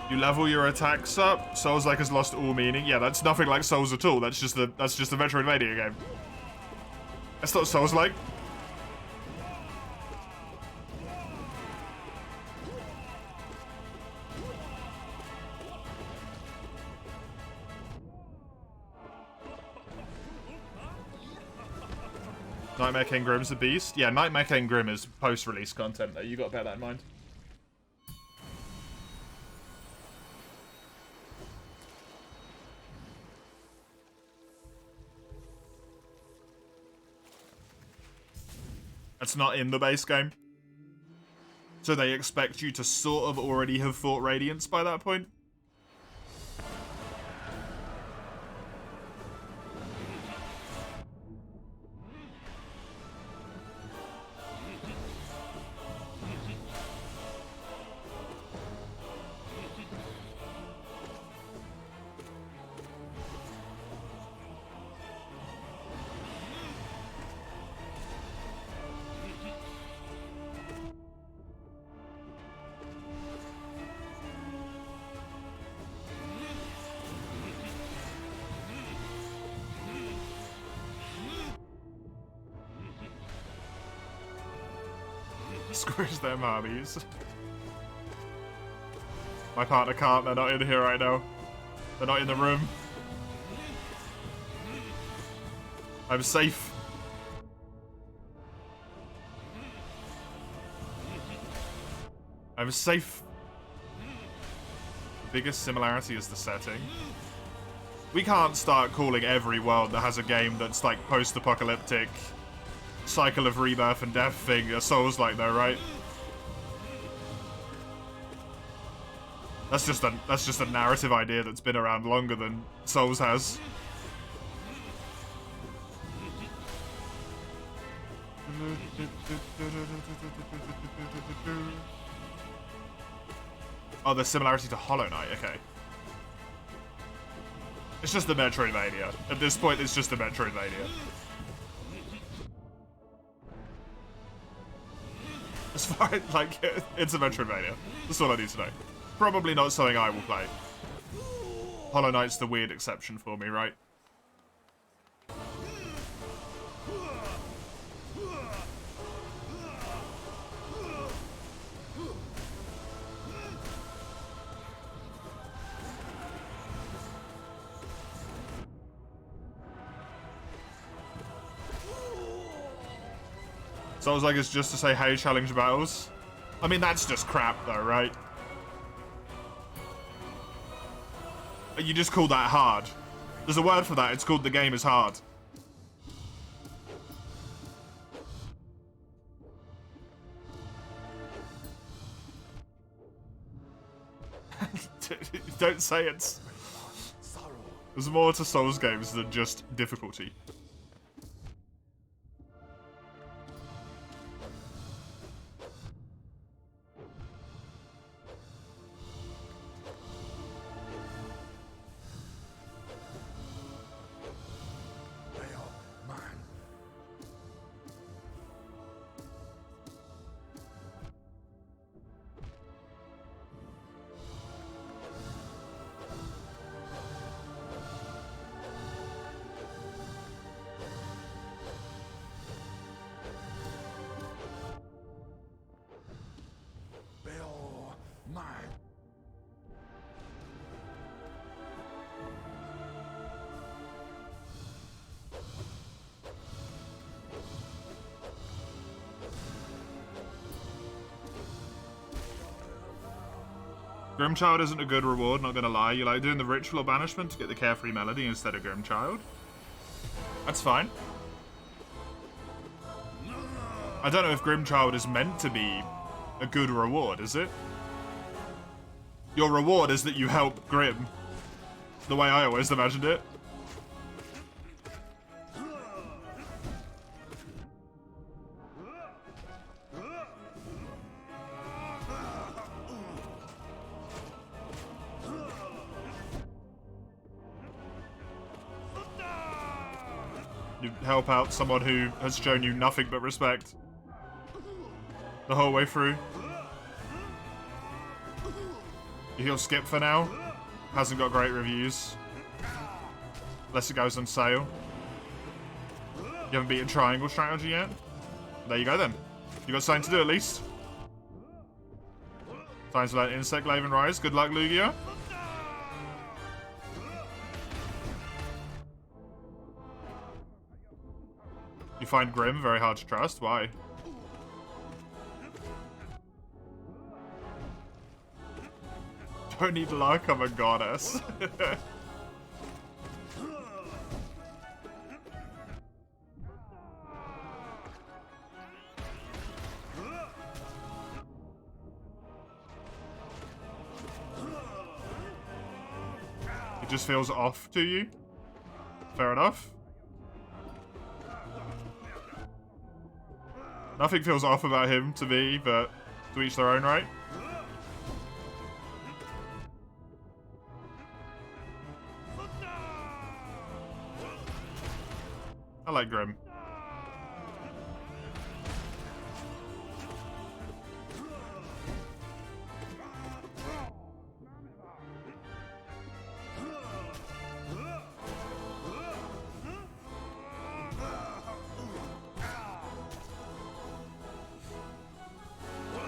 You level your attacks up. Souls-like has lost all meaning. Yeah, that's nothing like Souls at all. That's just a Metroidvania game. That's not Souls-like. Nightmare King Grim's a beast. Yeah, Nightmare King Grim is post-release content, though. You got to bear that in mind. That's not in the base game. So they expect you to sort of already have fought Radiance by that point. Squish them armies. My partner can't, they're not in here right now. They're not in the room. I'm safe. I'm safe. The biggest similarity is the setting. We can't start calling every world that has a game that's like post-apocalyptic cycle of rebirth and death thing a Souls-like though, right? That's just a narrative idea that's been around longer than Souls has. Oh, the similarity to Hollow Knight, okay. It's just a Metroidvania. At this point, it's just a Metroidvania. As far as, like, it's a Metroidvania. That's all I need to know. Probably not something I will play. Hollow Knight's the weird exception for me, right? Sounds like it's just to say, hey, challenge battles. I mean, that's just crap, though, right? You just call that hard. There's a word for that. It's called the game is hard. Don't say it's... There's more to Souls games than just difficulty. Grimchild isn't a good reward, not gonna lie. You like doing the ritual of banishment to get the carefree melody instead of Grimchild. That's fine. I don't know if Grimchild is meant to be a good reward, is it? Your reward is that you help Grim. The way I always imagined it. You help out someone who has shown you nothing but respect the whole way through. You heal Skip for now. Hasn't got great reviews. Unless it goes on sale. You haven't beaten Triangle Strategy yet? There you go then. You got something to do at least. Time to learn Insect Glaive and Rise. Good luck, Lugia. You find Grim very hard to trust. Why? Don't need luck, I'm a goddess. It just feels off to you. Fair enough. Nothing feels off about him to me, but to each their own, right? I like Grim.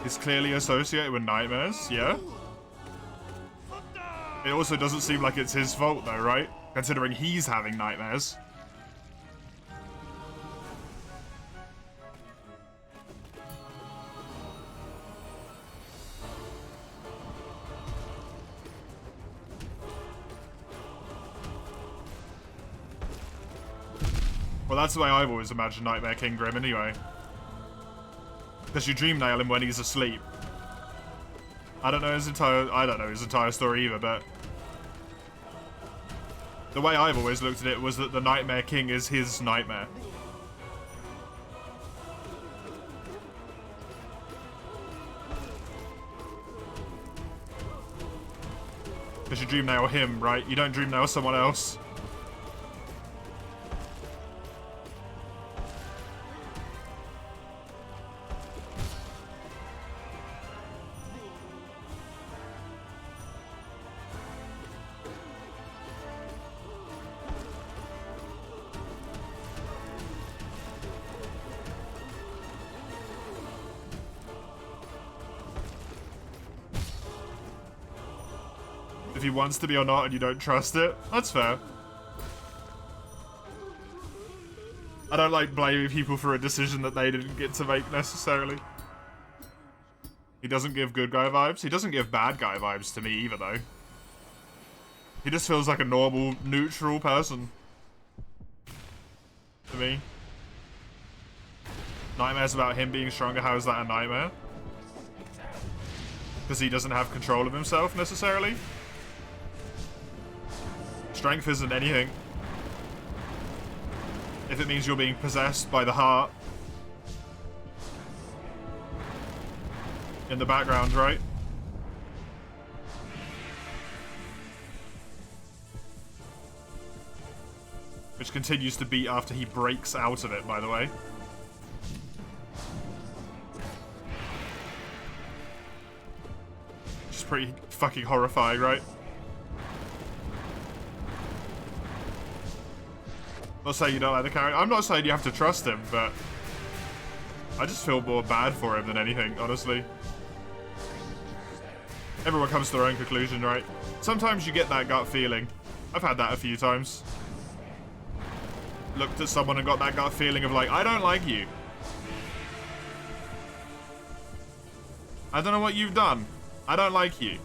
He's clearly associated with nightmares, yeah? It also doesn't seem like it's his fault though, right? Considering he's having nightmares. Well, that's the way I've always imagined Nightmare King Grim anyway. Because you dream nail him when he's asleep. I don't know his entire story either, but the way I've always looked at it was that the Nightmare King is his nightmare. Because you dream nail him, right? You don't dream nail someone else. If he wants to be or not and you don't trust it, that's fair. I don't like blaming people for a decision that they didn't get to make necessarily. He doesn't give good guy vibes. He doesn't give bad guy vibes to me either though. He just feels like a normal, neutral person. To me. Nightmares about him being stronger, how is that a nightmare? Because he doesn't have control of himself necessarily? Strength isn't anything. If it means you're being possessed by the heart. In the background, right? Which continues to beat after he breaks out of it, by the way. Which is pretty fucking horrifying, right? I'm not saying you don't like the character. I'm not saying you have to trust him, but I just feel more bad for him than anything, honestly. Everyone comes to their own conclusion, right? Sometimes you get that gut feeling. I've had that a few times. Looked at someone and got that gut feeling of like, I don't like you. I don't know what you've done. I don't like you.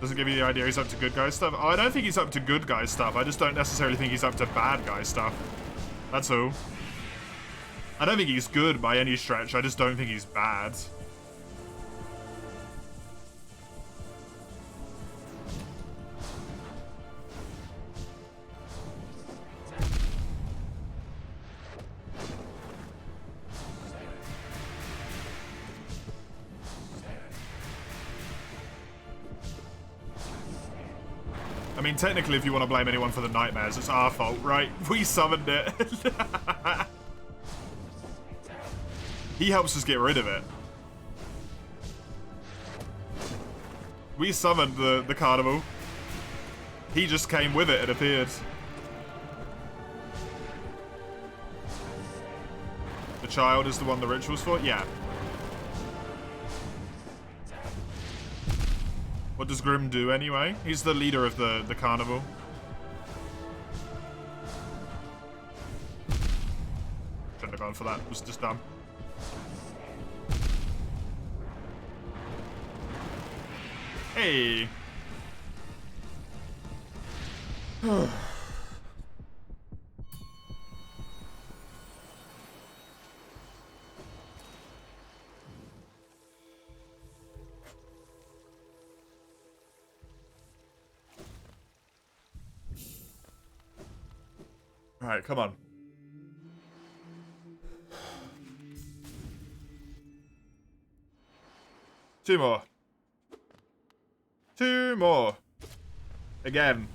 Doesn't give you the idea he's up to good guy stuff. Oh, I don't think he's up to good guy stuff. I just don't necessarily think he's up to bad guy stuff. That's all. I don't think he's good by any stretch. I just don't think he's bad. I mean, technically, if you want to blame anyone for the nightmares, it's our fault, right? We summoned it. He helps us get rid of it. We summoned the carnival. He just came with it and appeared. The child is the one the ritual's for? Yeah. What does Grim do anyway? He's the leader of the carnival. Shouldn't have gone for that. It was just dumb. Hey. Alright, come on. Two more. Two more. Again.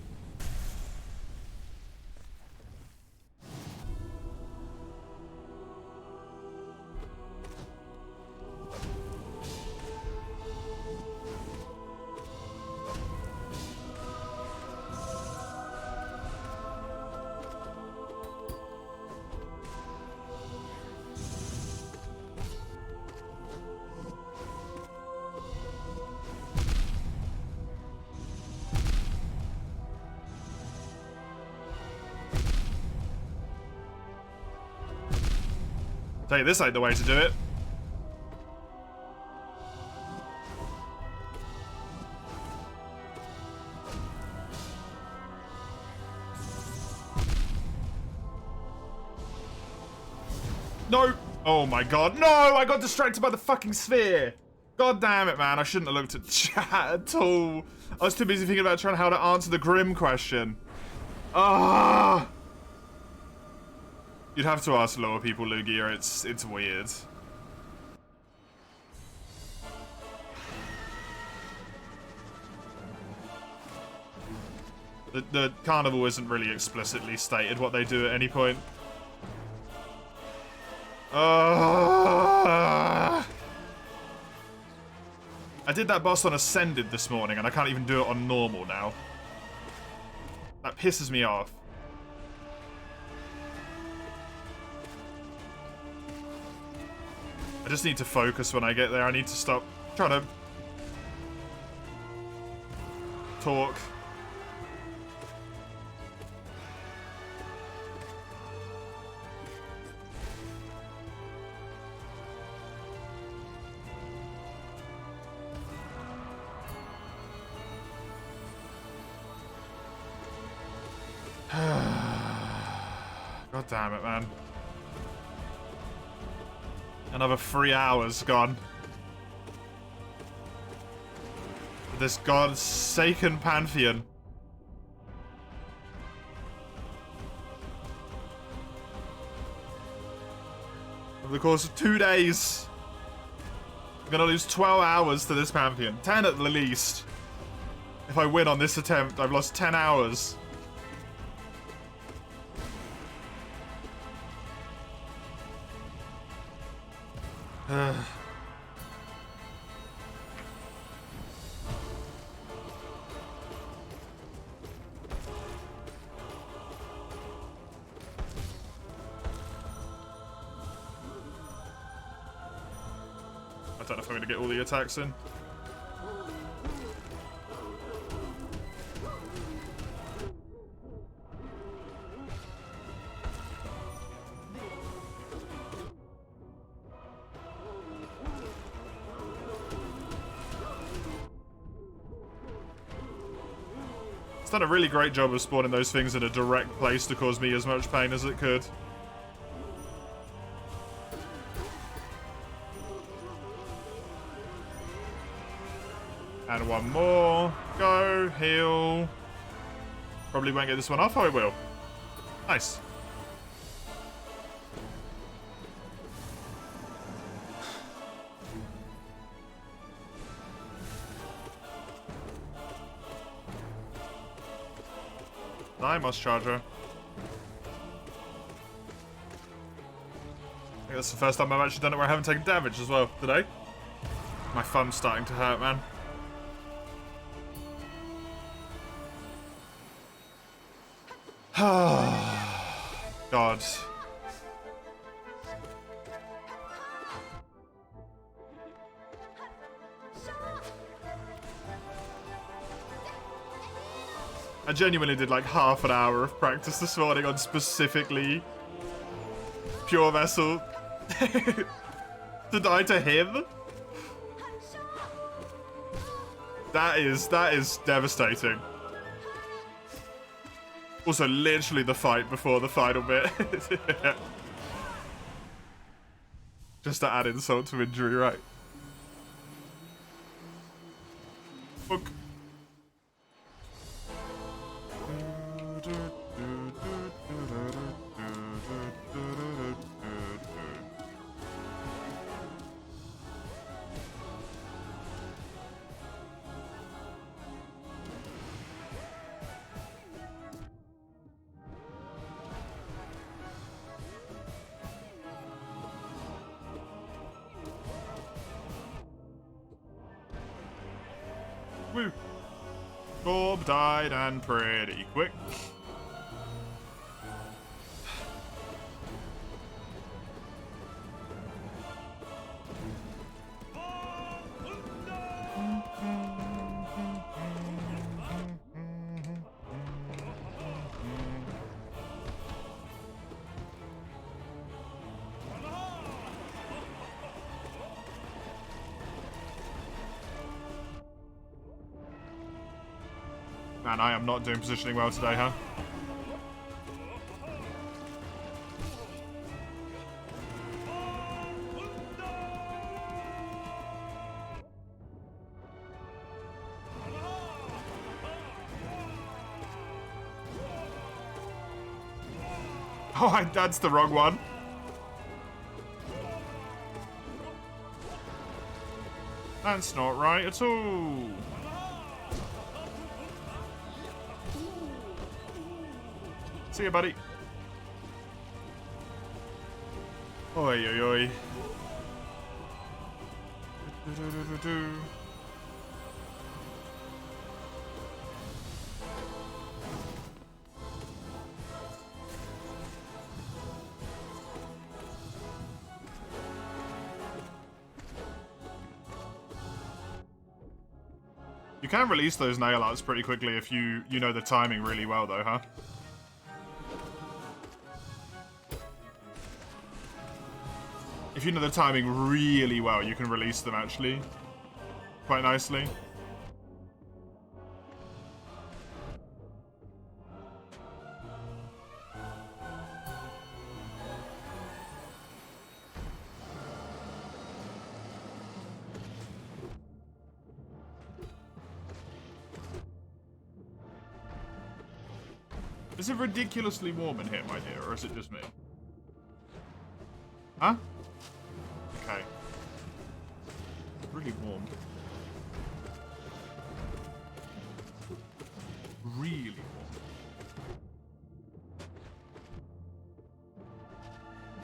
Tell you, this ain't the way to do it. No! Oh my god, no! I got distracted by the fucking sphere! God damn it, man. I shouldn't have looked at chat at all. I was too busy thinking about trying how to answer the Grim question. Ah! You'd have to ask lower people, Lugia. It's weird. The carnival isn't really explicitly stated what they do at any point. I did that boss on Ascended this morning, and I can't even do it on normal now. That pisses me off. I just need to focus when I get there. I need to stop trying to talk. God damn it, man. Another 3 hours gone. This godforsaken pantheon. Over the course of 2 days, I'm gonna lose 12 hours to this pantheon. 10 at the least. If I win on this attempt, I've lost 10 hours. I don't know if I'm going to get all the attacks in. done a really great job of spawning those things in a direct place to cause me as much pain as it could. And one more. Go, heal. Probably won't get this one off. Oh, it will. Nice. Die, Moss Charger. I think that's the first time I've actually done it where I haven't taken damage as well today. My thumb's starting to hurt, man. God. I genuinely did like half an hour of practice this morning on specifically Pure Vessel to die to him. That is devastating. Also, literally the fight before the final bit. Just to add insult to injury, right? Fuck. Woo. Gorb died and pretty quick. Man, I am not doing positioning well today, huh? Oh, that's the wrong one. That's not right at all. See ya, buddy. Oi, oi, oi. You can release those nail arts pretty quickly if you know the timing really well, though, huh? If you know the timing really well, you can release them, actually. Quite nicely. Is it ridiculously warm in here, my dear, or is it just me? Huh? Okay. Really warm. Really warm.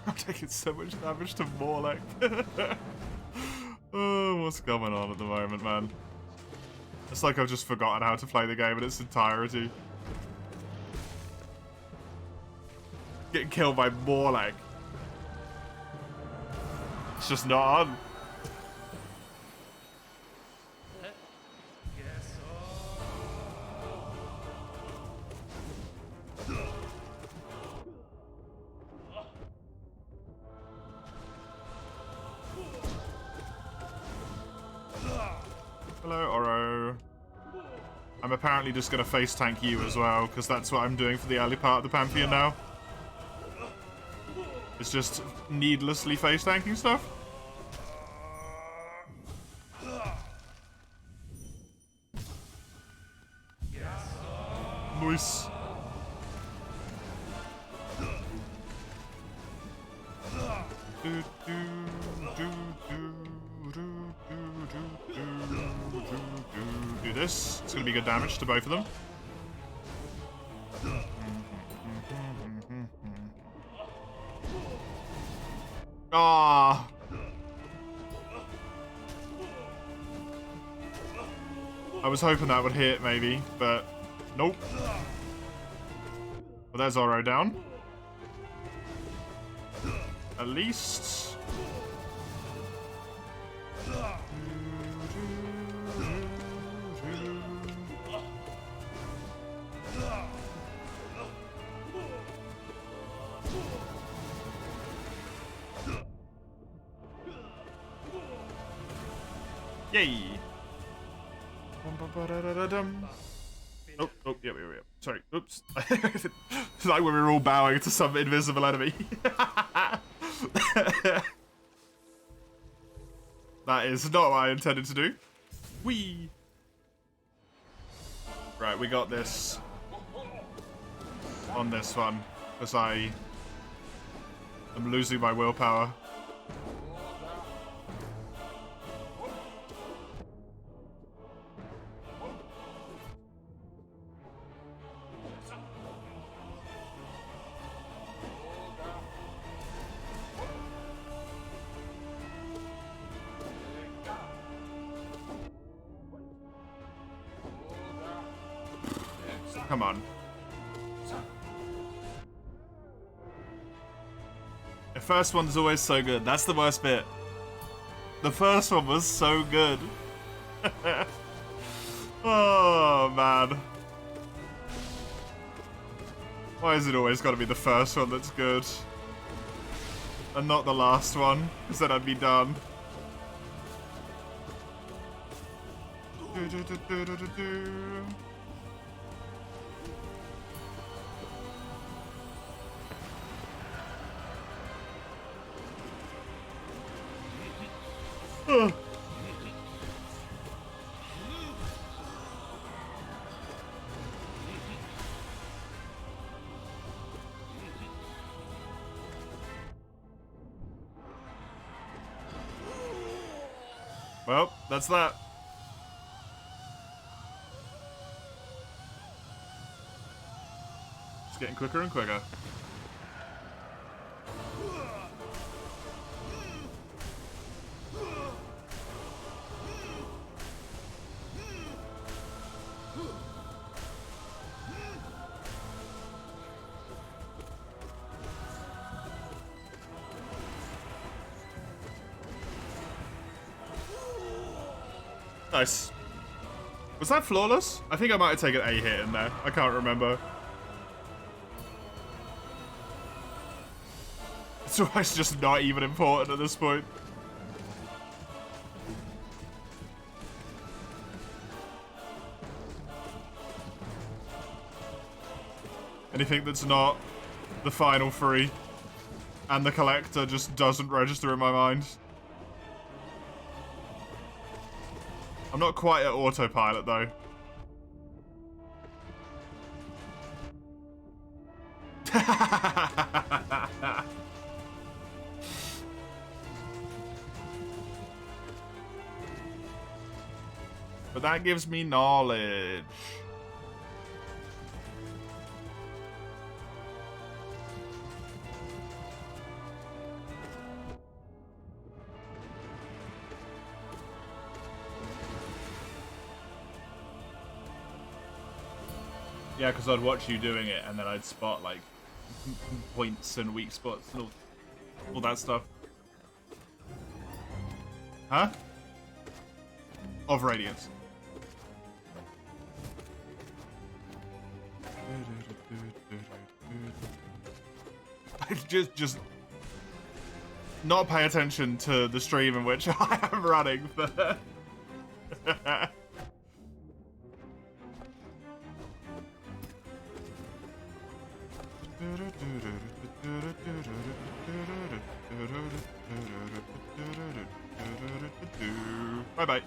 I'm taking so much damage to Morlek. Oh, what's going on at the moment, man? It's like I've just forgotten how to play the game in its entirety. Getting killed by Morlek. It's just not on. Hello, Oro. I'm I'm apparently just going to face tank you as well, because that's what I'm doing for the early part of the Pantheon now. It's just needlessly face tanking stuff. Nice. Do this. It's going to be good damage to both of them. Ah. I was hoping that would hit, maybe, but nope. Well, there's Oro down. At least. Yay! Oh, yeah. Sorry, oops. It's like when we were all bowing to some invisible enemy. That is not what I intended to do. Whee! Right, we got this on this one, because I am losing my willpower. Come on. The first one's always so good. That's the worst bit. The first one was so good. Oh, man. Why is it always got to be the first one that's good? And not the last one? Because then I'd be done. Well, that's that. It's getting quicker and quicker. Nice. Was that flawless? I think I might have taken a hit in there. I can't remember. It's almost just not even important at this point. Anything that's not the final three and the collector just doesn't register in my mind. I'm not quite at autopilot, though. But that gives me knowledge. Yeah, because I'd watch you doing it, and then I'd spot, like, points and weak spots and all that stuff. Huh? Of Radiance. I just not pay attention to the stream in which I am running. Bye bye.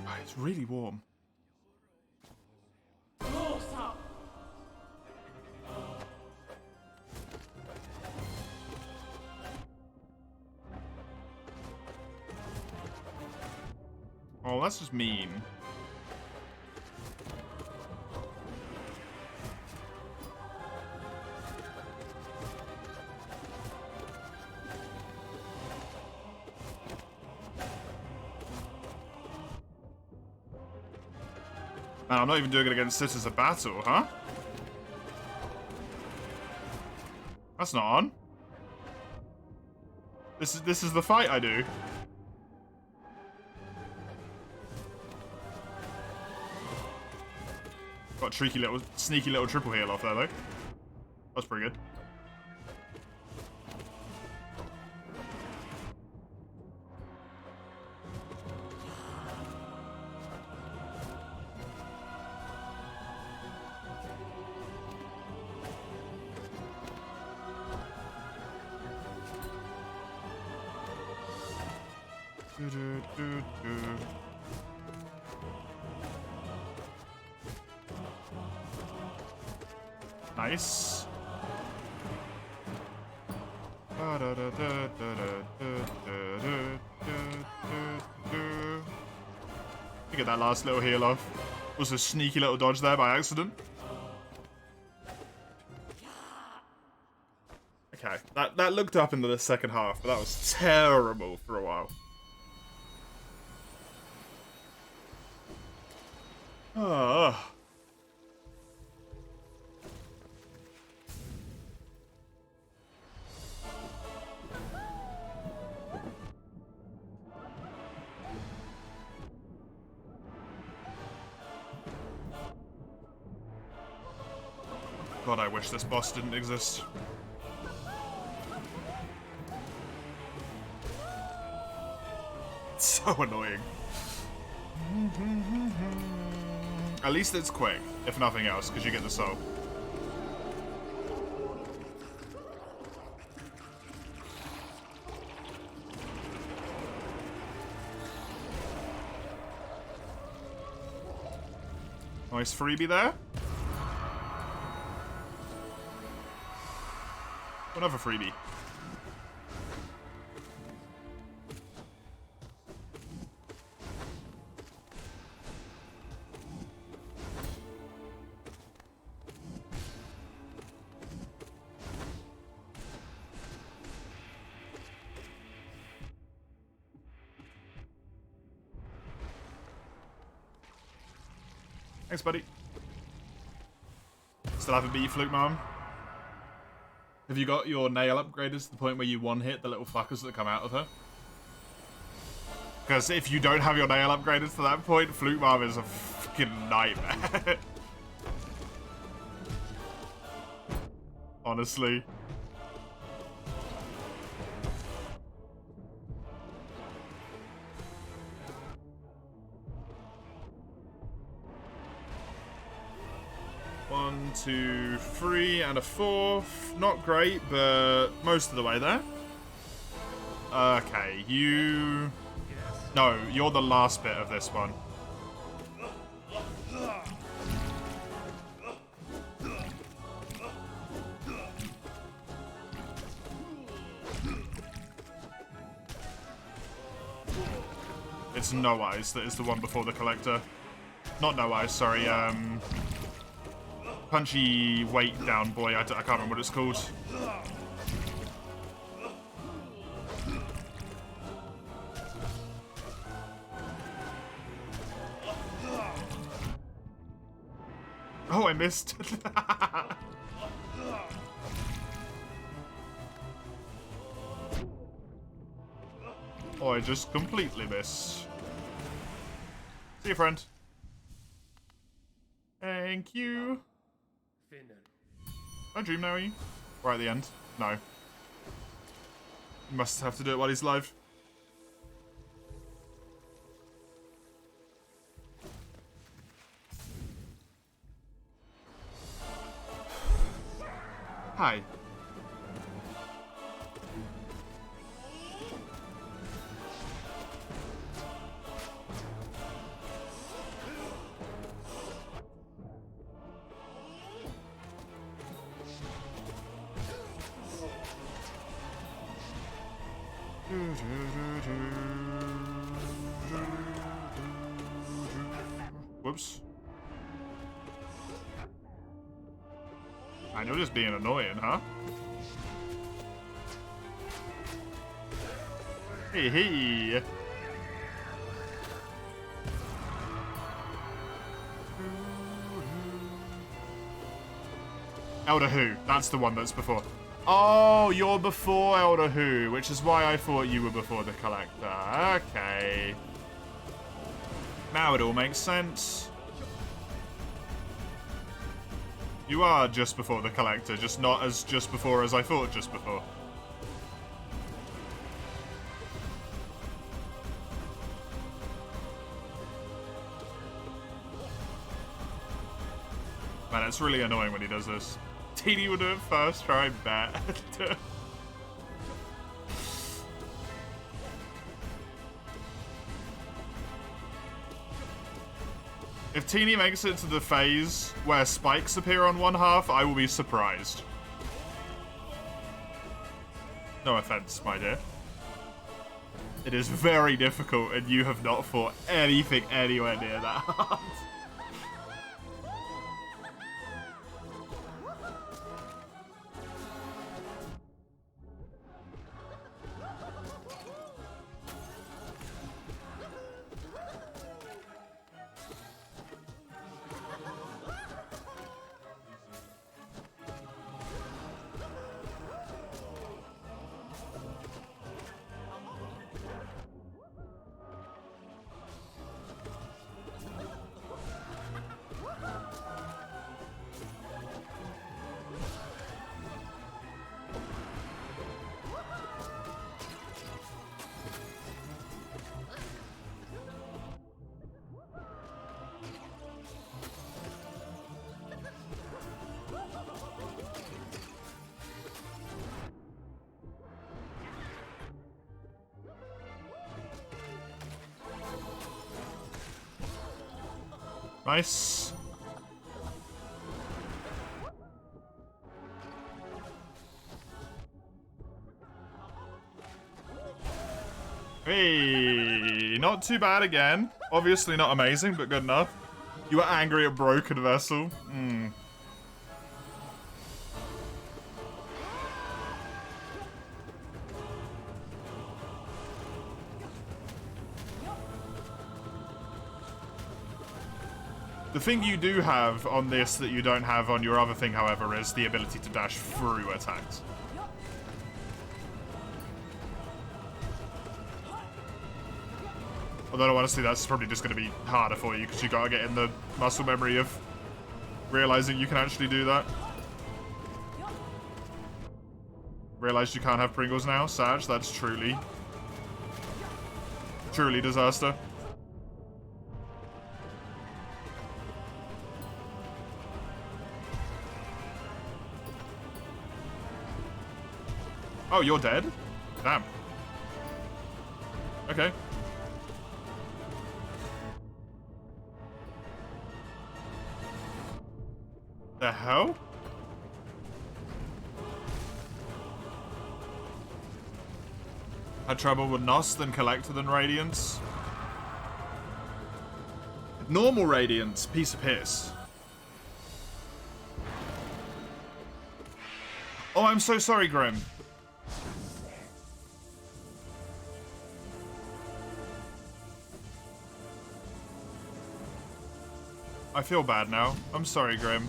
Oh, it's really warm. Oh, that's just mean. Man, I'm not even doing it against this as a battle, huh? That's not on. This is the fight I do. Got a sneaky little triple heal off there though. That's pretty good. Nice. You get that last little heal off. Was a sneaky little dodge there by accident. Okay, that looked up into the second half, but that was terrible for a while. Oh. God, I wish this boss didn't exist. It's so annoying. At least it's quick, if nothing else, because you get the soul. Nice freebie there. Another freebie. Thanks, buddy. Still haven't beat you, Fluke Mom. Have you got your nail upgraded to the point where you one-hit the little fuckers that come out of her? Because if you don't have your nail upgraded to that point, Fluke Mom is a fucking nightmare. Honestly. One, two, three, and a fourth. Not great, but most of the way there. Okay, you... No, you're the last bit of this one. It's No Eyes that is the one before the Collector. Not No Eyes, sorry, Punchy weight down boy, I can't remember what it's called. Oh, I missed. Oh, I just completely missed. See you, friend. Thank you. I dream now, are you? Right at the end? No. You must have to do it while he's live. Hi. Whoops. Man, you're just being annoying, huh? Hey, hey. Elder Who. That's the one that's before. Oh, you're before Elder Who, which is why I thought you were before the Collector. Okay. Now it all makes sense. You are just before the Collector, just not as just before as I thought just before. Man, it's really annoying when he does this. Teeny will do it first, try bet. If Teeny makes it to the phase where spikes appear on one half, I will be surprised. No offense, my dear. It is very difficult, and you have not fought anything anywhere near that hard. Nice. Hey, not too bad again. Obviously not amazing, but good enough. You were angry at Broken Vessel. The thing you do have on this that you don't have on your other thing, however, is the ability to dash through attacks. Although honestly, that's probably just going to be harder for you because you got to get in the muscle memory of realizing you can actually do that. Realized you can't have Pringles now, Sag. That's truly disaster. Oh, you're dead? Damn. Okay. The hell? Had trouble with Nos, then Collector, then Radiance. Normal Radiance, piece of piss. Oh, I'm so sorry, Grim. I feel bad now. I'm sorry, Grim.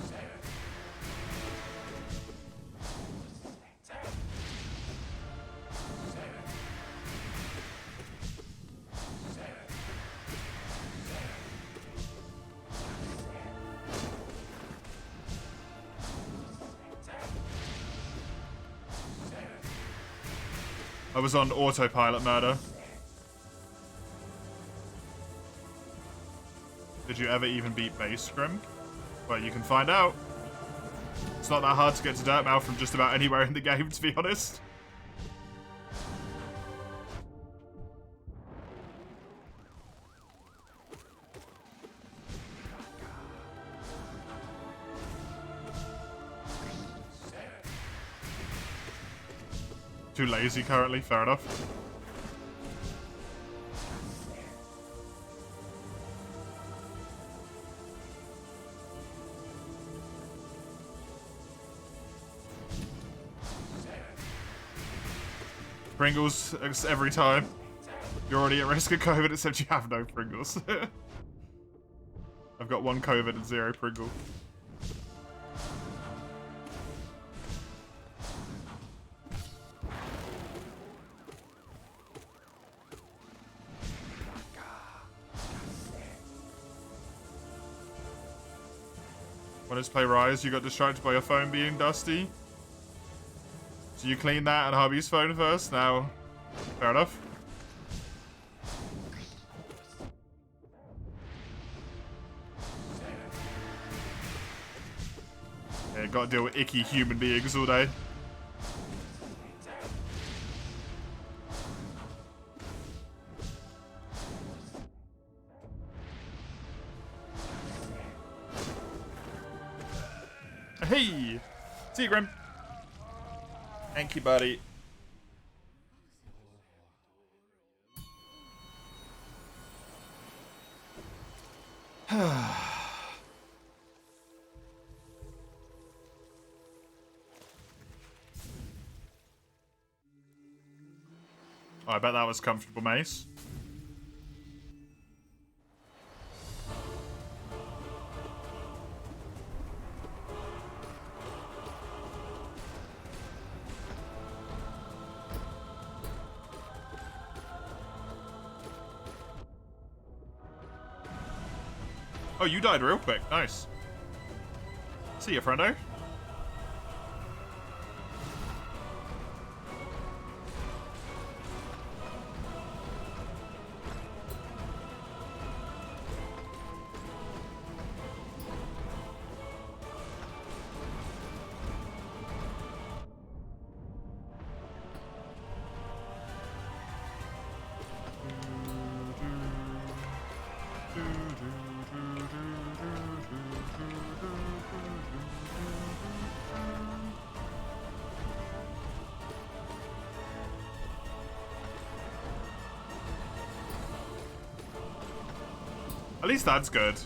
I was on autopilot murder. Did you ever even beat base, Grim? Well, you can find out. It's not that hard to get to Dirtmouth from just about anywhere in the game, to be honest. Too lazy currently, fair enough. Pringles every time. You're already at risk of COVID, except you have no Pringles. I've got 1 COVID and 0 Pringle. Wanted to play Rise, you got distracted by your phone being dusty. So you clean that and hubby's phone first? Now, fair enough. Yeah, gotta deal with icky human beings all day. Hey! See you, Grim. Thank you, buddy. Oh, I bet that was comfortable, Mace. Oh, you died real quick. Nice. See ya, friendo. At least that's good.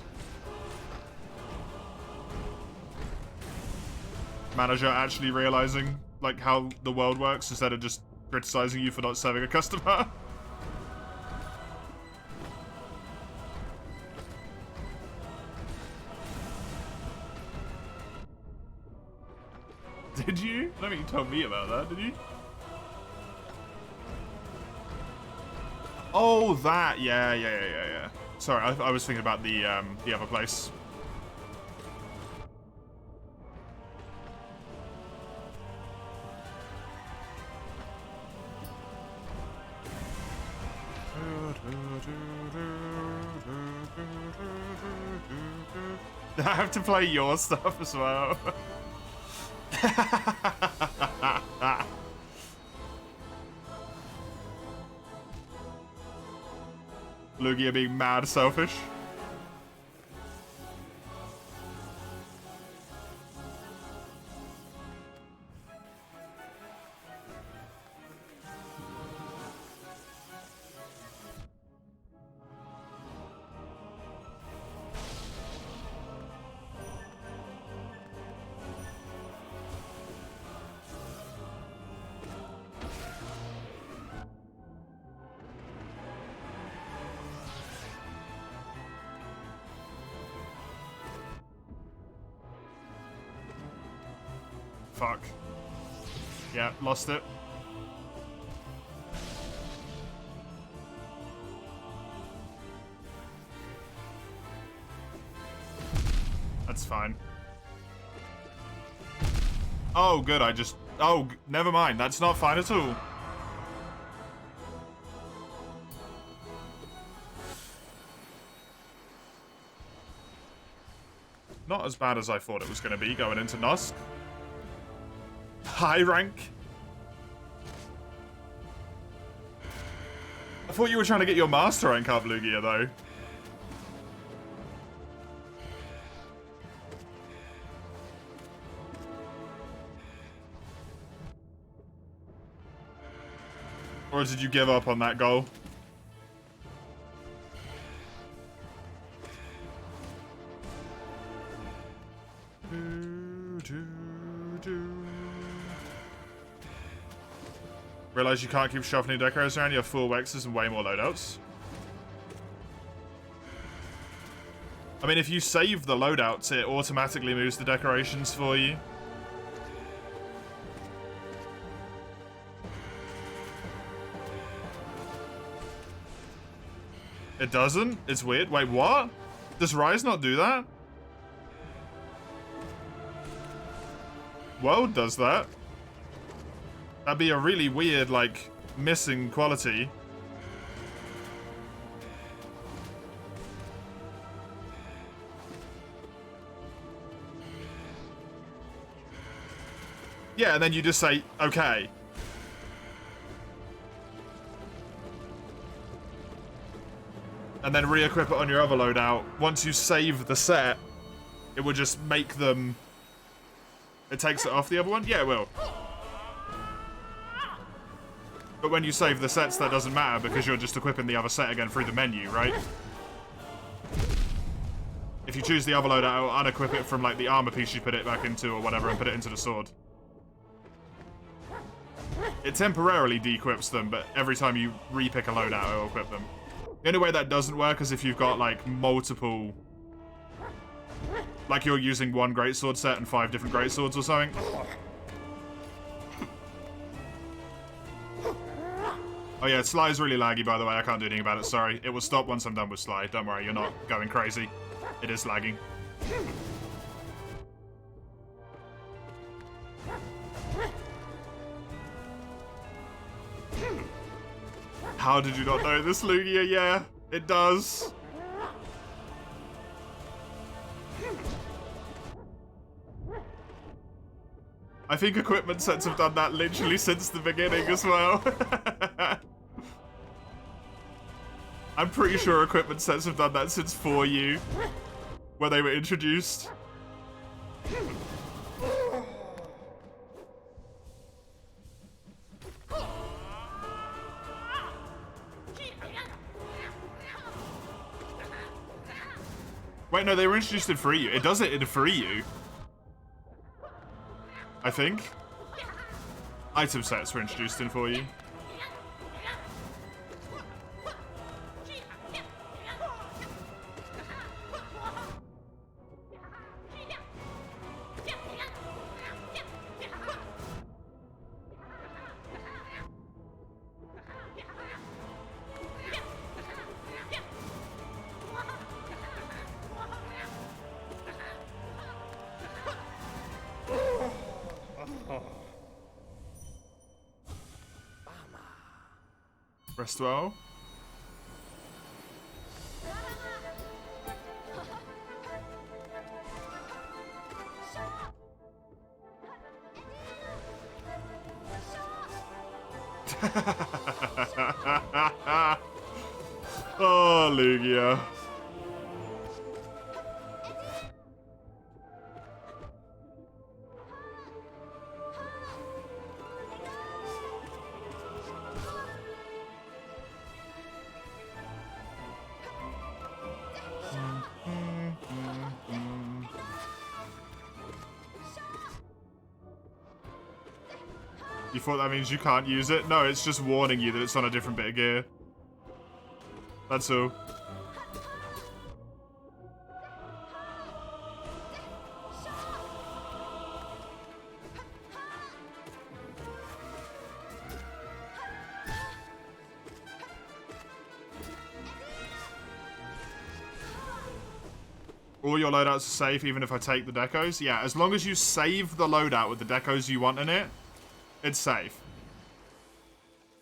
Manager actually realizing like how the world works instead of just criticizing you for not serving a customer. Did you? I don't think you told me about that, did you? Oh, that. Yeah. Sorry, I was thinking about the other place. I have to play your stuff as well. Lugia being mad selfish. Fuck. Yeah, lost it. That's fine. Oh, good, I just... Oh, never mind, that's not fine at all. Not as bad as I thought it was going to be going into Nusk. High rank? I thought you were trying to get your master rank up, Lugia, though. Or did you give up on that goal? Realize you can't keep shuffling decos around, you have full Wexes and way more loadouts. I mean, if you save the loadouts, it automatically moves the decorations for you. It doesn't? It's weird. Wait, what? Does Rise not do that? World does that. That'd be a really weird, like, missing quality. Yeah, and then you just say, okay. And then re-equip it on your other loadout. Once you save the set, it will just make them... It takes it off the other one? Yeah, it will. But when you save the sets, that doesn't matter because you're just equipping the other set again through the menu, right? If you choose the other loadout, it will unequip it from like the armor piece you put it back into or whatever and put it into the sword. It temporarily de-equips them, but every time you re-pick a loadout, it will equip them. The only way that doesn't work is if you've got like multiple... Like you're using one greatsword set and 5 different greatswords or something. Oh yeah, Sly's really laggy, by the way. I can't do anything about it, sorry. It will stop once I'm done with Sly. Don't worry, you're not going crazy. It is lagging. How did you not know this, Lugia? Yeah, it does. I think equipment sets have done that literally since the beginning as well. I'm pretty sure equipment sets have done that since 4U, where they were introduced. Wait, no, they were introduced in 3U. It does it in 3U. I think. Item sets were introduced in 4U. Rest well. Oh, Lugia. You thought that means you can't use it? No, it's just warning you that it's on a different bit of gear. That's all. All your loadouts are safe, even if I take the decos? Yeah, as long as you save the loadout with the decos you want in it, it's safe.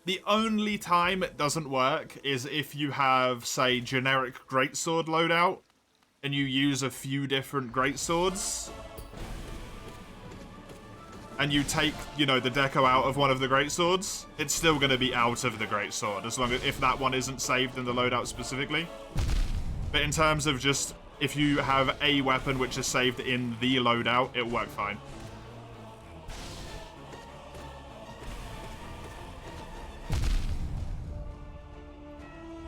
The only time it doesn't work is if you have, say, generic greatsword loadout, and you use a few different greatswords. and you take, you know, the deco out of one of the greatswords, it's still going to be out of the greatsword, as long as if that one isn't saved in the loadout specifically. But in terms of just if you have a weapon which is saved in the loadout, it'll work fine.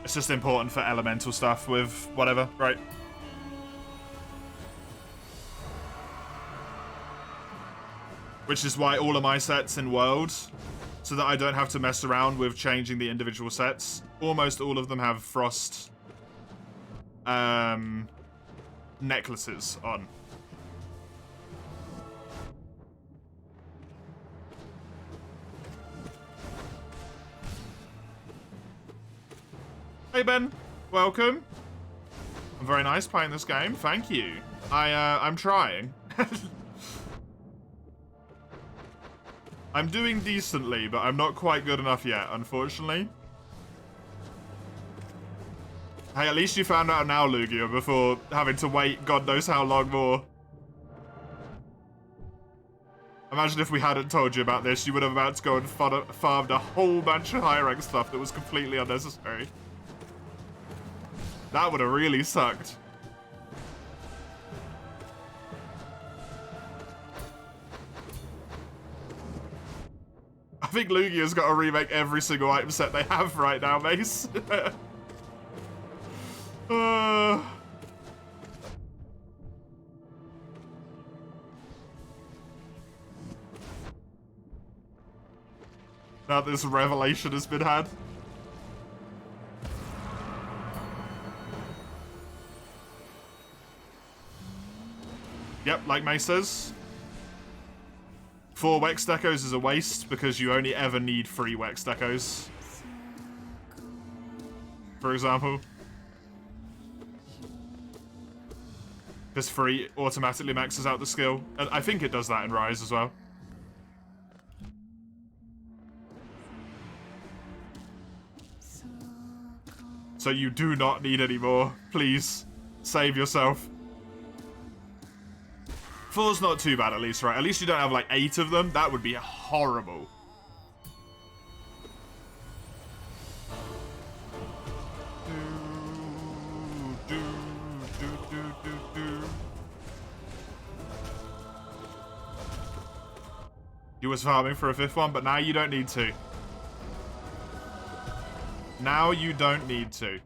It's just important for elemental stuff with whatever, right? Which is why all of my sets in World, so that I don't have to mess around with changing the individual sets, almost all of them have frost necklaces on. Hey Ben, welcome. I'm very nice playing this game, thank you. I'm trying. I'm doing decently, but I'm not quite good enough yet, unfortunately. Hey, at least you found out now, Lugia, before having to wait God knows how long more. Imagine if we hadn't told you about this, you would have about to go and farmed a whole bunch of high rank stuff that was completely unnecessary. That would have really sucked. I think Lugia's got to remake every single item set they have right now, Mace. Now this revelation has been had. Yep, like Mace says. 4 Wex decos is a waste because you only ever need 3 Wex decos. For example. Because 3 automatically maxes out the skill. And I think it does that in Rise as well. So you do not need any more. Please, save yourself. 4's not too bad at least, right? At least you don't have like 8 of them. That would be horrible. You was farming for a 5th one, but now you don't need to. Now you don't need to.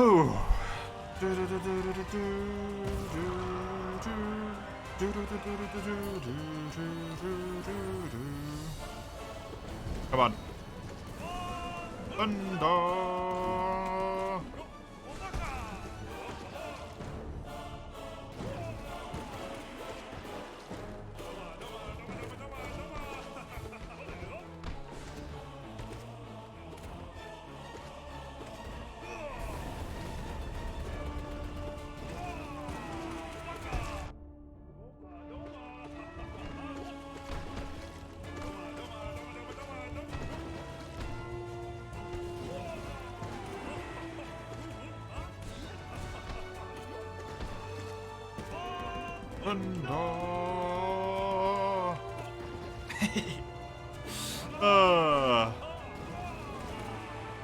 Oh. Come on. Thunder.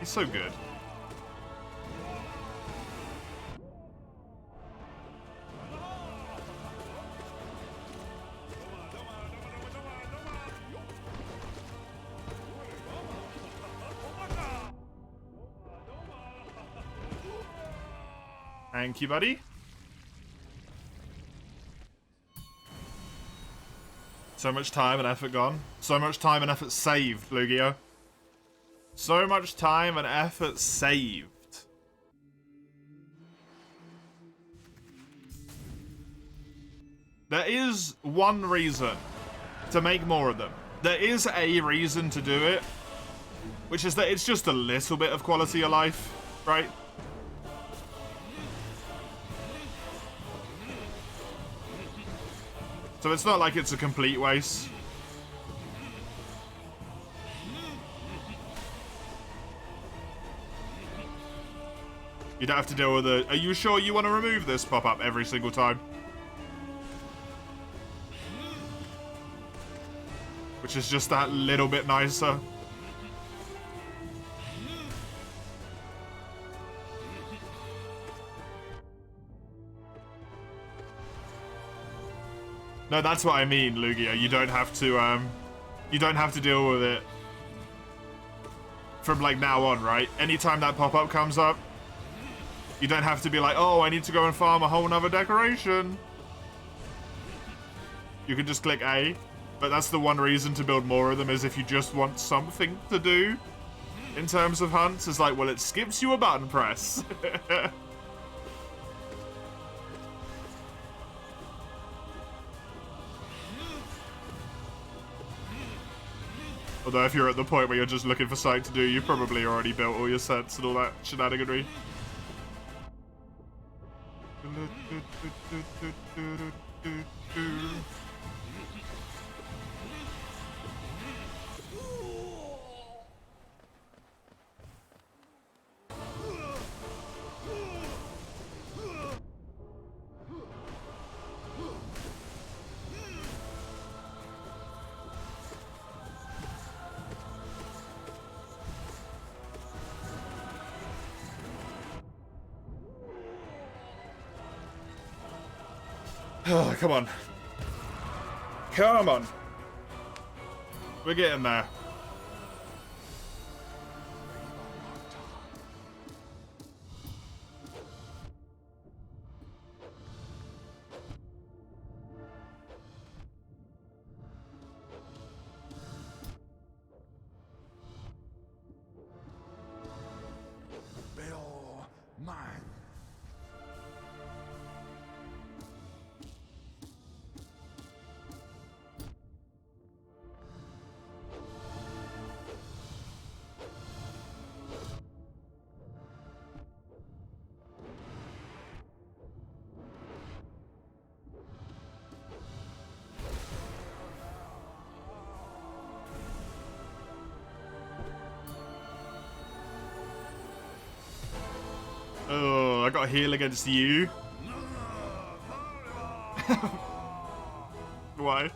He's so good. Thank you, buddy. So much time and effort gone. So much time and effort saved, Lugia. So much time and effort saved. There is one reason to make more of them. There is a reason to do it, which is that it's just a little bit of quality of life, right? So it's not like it's a complete waste. You don't have to deal with it. Are you sure you want to remove this pop-up every single time? Which is just that little bit nicer. No, that's what I mean, Lugia. You don't have to deal with it from like now on, right? Anytime that pop-up comes up, you don't have to be like, oh, I need to go and farm a whole nother decoration. You can just click A. But that's the one reason to build more of them, is if you just want something to do in terms of hunts. It's like, well, it skips you a button press. Although if you're at the point where you're just looking for something to do, you've probably already built all your sets and all that shenaniganry. Oh, come on. Come on. We're getting there. Bill, mine. Oh, I got a heal against you. Why?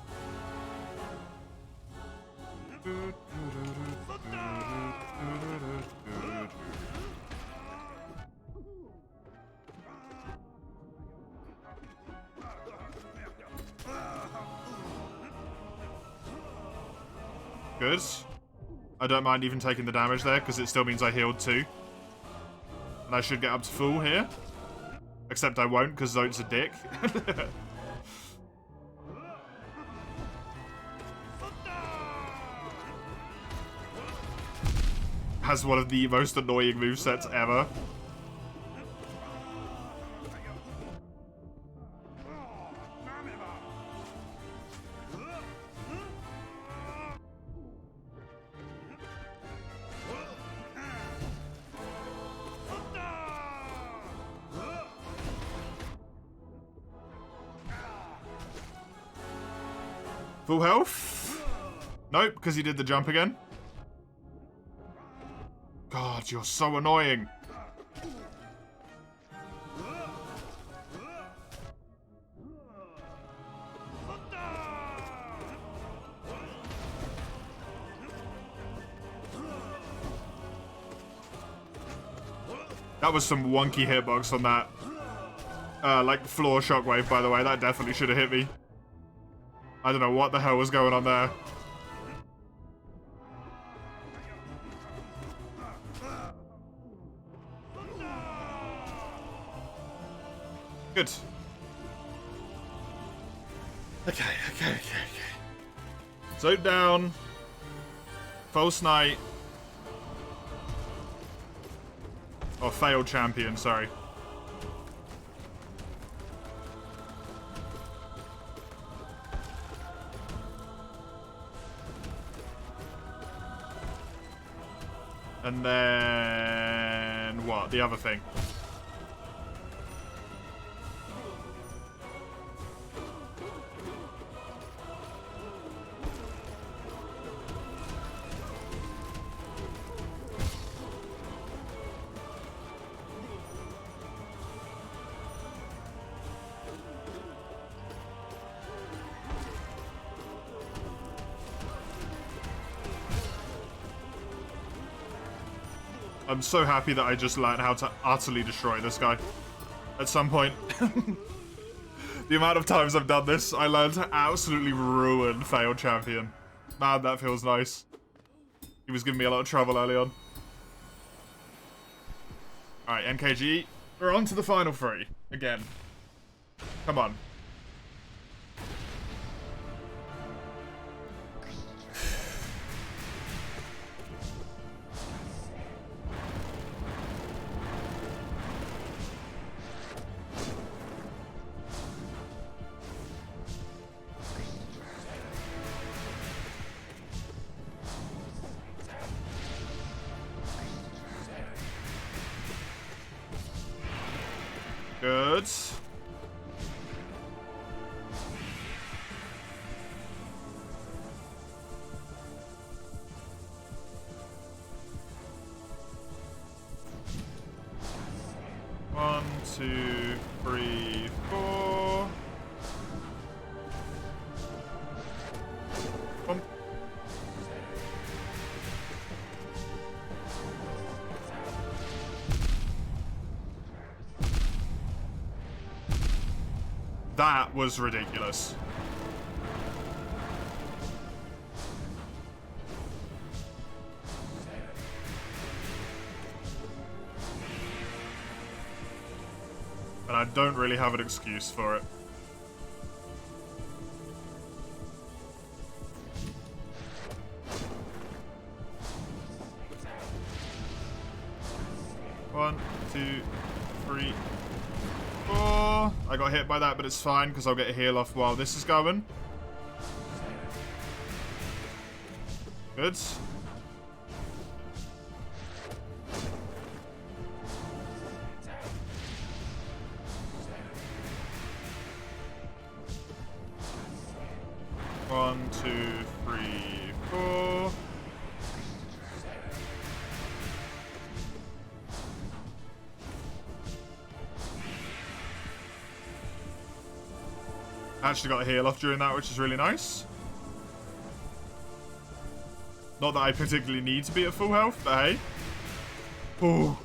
Good. I don't mind even taking the damage there, because it still means I healed 2. And I should get up to full here. Except I won't, because Zote's a dick. Has one of the most annoying movesets ever. Full health? Nope, because he did the jump again. God, you're so annoying. That was some wonky hitbox on that. Like floor shockwave, by the way. That definitely should have hit me. I don't know what the hell was going on there. Good. Okay. Zote down. False Knight. Or failed champion, sorry. And then... what? The other thing. I'm so happy that I just learned how to utterly destroy this guy. At some point. The amount of times I've done this, I learned to absolutely ruin failed champion. Man, that feels nice. He was giving me a lot of trouble early on. Alright, NKG. We're on to the final three. Again. Come on. Good. One, two, three, four. One. That was ridiculous. And I don't really have an excuse for it. One, two, three, four. I got hit by that, but it's fine because I'll get a heal off while this is going. Good. One, two, three, four. Actually got a heal off during that, which is really nice. Not that I particularly need to be at full health, but hey. Ooh.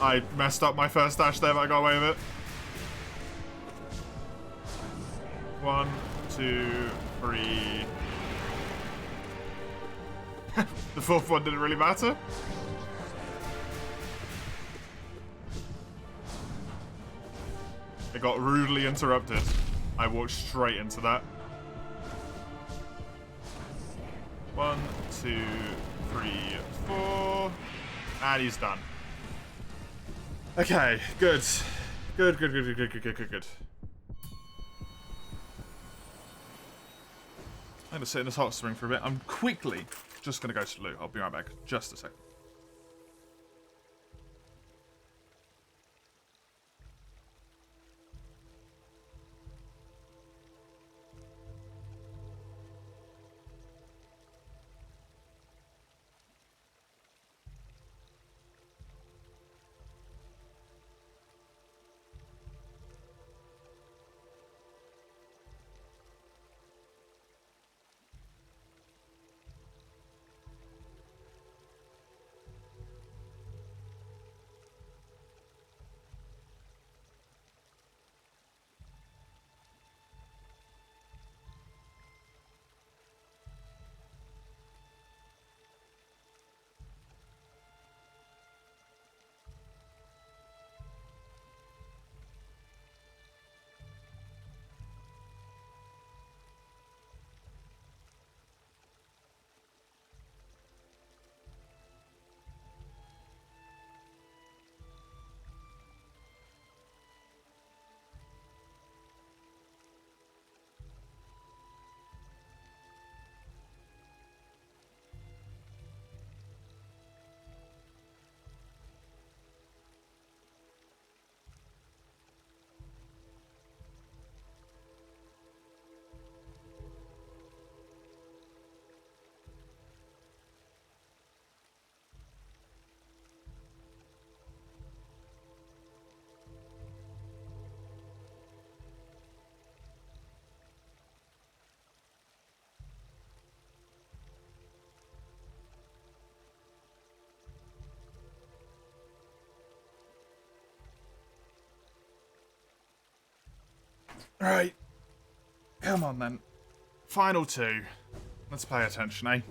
I messed up my first dash there, but I got away with it. One, two, three. The fourth one didn't really matter. It got rudely interrupted. I walked straight into that. One, two, three, four. And he's done. Okay, good. Good. I'm gonna sit in this hot spring for a bit. I'm quickly just gonna go to loot. I'll be right back. Just a sec. Right. Come on, then. Final two. Let's pay attention, eh?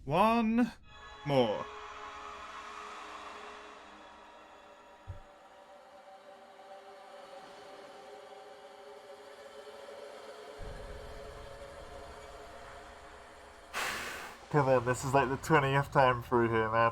One more. Come on, this is like the 20th time through here, man.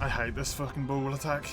I hate this fucking ball attack.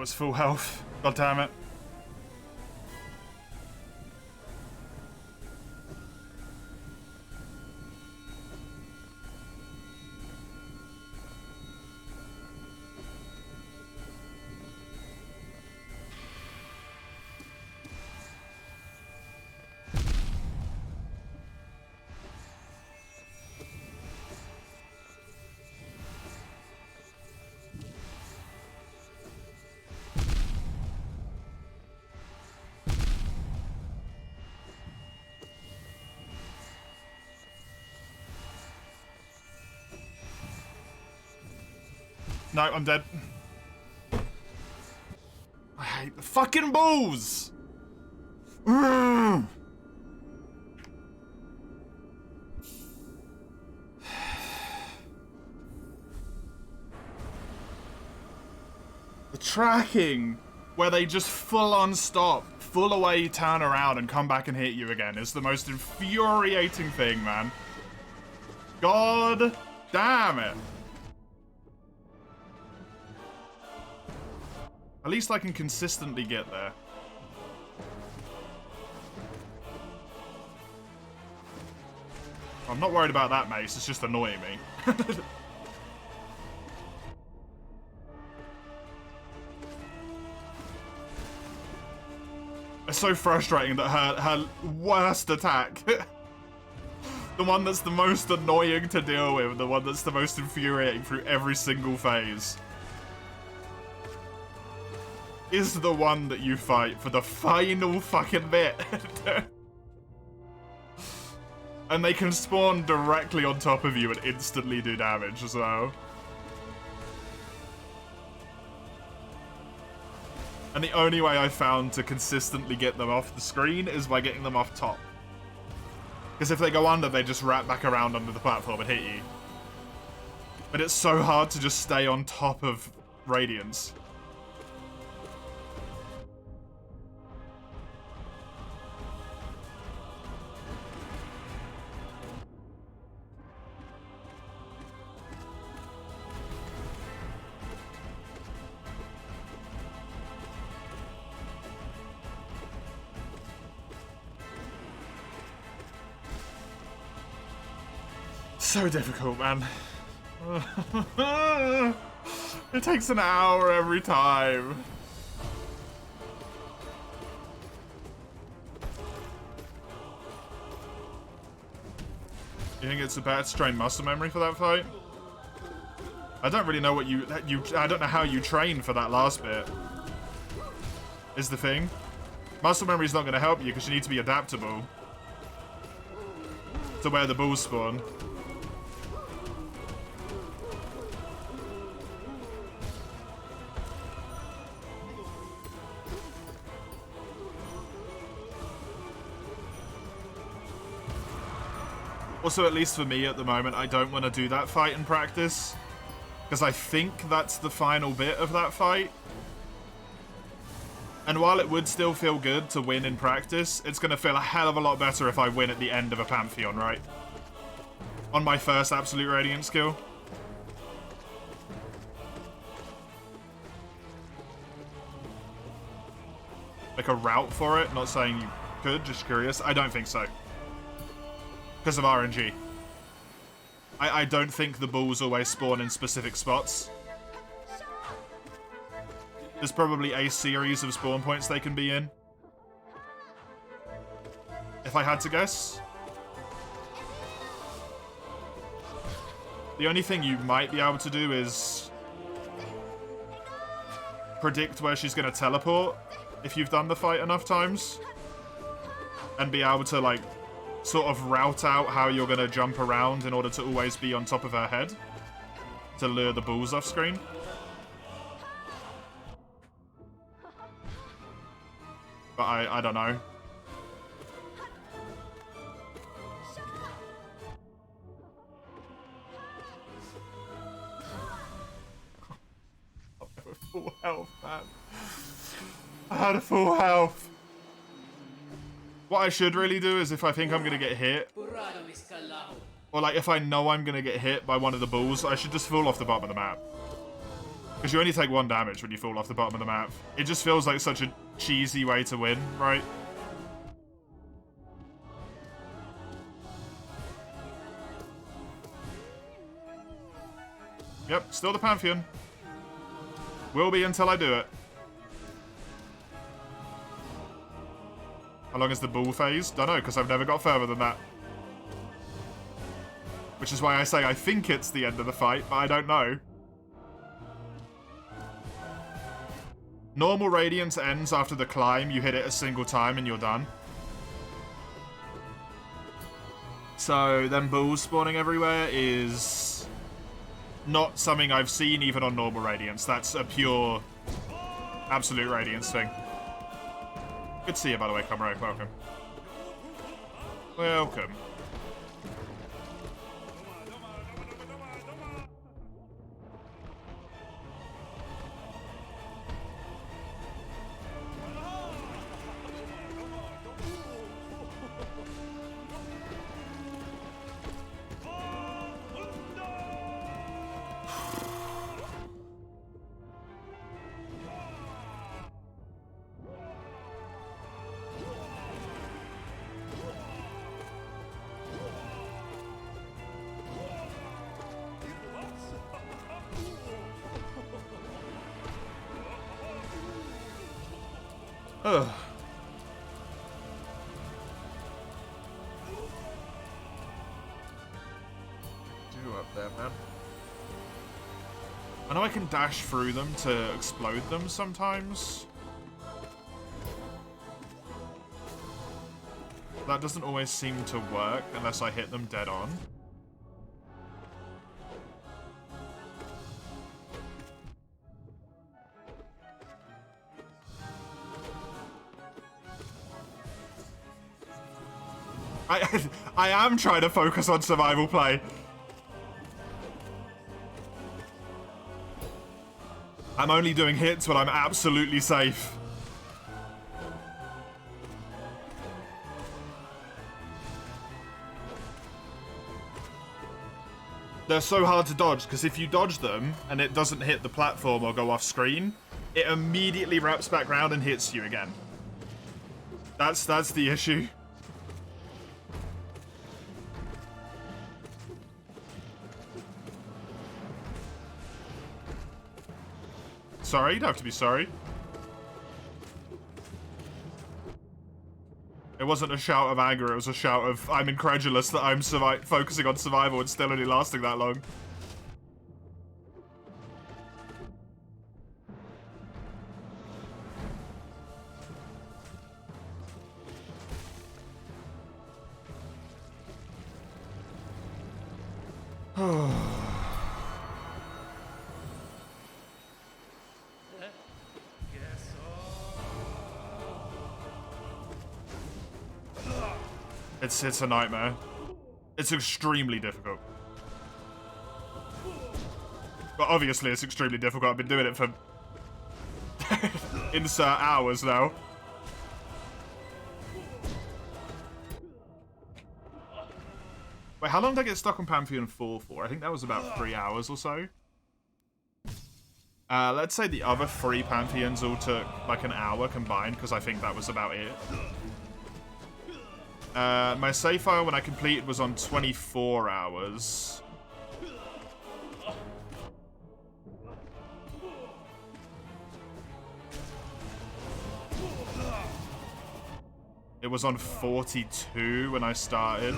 was full health. God damn it. No, I'm dead. I hate the fucking bulls! The tracking, where they just full on stop, full away, turn around, and come back and hit you again is the most infuriating thing, man. God damn it. At least I can consistently get there. I'm not worried about that mace, it's just annoying me. It's so frustrating that her worst attack, the one that's the most annoying to deal with, the one that's the most infuriating through every single phase, is the one that you fight for the final fucking bit. And they can spawn directly on top of you and instantly do damage as well. And the only way I found to consistently get them off the screen is by getting them off top. Because if they go under, they just wrap back around under the platform and hit you. But it's so hard to just stay on top of Radiance. So difficult, man. It takes an hour every time. You think it's about to train muscle memory for that fight? I don't really know what I don't know how you train for that last bit. Is the thing. Muscle memory is not going to help you because you need to be adaptable to where the bulls spawn. Also, at least for me at the moment, I don't want to do that fight in practice, because I think that's the final bit of that fight. And while it would still feel good to win in practice, it's going to feel a hell of a lot better if I win at the end of a Pantheon, right? On my first Absolute Radiant skill. Like a route for it, not saying you could, just curious. I don't think so. Because of RNG. I don't think the bulls always spawn in specific spots. There's probably a series of spawn points they can be in. If I had to guess. The only thing you might be able to do is predict where she's going to teleport if you've done the fight enough times. And be able to, like, sort of route out how you're going to jump around in order to always be on top of her head to lure the bulls off screen. But I don't know. I had full health, man. I had a full health. What I should really do is if I think I'm going to get hit, or like if I know I'm going to get hit by one of the bulls, I should just fall off the bottom of the map. Because you only take 1 damage when you fall off the bottom of the map. It just feels like such a cheesy way to win, right? Yep, still the Pantheon. Will be until I do it. How long is the bull phase? Don't know, because I've never got further than that. Which is why I say I think it's the end of the fight, but I don't know. Normal Radiance ends after the climb. You hit it a single time and you're done. So, then bulls spawning everywhere is not something I've seen even on normal Radiance. That's a pure absolute Radiance thing. Good to see you, by the way, Comrade. Welcome. Welcome. Ugh. Do up there, man. I know I can dash through them to explode them sometimes. That doesn't always seem to work unless I hit them dead on. I am trying to focus on survival play. I'm only doing hits when I'm absolutely safe. They're so hard to dodge, because if you dodge them and it doesn't hit the platform or go off screen, it immediately wraps back around and hits you again. That's the issue. Sorry, you don't have to be sorry. It wasn't a shout of anger, it was a shout of, I'm incredulous that I'm focusing on survival and still only lasting that long. It's a nightmare. It's extremely difficult. But obviously it's extremely difficult. I've been doing it for insert hours now. Wait, how long did I get stuck on Pantheon 4 for? I think that was about 3 hours or so. Let's say the other 3 Pantheons all took like an hour combined, because I think that was about it. My save file when I completed was on 24 hours. It was on 42 when I started.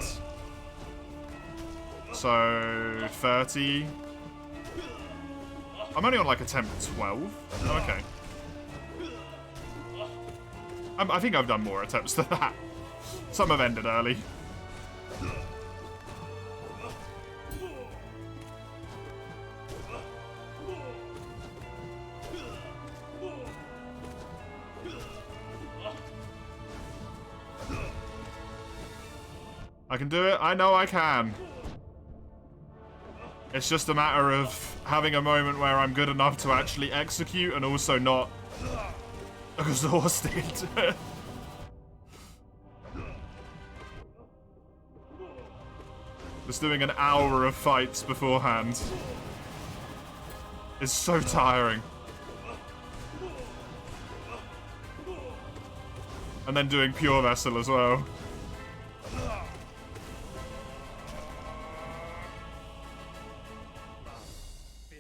So, 30. I'm only on like attempt 12. Oh, okay. I think I've done more attempts than that. Some have ended early. I can do it. I know I can. It's just a matter of having a moment where I'm good enough to actually execute and also not exhausted. Just doing an hour of fights beforehand is so tiring. And then doing pure vessel as well.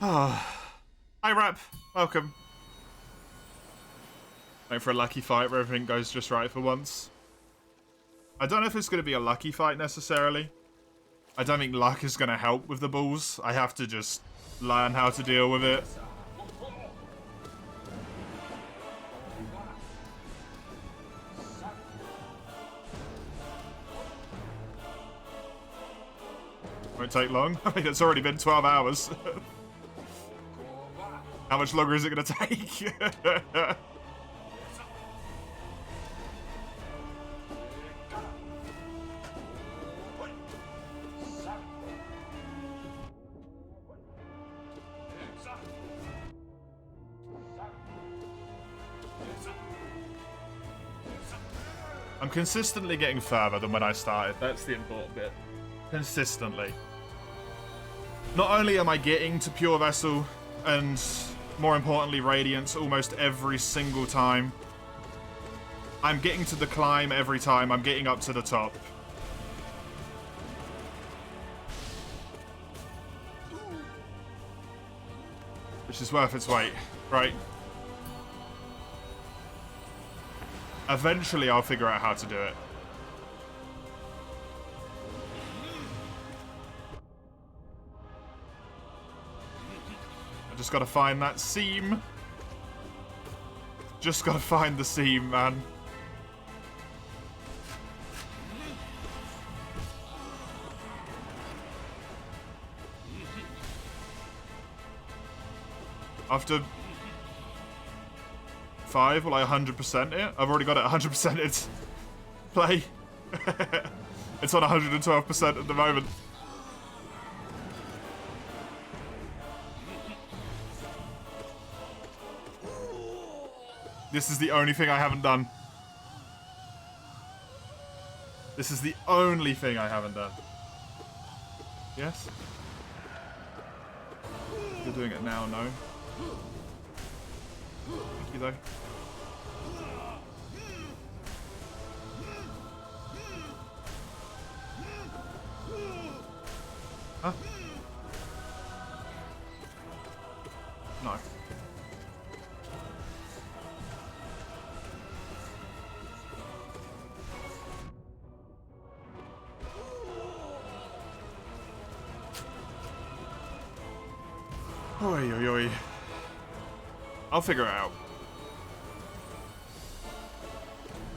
Hi, Rap. Welcome. Waiting for a lucky fight where everything goes just right for once. I don't know if it's going to be a lucky fight necessarily. I don't think luck is going to help with the bulls. I have to just learn how to deal with it. Won't take long. I mean, it's already been 12 hours. How much longer is it going to take? I'm consistently getting further than when I started. That's the important bit. Consistently. Not only am I getting to Pure Vessel, and more importantly Radiance almost every single time, I'm getting to the climb every time. I'm getting up to the top. Which is worth its weight, right? Eventually I'll figure out how to do it. I just gotta find that seam. Just gotta find the seam, man. After 5, will I 100% it? I've already got it 100%ed. Play. It's on 112% at the moment. This is the only thing I haven't done. This is the only thing I haven't done. Yes? You're doing it now, no? Thank you, though. Huh? No. Oi, oi, oi. I'll figure it out.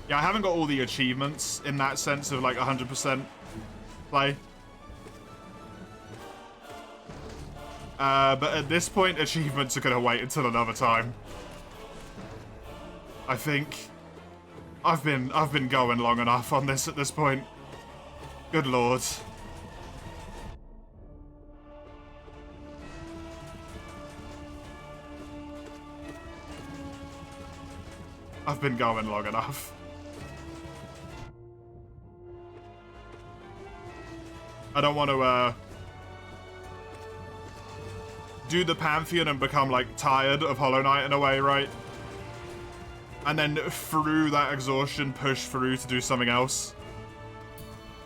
Yeah, I haven't got all the achievements in that sense of like 100% play. But at this point, achievements are gonna wait until another time. I think I've been going long enough on this at this point. Good lord. I've been going long enough. I don't want to do the Pantheon and become like tired of Hollow Knight in a way, right? And then through that exhaustion push through to do something else.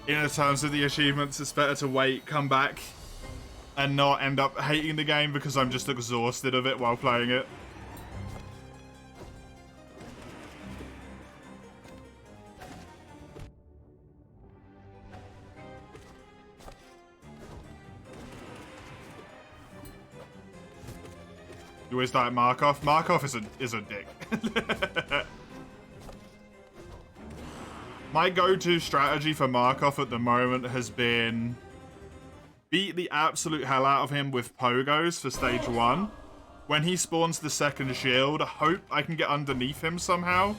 In terms of the achievements, it's better to wait, come back, and not end up hating the game because I'm just exhausted of it while playing it. You always die at Markov. Markov is a dick. My go-to strategy for Markov at the moment has been beat the absolute hell out of him with pogos for stage 1. When he spawns the second shield, hope I can get underneath him somehow,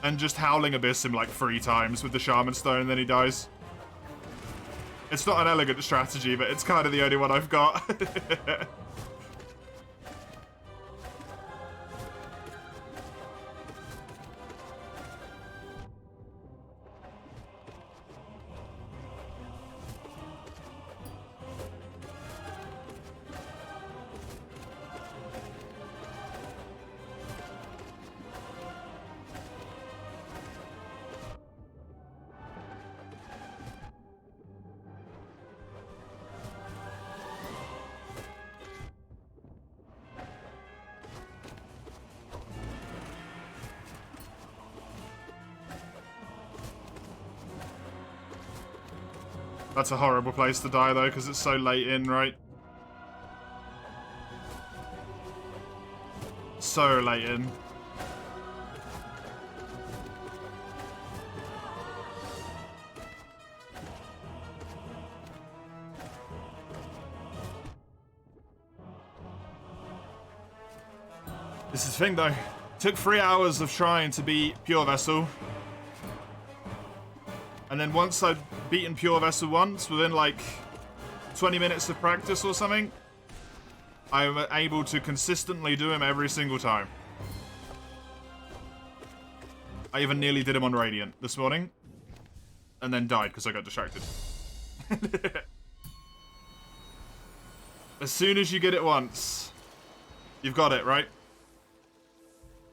and just Howling Abyss him like 3 times with the Shaman Stone and then he dies. It's not an elegant strategy, but it's kind of the only one I've got. That's a horrible place to die, though, because it's so late in, right? So late in. This is the thing, though. Took 3 hours of trying to beat Pure Vessel. And then once I'd beaten Pure Vessel once, within like 20 minutes of practice or something, I was able to consistently do him every single time. I even nearly did him on Radiant this morning. And then died because I got distracted. As soon as you get it once, you've got it, right?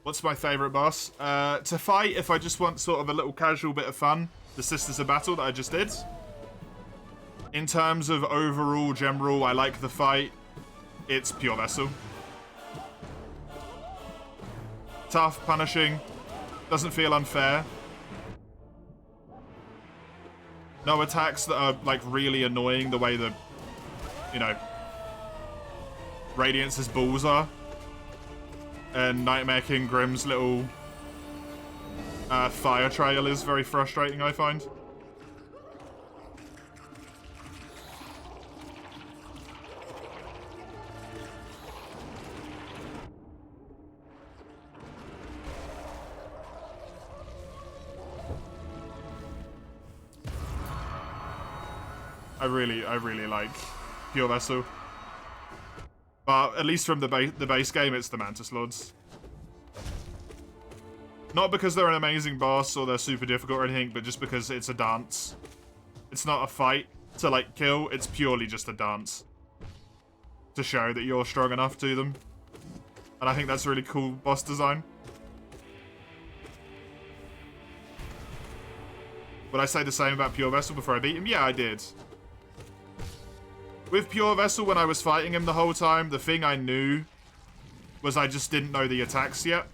What's my favourite boss? To fight, if I just want sort of a little casual bit of fun, the Sisters of Battle that I just did. In terms of overall, general, I like the fight. It's Pure Vessel. Tough, punishing, doesn't feel unfair. No attacks that are, like, really annoying the way the, you know, Radiance's balls are. And Nightmare King Grimm's little fire trail is very frustrating, I find. I really like Pure Vessel. But at least from the base game, it's the Mantis Lords. Not because they're an amazing boss or they're super difficult or anything, but just because it's a dance. It's not a fight to, like, kill. It's purely just a dance to show that you're strong enough to them. And I think that's a really cool boss design. Would I say the same about Pure Vessel before I beat him? Yeah, I did. With Pure Vessel, when I was fighting him the whole time, the thing I knew was I just didn't know the attacks yet.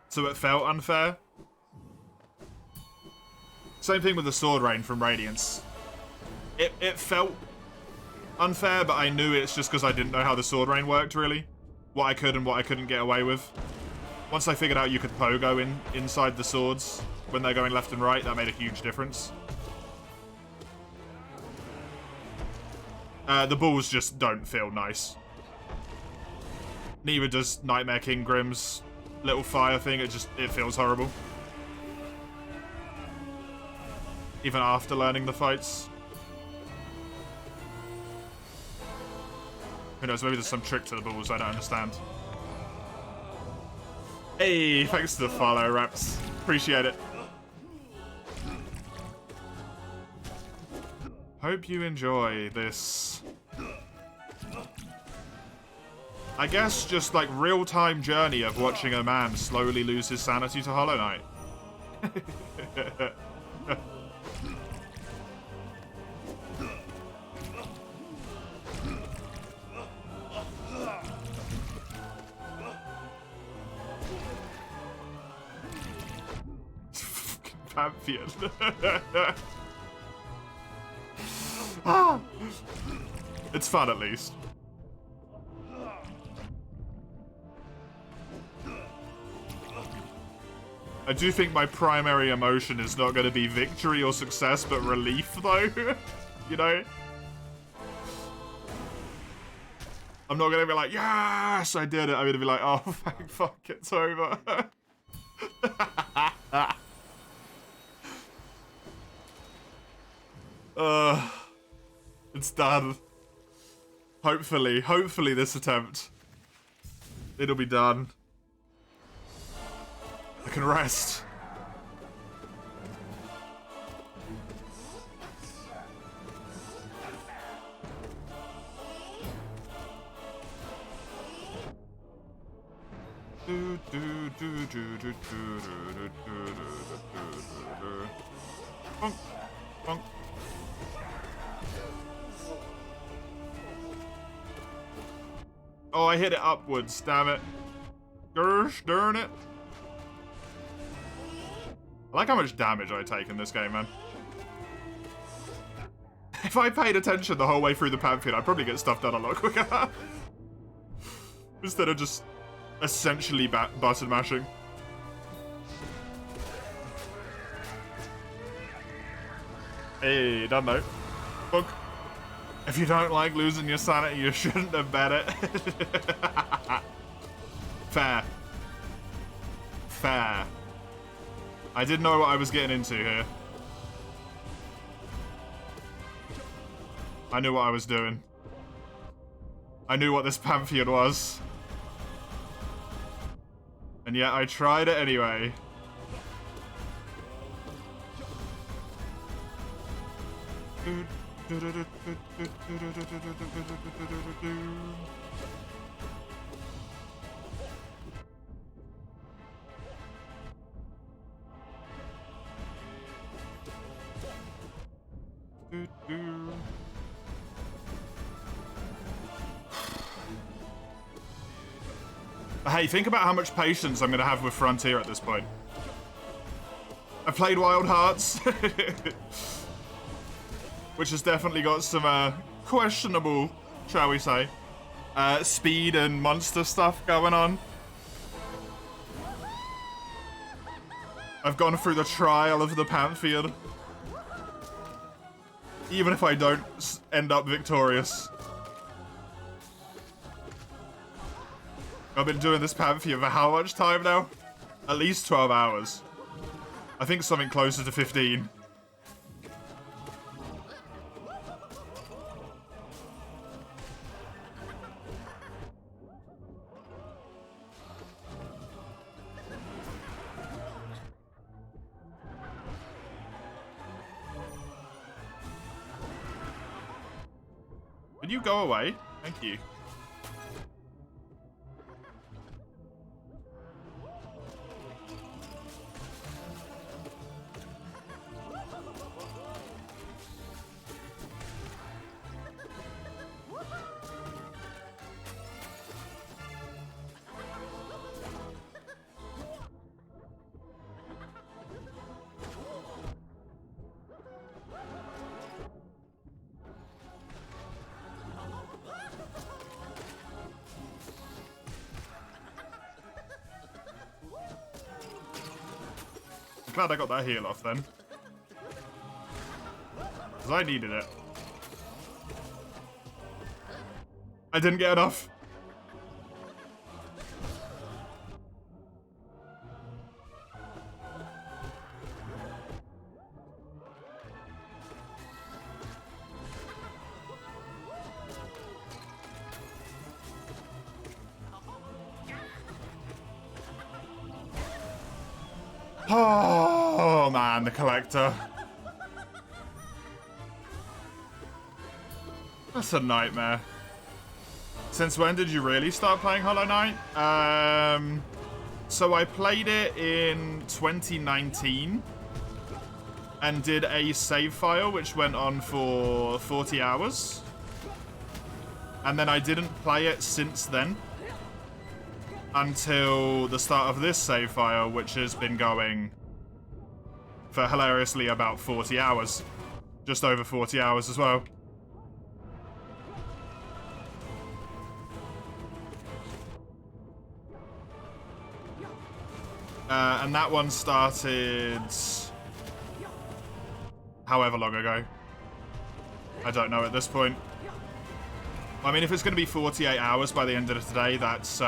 So it felt unfair. Same thing with the Sword Rain from Radiance. It felt unfair, but I knew it's just because I didn't know how the Sword Rain worked, really. What I could and what I couldn't get away with. Once I figured out you could pogo inside the swords when they're going left and right, that made a huge difference. The balls just don't feel nice. Neither does Nightmare King Grimm's little fire thing. It feels horrible. Even after learning the fights. Who knows, maybe there's some trick to the balls I don't understand. Hey, thanks to the follow, Raps. Appreciate it. Hope you enjoy this, I guess, just like real-time journey of watching a man slowly lose his sanity to Hollow Knight. Pantheon. Ah! It's fun, at least. I do think my primary emotion is not going to be victory or success, but relief, though. You know? I'm not going to be like, yes, I did it. I'm going to be like, oh, thank fuck, it's over. It's done. Hopefully this attempt, it'll be done. I can rest. Bonk, bonk. Oh, I hit it upwards, damn it. Gosh darn it. I like how much damage I take in this game, man. If I paid attention the whole way through the Pantheon, I'd probably get stuff done a lot quicker. Instead of just essentially button mashing. Hey, done though. Look, if you don't like losing your sanity, you shouldn't have bet it. Fair. Fair. I didn't know what I was getting into here. I knew what I was doing. I knew what this Pantheon was. And yet I tried it anyway. Hey, think about how much patience I'm going to have with Frontier at this point. I played Wild Hearts, which has definitely got some questionable, shall we say, speed and monster stuff going on. I've gone through the trial of the Pantheon. Even if I don't end up victorious. I've been doing this Pantheon for how much time now? At least 12 hours. I think something closer to 15. Did you go away? Thank you. Glad I got that heal off then. Because I needed it. I didn't get enough. Oh man, the collector. That's a nightmare. Since when did you really start playing Hollow Knight? So I played it in 2019 and did a save file which went on for 40 hours. And then I didn't play it since then. Until the start of this save file, which has been going for hilariously about 40 hours. Just over 40 hours as well. And that one started however long ago. I don't know at this point. I mean, if it's going to be 48 hours by the end of today, that's,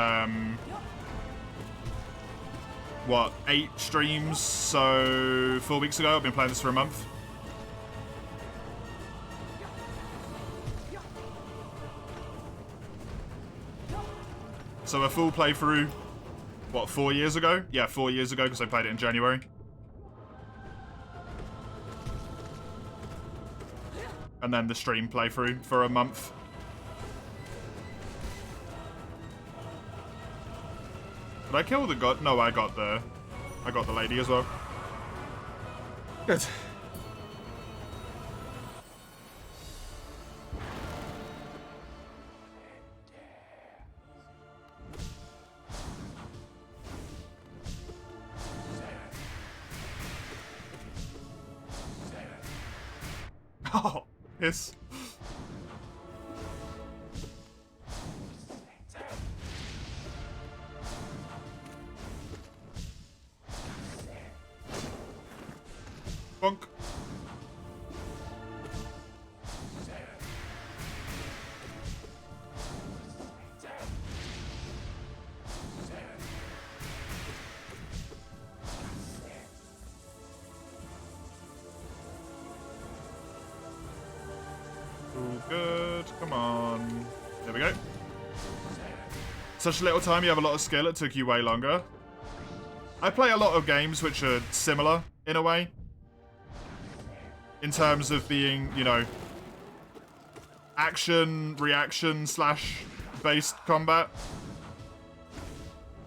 what, 8 streams? So, 4 weeks ago, I've been playing this for a month. So a full playthrough, what, 4 years ago? Yeah, 4 years ago, because I played it in January. And then the stream playthrough for a month. Did I kill the god? No, I got the lady as well. Good. Hiss. Bonk. All good. Come on. There we go. Such a little time, you have a lot of skill. It took you way longer. I play a lot of games which are similar, in a way. In terms of being, you know, action, reaction, slash based combat.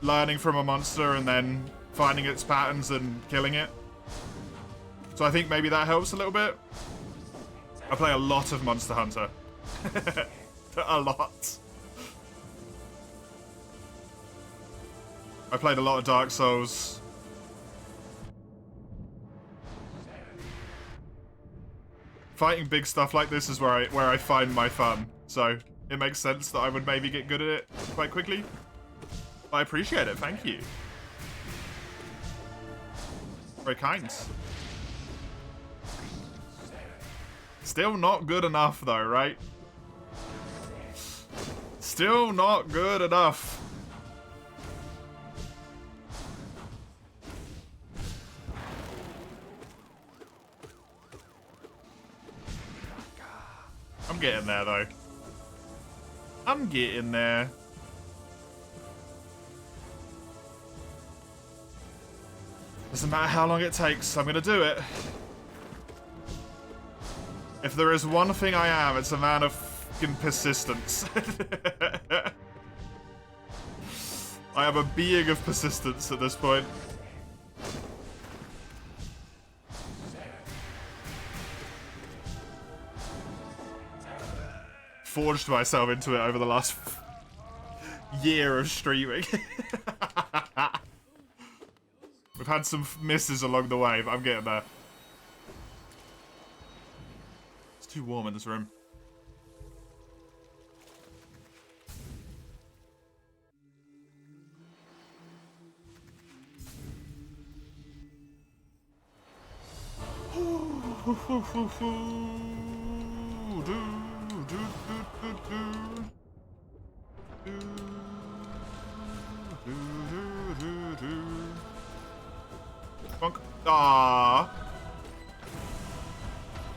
Learning from a monster and then finding its patterns and killing it. So I think maybe that helps a little bit. I play a lot of Monster Hunter. A lot. I played a lot of Dark Souls. Fighting big stuff like this is where I find my fun. So it makes sense that I would maybe get good at it quite quickly. But I appreciate it, thank you. Very kind. Still not good enough though, right? Still not good enough. I'm getting there though. I'm getting there. Doesn't matter how long it takes, I'm gonna do it. If there is one thing I am, it's a man of fucking persistence. I am a being of persistence at this point. Forged myself into it over the last year of streaming. We've had some misses along the way, but I'm getting there. It's too warm in this room. Bonk. Ah,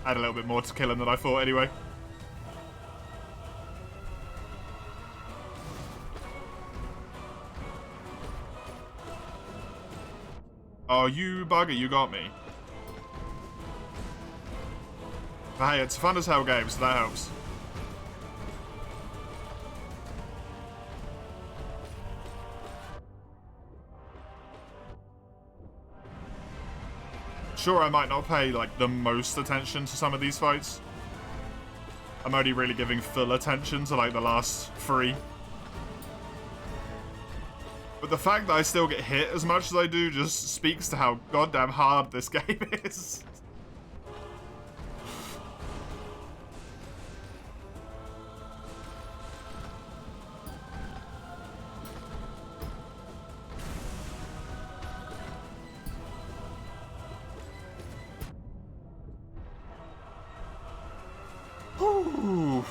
I had a little bit more to kill him than I thought anyway. Oh, you bugger, you got me. But hey, it's a fun as hell game, so that helps. Sure, I might not pay, like, the most attention to some of these fights. I'm only really giving full attention to, like, the last 3. But the fact that I still get hit as much as I do just speaks to how goddamn hard this game is. Ooh.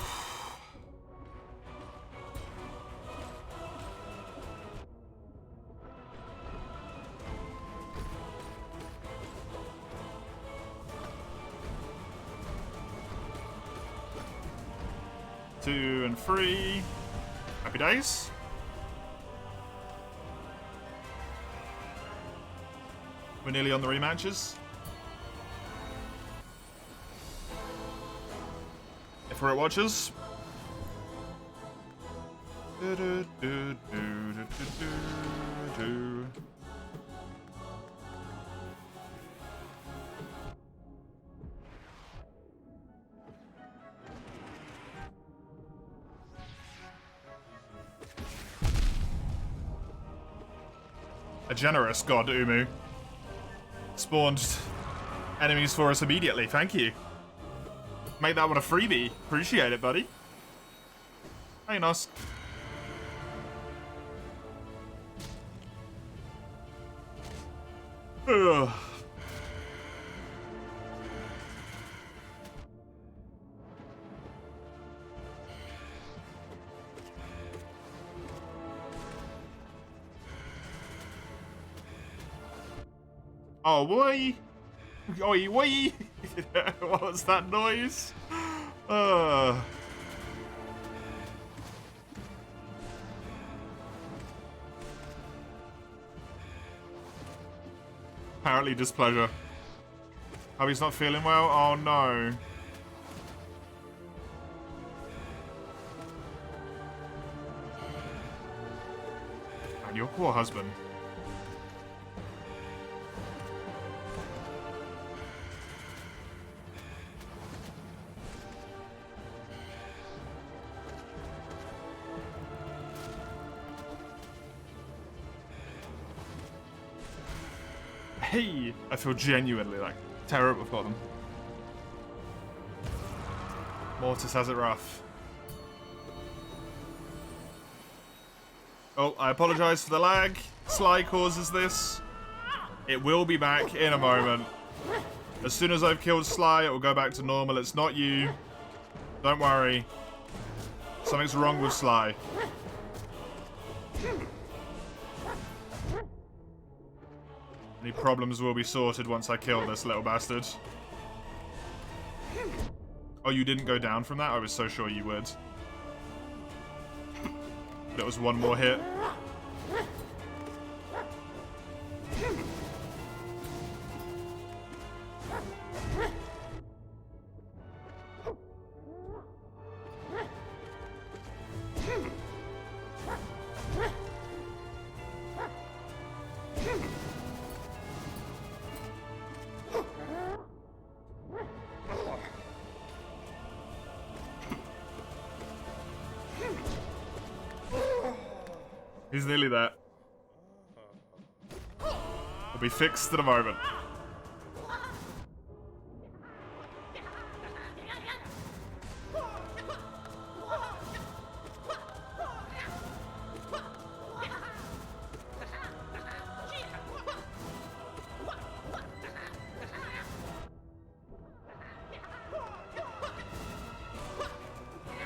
Two and 3. Happy days. We're nearly on the rematches. If we're at watches. A generous god, Umu. Spawned enemies for us immediately, thank you. Make that one a freebie. Appreciate it, buddy. Hey, Nosk. Ugh. Oh, boy. Oi, oi. What was that noise? Apparently displeasure. Oh, he's not feeling well? Oh, no. And your poor husband. Hey, I feel genuinely like terrible for them. Mortis has it rough. Oh, I apologize for the lag. Sly causes this. It will be back in a moment. As soon as I've killed Sly, it will go back to normal. It's not you. Don't worry. Something's wrong with Sly. Any problems will be sorted once I kill this little bastard. Oh, you didn't go down from that? I was so sure you would. That was one more hit. He's nearly there. Will be fixed in a moment.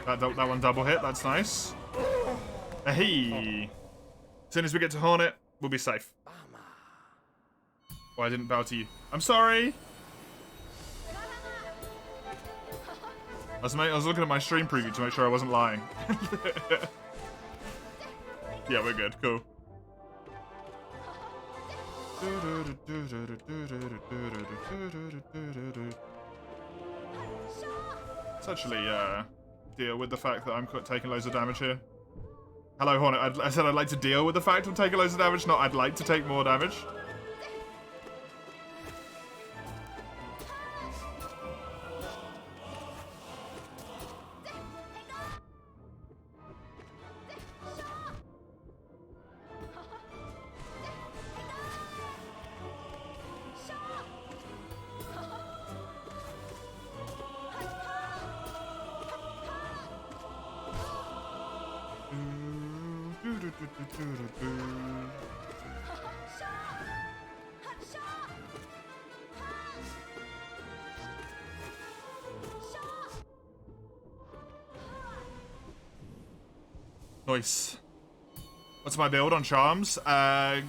That one double hit, that's nice. Hey. As soon as we get to Hornet, we'll be safe. Oh, I didn't bow to you. I'm sorry! I was looking at my stream preview to make sure I wasn't lying. Yeah, we're good. Cool. Let's actually, deal with the fact that I'm taking loads of damage here. Hello, Hornet. I said I'd like to deal with the fact I'm taking loads of damage, not I'd like to take more damage. Nice. What's my build on charms? How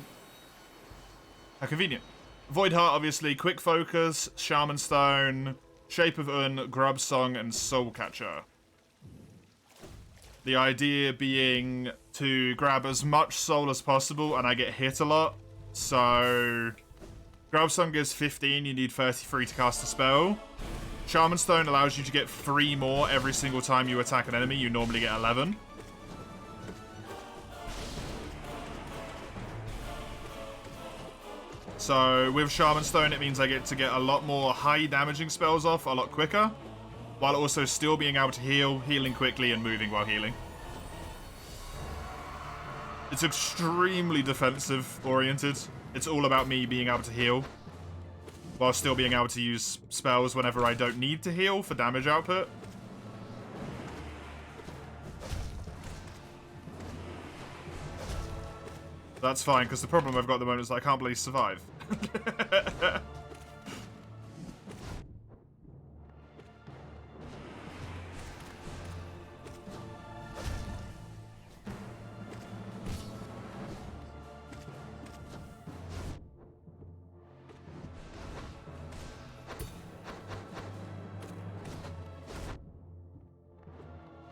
convenient. Void Heart, obviously. Quick Focus, Shaman Stone, Shape of Un, Grub Song, and Soul Catcher. The idea being to grab as much soul as possible, and I get hit a lot. So, Grub Song gives 15, you need 33 to cast a spell. Shaman Stone allows you to get 3 more every single time you attack an enemy. You normally get 11. So with Shaman Stone, it means I get to get a lot more high damaging spells off a lot quicker, while also still being able to heal, healing quickly, and moving while healing. It's extremely defensive oriented. It's all about me being able to heal. while still being able to use spells whenever I don't need to heal for damage output. That's fine, because the problem I've got at the moment is that I can't bloody survive.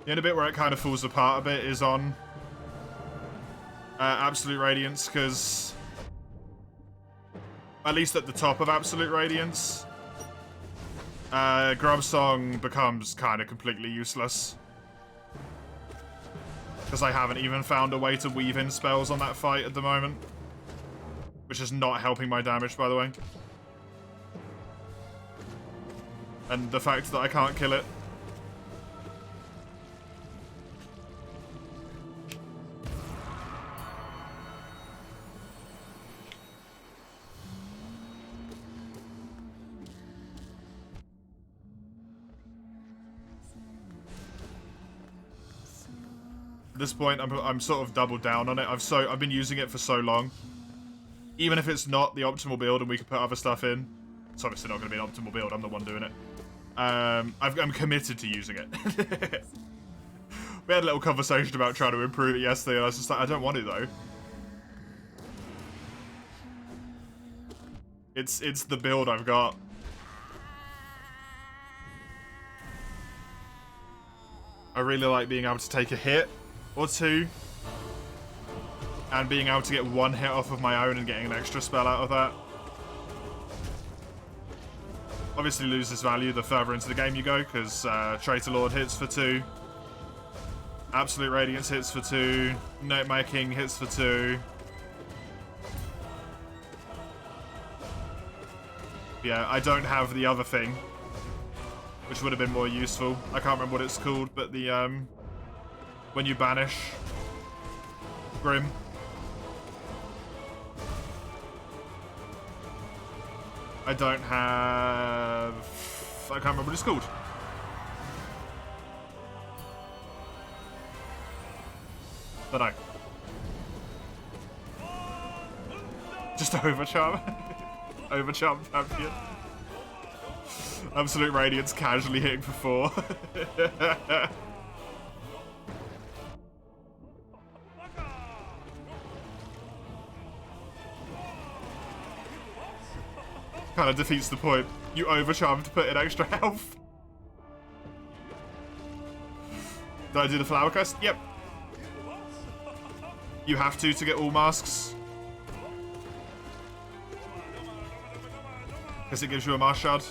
The only bit where it kind of falls apart a bit is on Absolute Radiance, because at least at the top of Absolute Radiance, Grub Song becomes kind of completely useless. Because I haven't even found a way to weave in spells on that fight at the moment. Which is not helping my damage, by the way. And the fact that I can't kill it. At this point, I'm sort of doubled down on it. I've been using it for so long. Even if it's not the optimal build and we can put other stuff in, it's obviously not going to be an optimal build. I'm the one doing it. I'm committed to using it. We had a little conversation about trying to improve it yesterday, and I was just like, I don't want to though. It's the build I've got. I really like being able to take a hit or two, and being able to get one hit off of my own and getting an extra spell out of that. Obviously loses value the further into the game you go, because Traitor Lord hits for 2. Absolute Radiance hits for 2. Nightmare King hits for 2. Yeah, I don't have the other thing, which would have been more useful. I can't remember what it's called, but the, when you banish Grim. I don't have... I can't remember what it's called. Don't know. Just Overcharm. Overcharm champion. Absolute Radiance casually hitting for 4. Kind of defeats the point. You overcharm to put in extra health. Did I do the flower quest? Yep. You have to get all masks. Because it gives you a mask shard.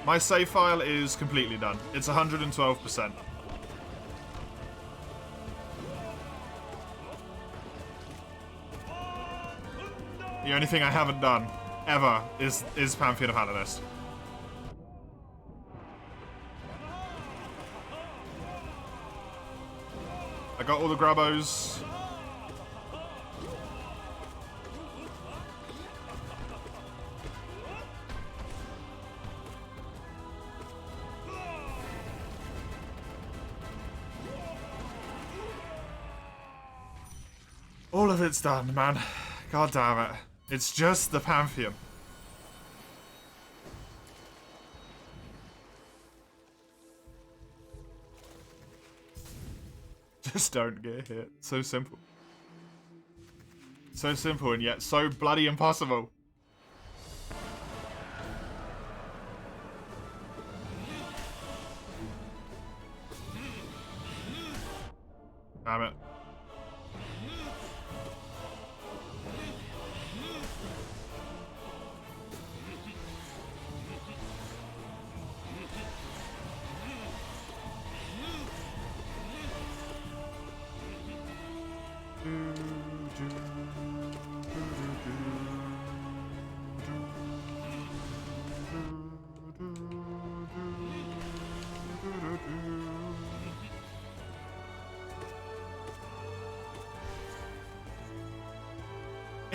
My save file is completely done. It's 112%. The only thing I haven't done, ever, is Pantheon of Paladist. I got all the Grubbos. All of it's done, man. God damn it. It's just the Pantheon. Just don't get hit. So simple. So simple and yet so bloody impossible. Damn it.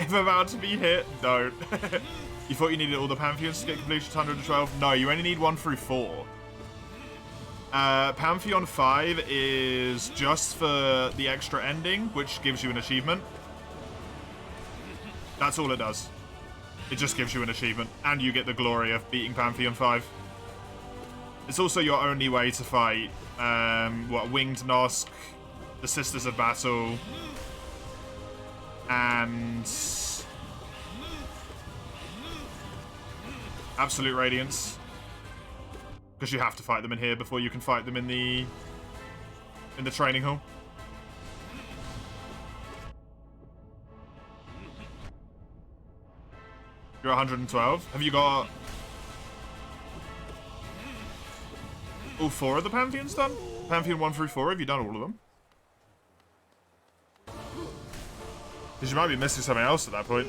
5 about to be hit? Don't. You thought you needed all the Pantheons to get completion to 112? No, you only need 1 through 4. Pantheon 5 is just for the extra ending, which gives you an achievement. That's all it does. It just gives you an achievement, and you get the glory of beating Pantheon 5. It's also your only way to fight, Winged Nosk, the Sisters of Battle, and Absolute Radiance. Because you have to fight them in here before you can fight them in the training hall. You're 112. Have you got all 4 of the Pantheons done? Pantheon 1 through 4, have you done all of them? Because you might be missing something else at that point.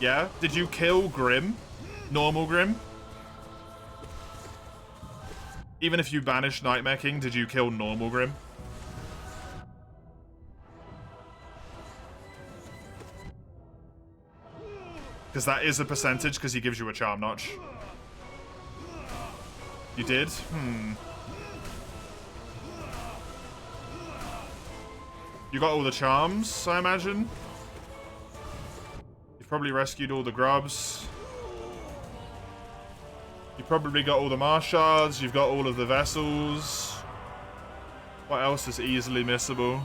Yeah? Did you kill Grim? Normal Grim? Even if you banished Nightmare King, did you kill normal Grim? Because that is a percentage, because he gives you a charm notch. You did? You got all the charms, I imagine? You've probably rescued all the grubs. You probably got all the Marshards, you've got all of the vessels. What else is easily missable?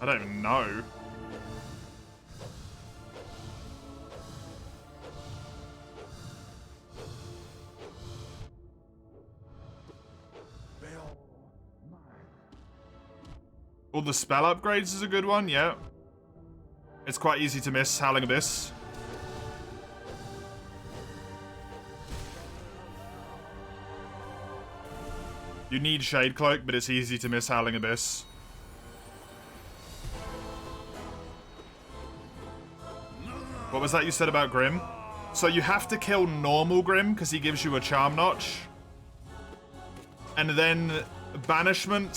I don't even know. All the spell upgrades is a good one, yeah. It's quite easy to miss Howling Abyss. You need Shade Cloak, but it's easy to miss Howling Abyss. What was that you said about Grim? So you have to kill normal Grim because he gives you a charm notch. And then Banishment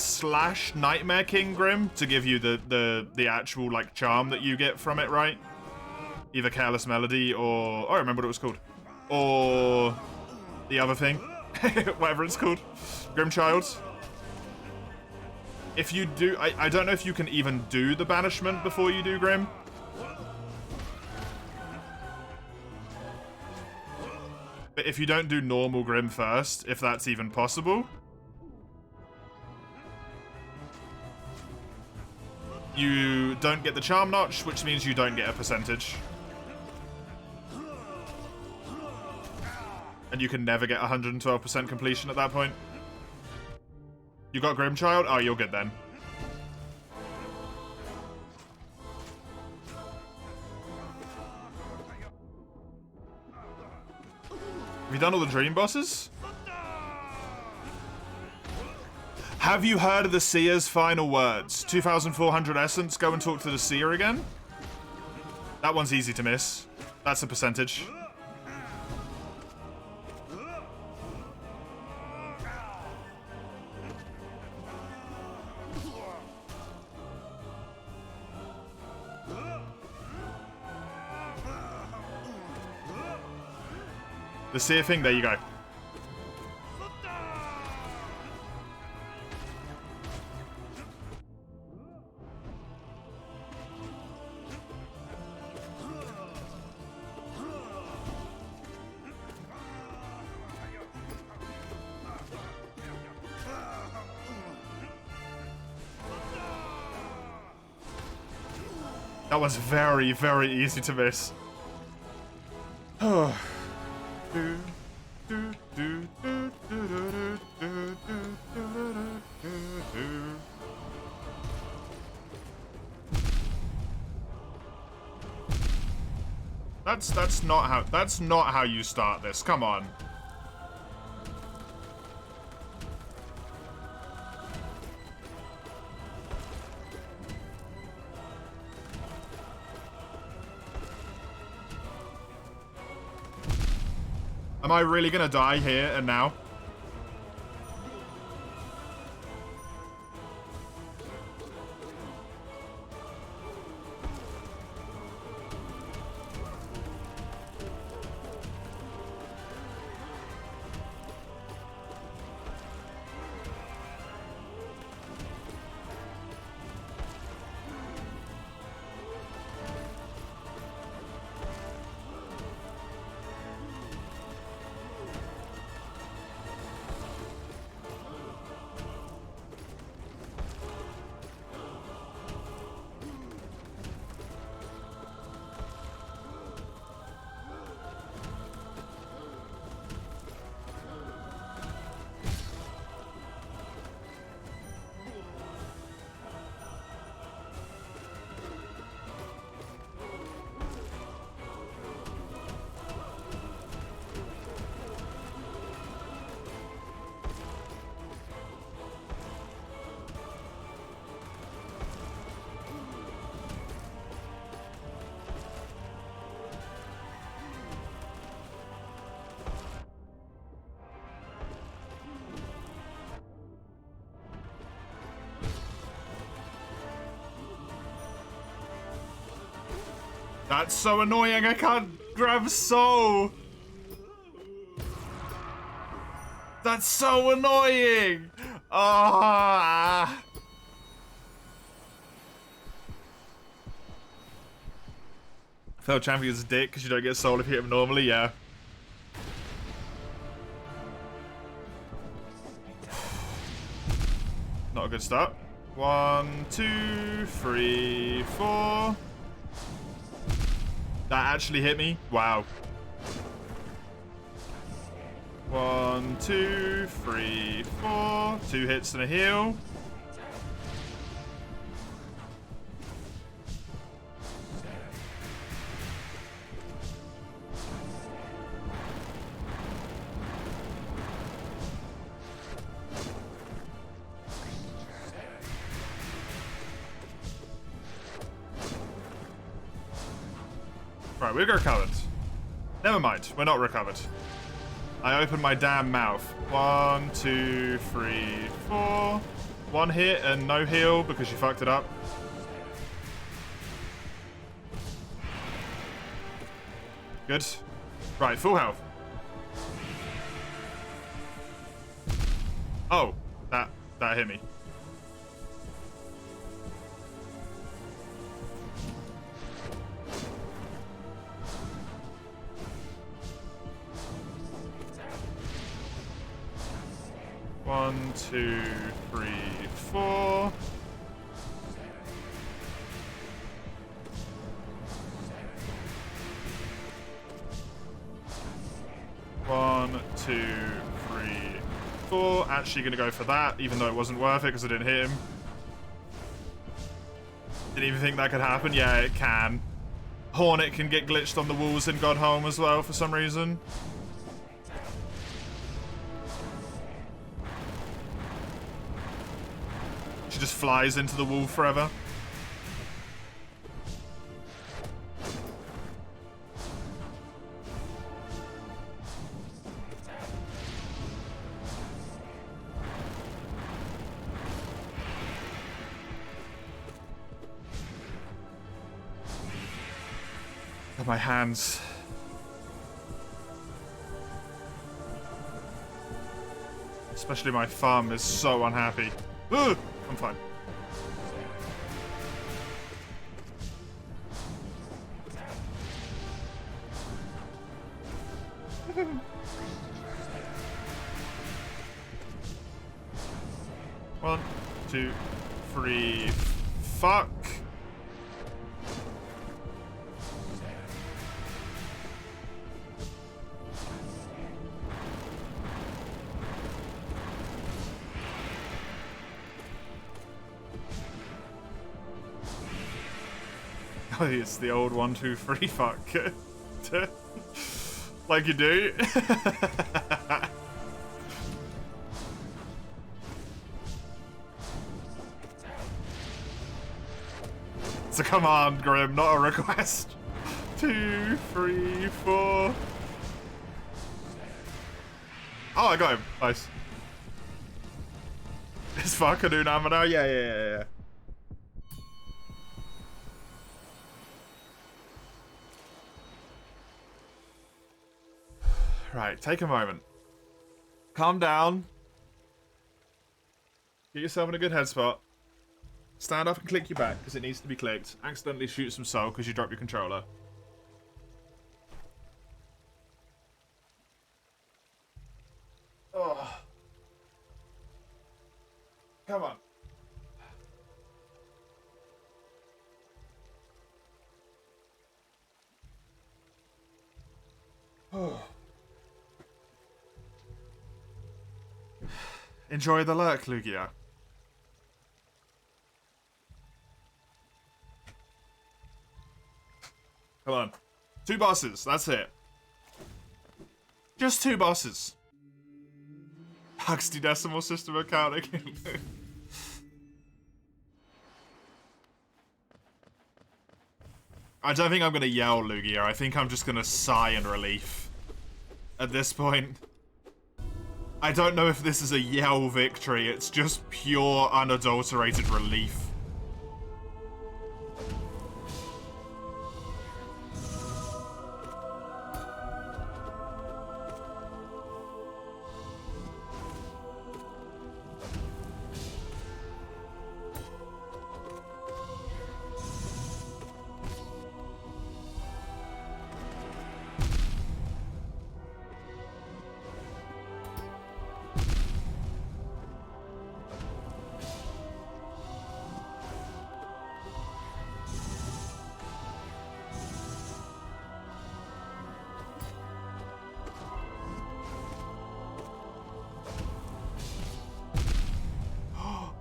/ Nightmare King Grim to give you the actual like charm that you get from it, right? Either Careless Melody or... Oh, I remember what it was called. Or the other thing. Whatever it's called. Grimchild. If you do... I don't know if you can even do the Banishment before you do Grim. But if you don't do normal Grim first, if that's even possible, you don't get the charm notch, which means you don't get a percentage. And you can never get 112% completion at that point. You got Grimchild? Oh, you're good then. Have you done all the dream bosses? Have you heard of the Seer's final words? 2,400 essence, go and talk to the Seer again? That one's easy to miss. That's a percentage. The Seer thing, there you go. That was very, very easy to miss. That's not how you start this. Come on. Am I really gonna die here and now? That's so annoying, I can't grab soul! That's so annoying! Ah! Failed champion's dick because you don't get soul if you hit him normally, yeah. Not a good start. 1, 2, 3, 4. That actually hit me. Wow. 1, 2, 3, 4. 2 hits and a heal. Right, we're recovered. Never mind, we're not recovered. I opened my damn mouth. 1, 2, 3, 4. 1 hit and no heal because you fucked it up. Good. Right, full health. Oh, that hit me. One, 2, 3, 4. One, 2, 3, 4. Actually gonna go for that, even though it wasn't worth it because I didn't hit him. Didn't even think that could happen. Yeah, it can. Hornet can get glitched on the walls in God Home as well for some reason. She just flies into the wall forever. Oh, my hands. Especially my thumb is so unhappy. Ugh! I'm fine. One, 2, 3. Fuck. Oh, it's the old 1, 2, 3 fuck. Like you do. It's a command, Grim, not a request. 2, 3, 4. Oh, I got him. Nice. Is Farkanoon ammo now? Yeah. Right, take a moment. Calm down. Get yourself in a good head spot. Stand up and click your back, because it needs to be clicked. Accidentally shoot some soul, because you dropped your controller. Oh. Come on. Oh. Enjoy the lurk, Lugia. Come on. 2 bosses, that's it. Just 2 bosses. Hexadecimal system of counting. I don't think I'm gonna yell, Lugia. I think I'm just gonna sigh in relief. At this point. I don't know if this is a yell victory. It's just pure, unadulterated relief.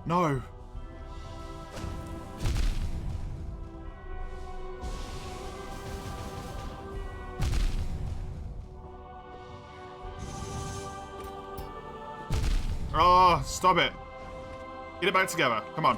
No. Oh, stop it. Get it back together. Come on.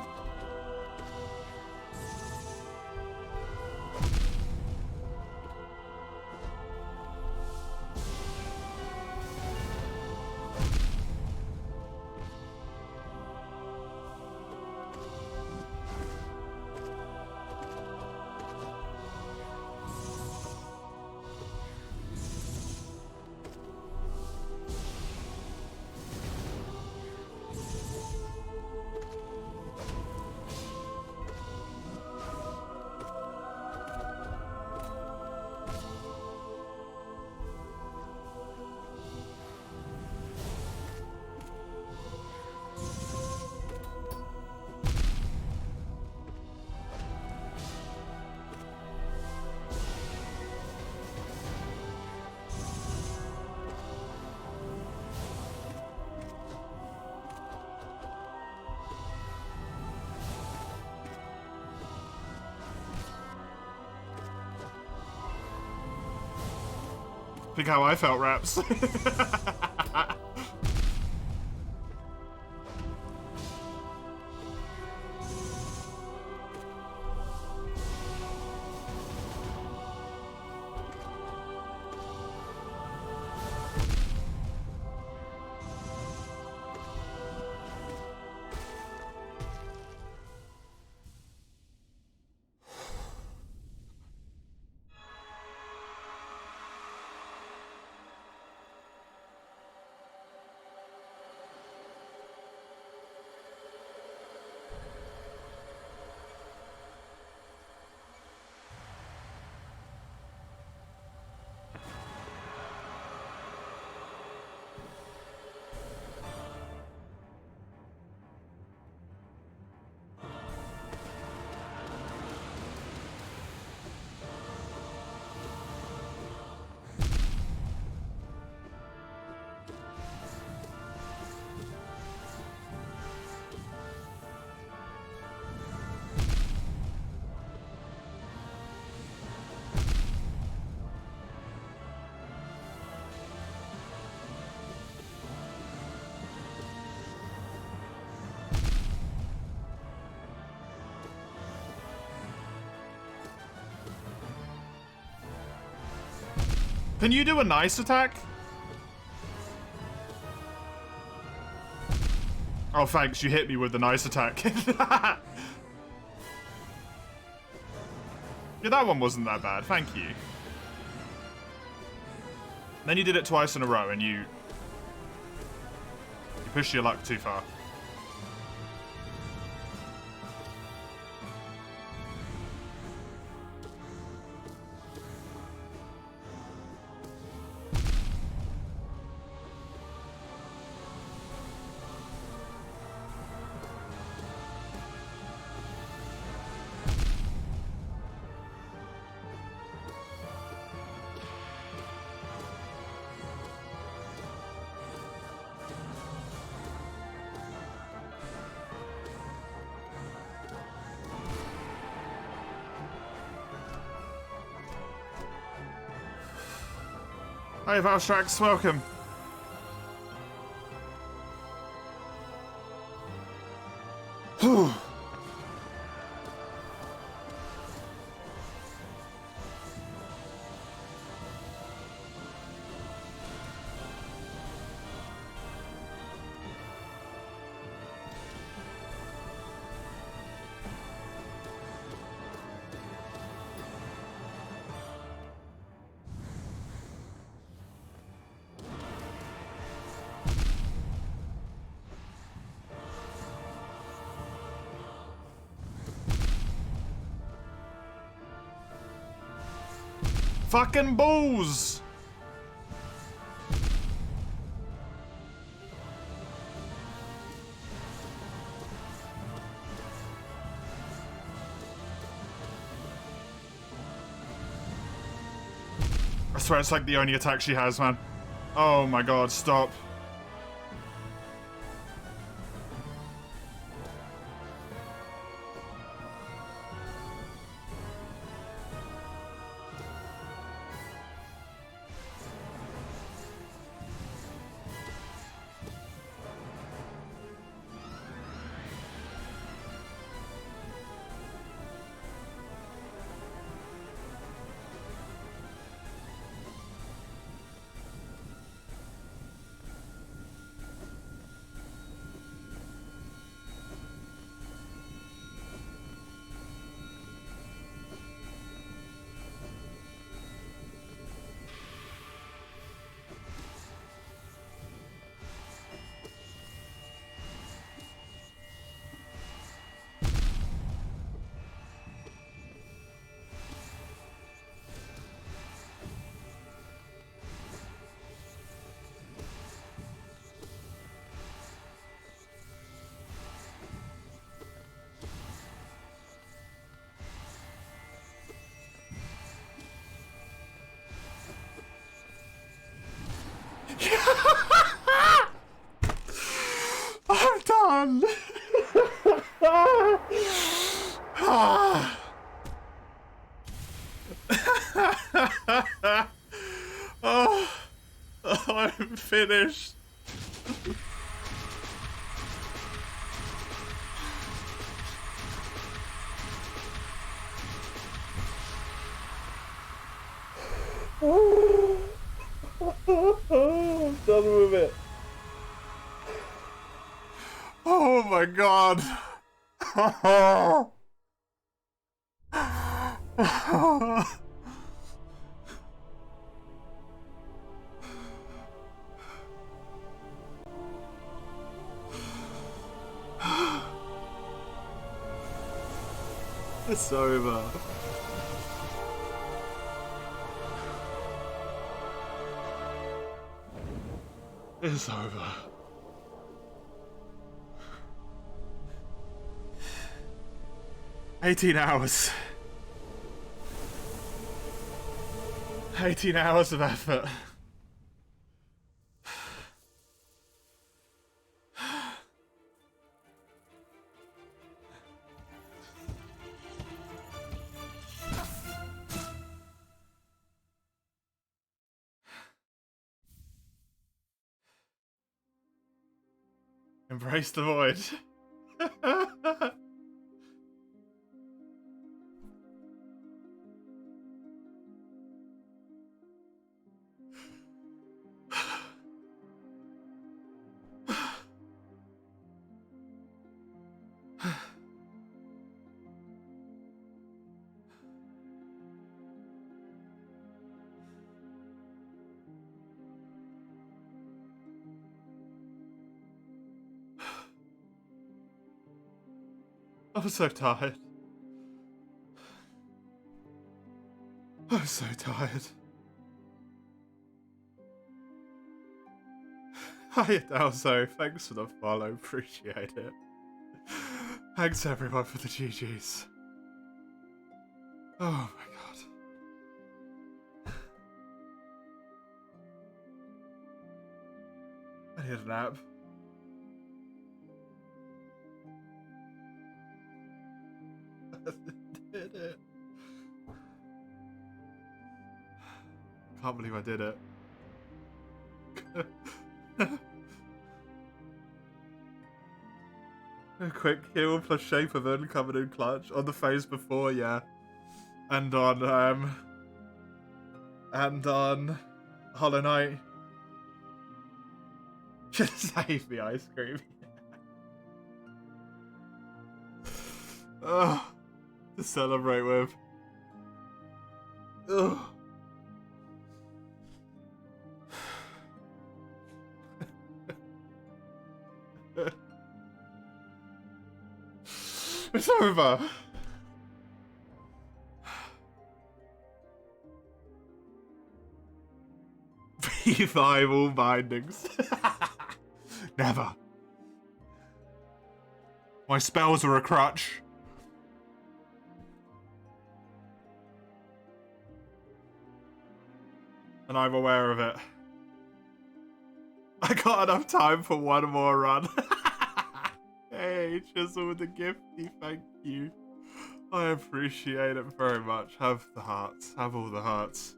Think how I felt, Raps. Can you do a nice attack? Oh, thanks. You hit me with the nice attack. Yeah, that one wasn't that bad. Thank you. Then you did it twice in a row, and you pushed your luck too far. Hi, Valstrax, welcome. Fucking balls! I swear it's like the only attack she has, man. Oh my god, stop. I'm done. Oh, I'm finished. I'm done with it. Oh my god. It's over. It's over. "18 hours. 18 hours of effort. Embrace the void." I'm so tired. I'm so tired. Hi, Dalso. Thanks for the follow. Appreciate it. Thanks, everyone, for the GGs. Oh, my God. I need a nap. I did it. Can't believe I did it. A quick kill plus Shape of Un coming in clutch on the phase before, yeah. And on Hollow Knight. Just save me, ice cream. To celebrate with. Ugh. It's over. V5 all bindings. Never. My spells were a crutch. And I'm aware of it. I got enough time for one more run. Hey, Chisel with the gifty, thank you. I appreciate it very much. Have the hearts. Have all the hearts.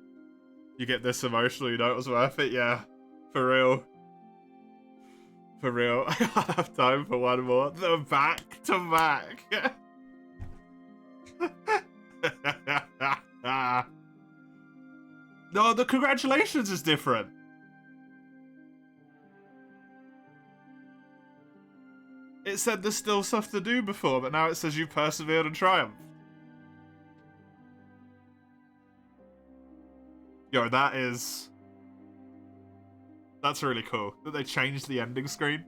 You get this emotional, you know it was worth it? Yeah. For real. For real. I got enough time for one more. The back to back. No, the congratulations is different. It said there's still stuff to do before, but now it says you persevered and triumphed. Yo, that's really cool. That they changed the ending screen.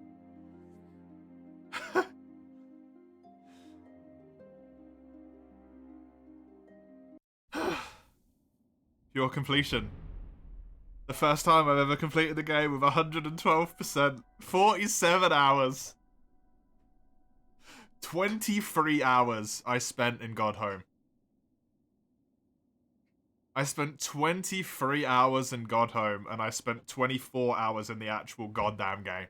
Pure completion. The first time I've ever completed the game with 112%. 47 hours. 23 hours I spent in Godhome. I spent 23 hours in Godhome, and I spent 24 hours in the actual goddamn game.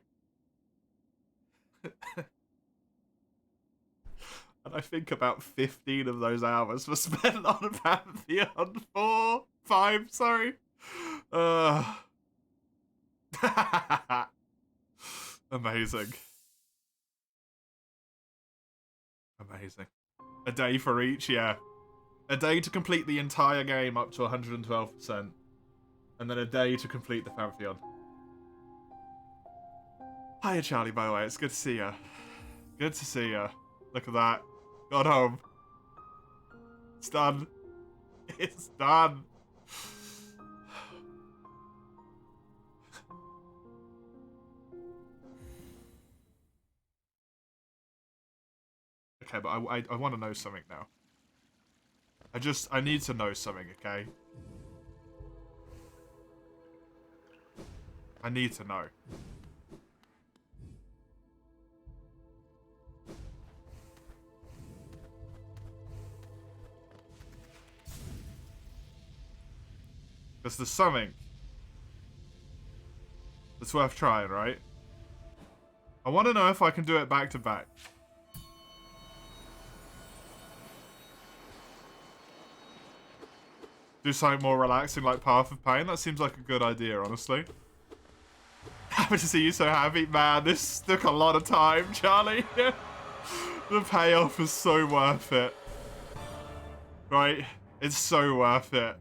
And I think about 15 of those hours were spent on Pantheon 4. 5, sorry. Amazing. Amazing. A day for each, yeah. A day to complete the entire game up to 112%. And then a day to complete the Pantheon. Hiya, Charlie, by the way. It's good to see ya. Good to see ya. Look at that. Got home. It's done. It's done. Okay, but I want to know something now. I need to know something, okay? I need to know. Because there's something that's worth trying, right? I want to know if I can do it back to back. Do something more relaxing like Path of Pain. That seems like a good idea, honestly. Happy to see you so happy. Man, this took a lot of time, Charlie. The payoff is so worth it. Right? It's so worth it.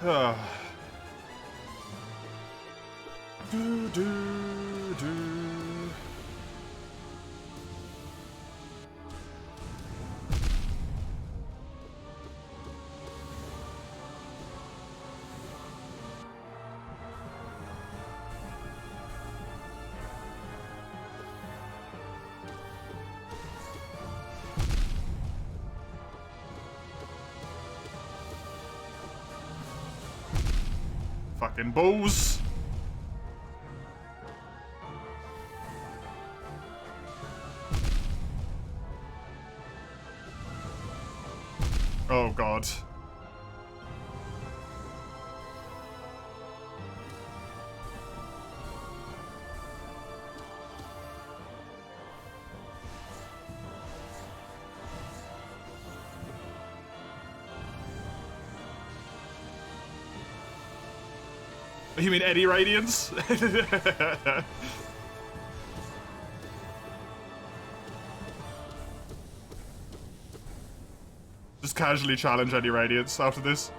Do, do, do. Fucking balls. Oh god. You mean Eddie Radiance? Just casually challenge Eddie Radiance after this.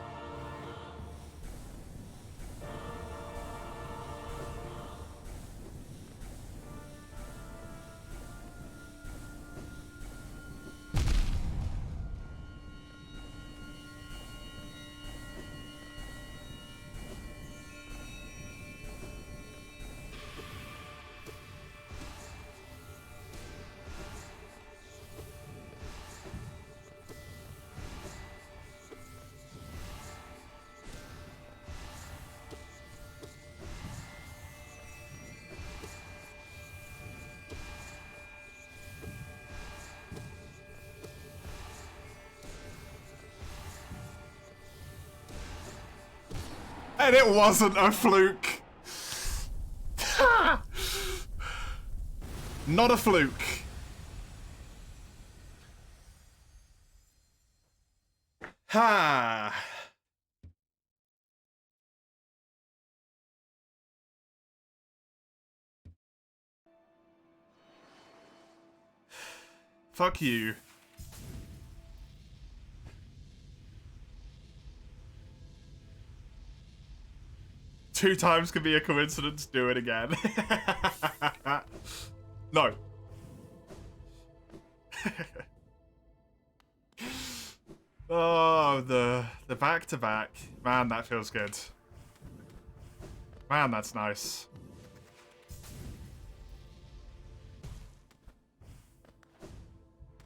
And it wasn't a fluke. Not a fluke. Ha. Fuck you. Two times could be a coincidence. Do it again. No. Oh, the back-to-back. Man, that feels good. Man, that's nice.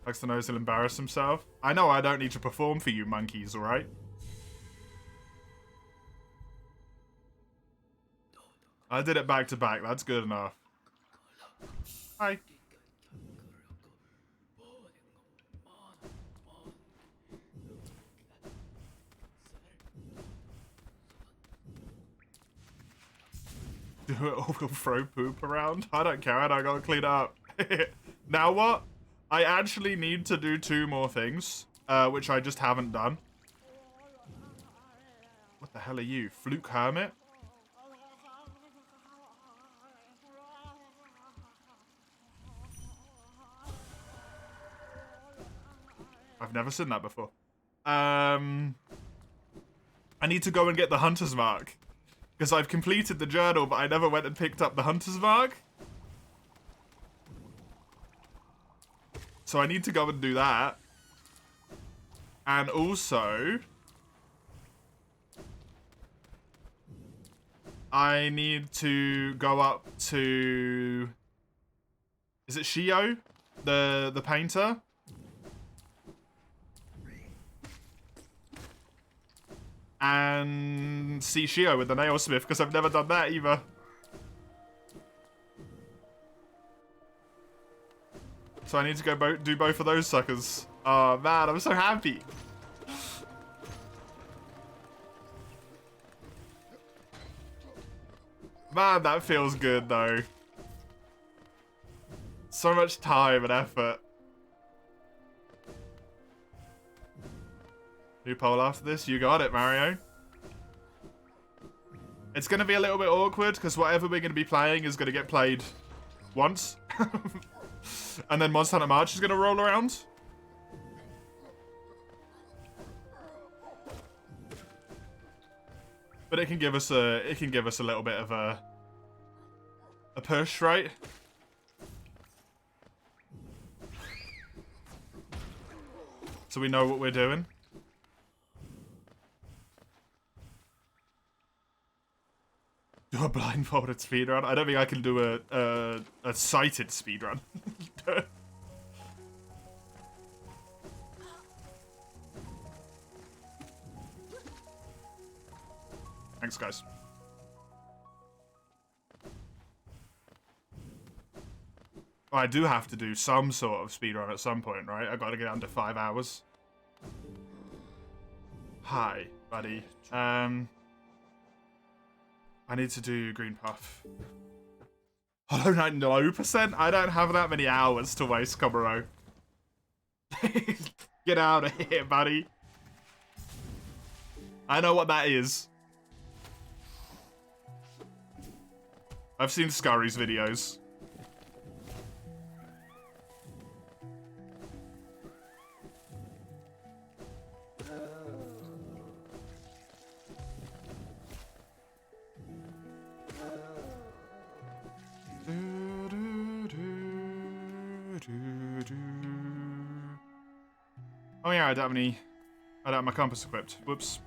Likes to know he'll embarrass himself. I know I don't need to perform for you monkeys, alright? I did it back to back. That's good enough. Hi. Do it or we'll throw poop around? I don't care. I don't gotta clean it up. Now what? I actually need to do 2 more things, which I just haven't done. What the hell are you? Fluke Hermit? I've never seen that before. I need to go and get the Hunter's Mark. Because I've completed the journal, but I never went and picked up the Hunter's Mark. So I need to go and do that. And also, I need to go up to... Is it Shio? The painter? And see Shio with the nailsmith, because I've never done that either. So I need to go do both of those suckers. Oh man, I'm so happy. Man, that feels good though. So much time and effort. New poll after this? You got it, Mario. It's going to be a little bit awkward because whatever we're going to be playing is going to get played once. And then Monster Hunter March is going to roll around. But it can give us a little bit of a push, right? So we know what we're doing. Do a blindfolded speedrun? I don't think I can do a sighted speedrun. Thanks, guys. I do have to do some sort of speedrun at some point, right? I gotta get under 5 hours. Hi, buddy. I need to do Green Puff. Hollow Knight no percent? I don't have that many hours to waste, Komuro. Get out of here, buddy. I know what that is. I've seen Scurry's videos. Oh yeah, I don't have my compass equipped. Whoops.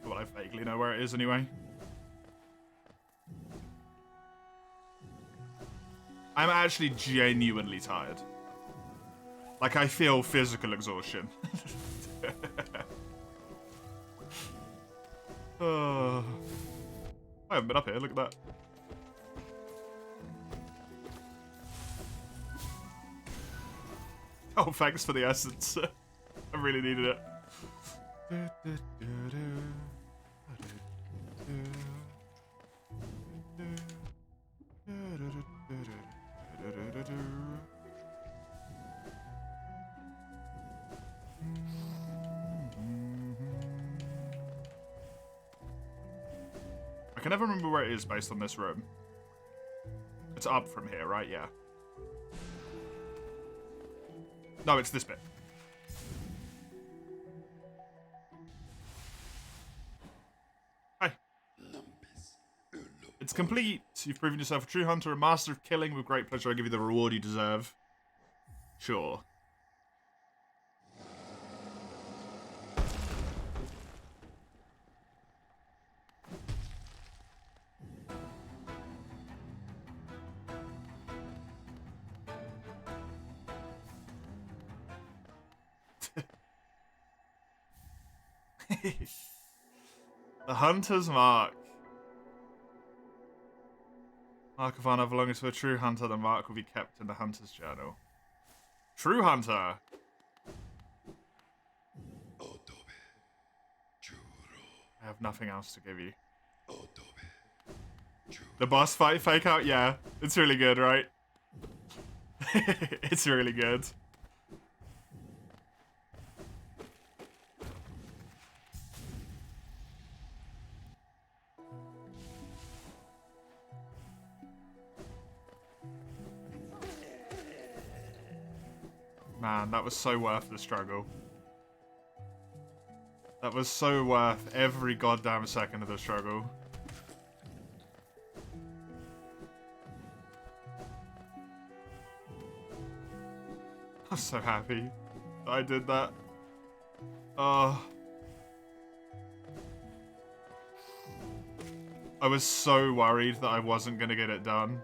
Well, I vaguely know where it is anyway. I'm actually genuinely tired. Like, I feel physical exhaustion. I haven't been up here, look at that. Oh, thanks for the essence. I really needed it. I can never remember where it is based on this room. It's up from here, right? Yeah. No, it's this bit. Hi. It's complete. You've proven yourself a true hunter, a master of killing. With great pleasure, I give you the reward you deserve. Sure. The Hunter's Mark. Mark of honor belonging to a true hunter. The mark will be kept in the Hunter's Journal. True Hunter. I have nothing else to give you. The boss fight fake out? Yeah. It's really good, right? It's really good. Man, that was so worth the struggle. That was so worth every goddamn second of the struggle. I'm so happy that I did that. Oh. I was so worried that I wasn't gonna get it done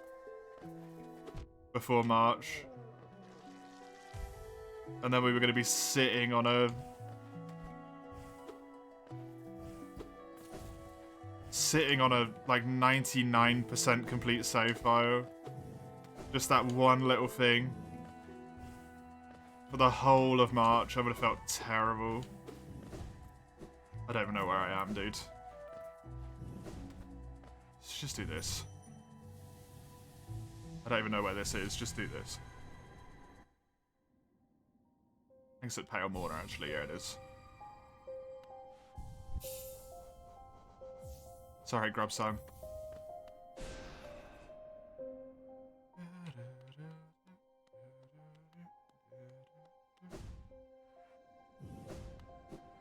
before March. And then we were gonna be sitting on a... like 99% complete save file. Just that one little thing. For the whole of March, I would have felt terrible. I don't even know where I am, dude. Let's just do this. I don't even know where this is, just do this. I think it's at Pale Mortar, actually. Yeah, it is. Sorry, Grubson.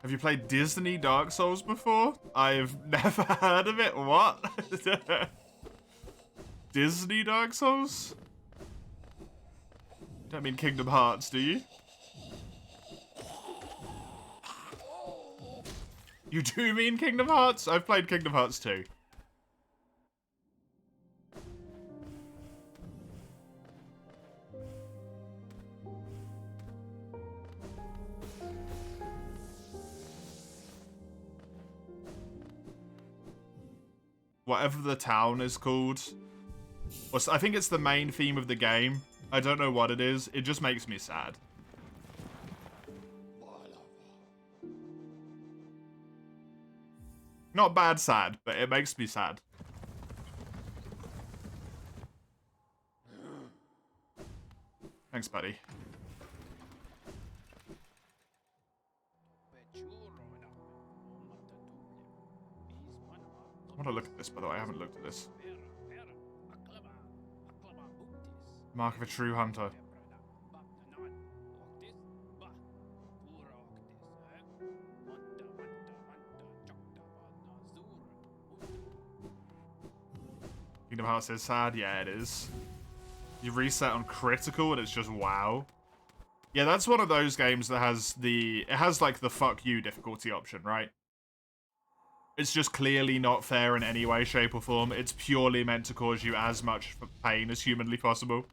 Have you played Disney Dark Souls before? I've never heard of it. What? Disney Dark Souls? You don't mean Kingdom Hearts, do you? You do mean Kingdom Hearts? I've played Kingdom Hearts 2. Whatever the town is called. I think it's the main theme of the game. I don't know what it is. It just makes me sad. Not bad sad, but it makes me sad. Thanks, buddy. I want to look at this, by the way. I haven't looked at this. Mark of a true hunter. Kingdom Hearts is sad? Yeah, it is. You reset on critical and it's just wow. Yeah, that's one of those games that has it has like the fuck you difficulty option, right? It's just clearly not fair in any way, shape, or form. It's purely meant to cause you as much pain as humanly possible.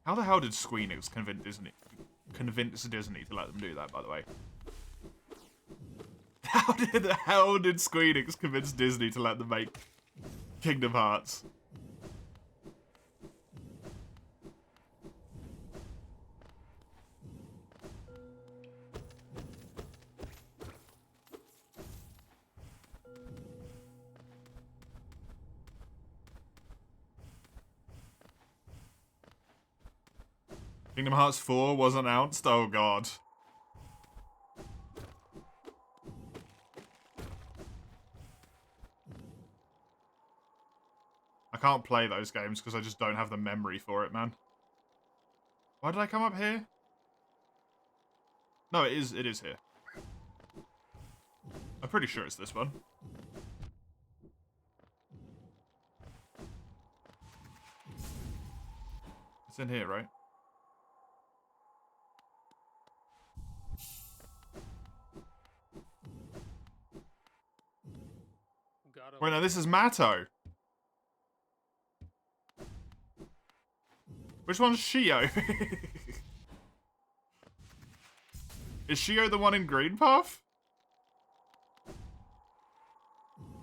How the hell did Squeenix convince Disney to let them do that, by the way? How the hell did Squeenix convince Disney to let them make Kingdom Hearts? Kingdom Hearts 4 was announced? Oh god. I can't play those games because I just don't have the memory for it, man. Why did I come up here? No, it is here. I'm pretty sure it's this one. It's in here, right? Wait, no, this is Matto. Which one's Shio? Is Shio the one in Green Path?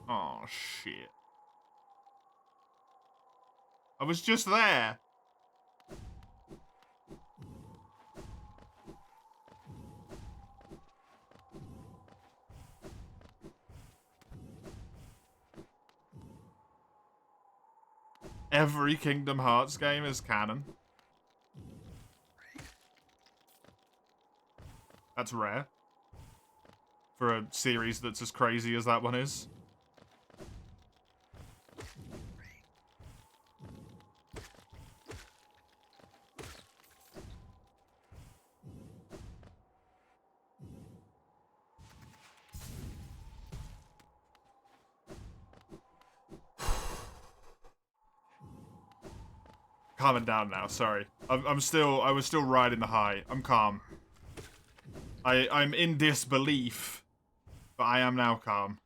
Oh, shit. I was just there. Every Kingdom Hearts game is canon. That's rare. For a series that's as crazy as that one is. Calming down now, sorry. I was still riding the high. I'm calm. I'm in disbelief, but I am now calm.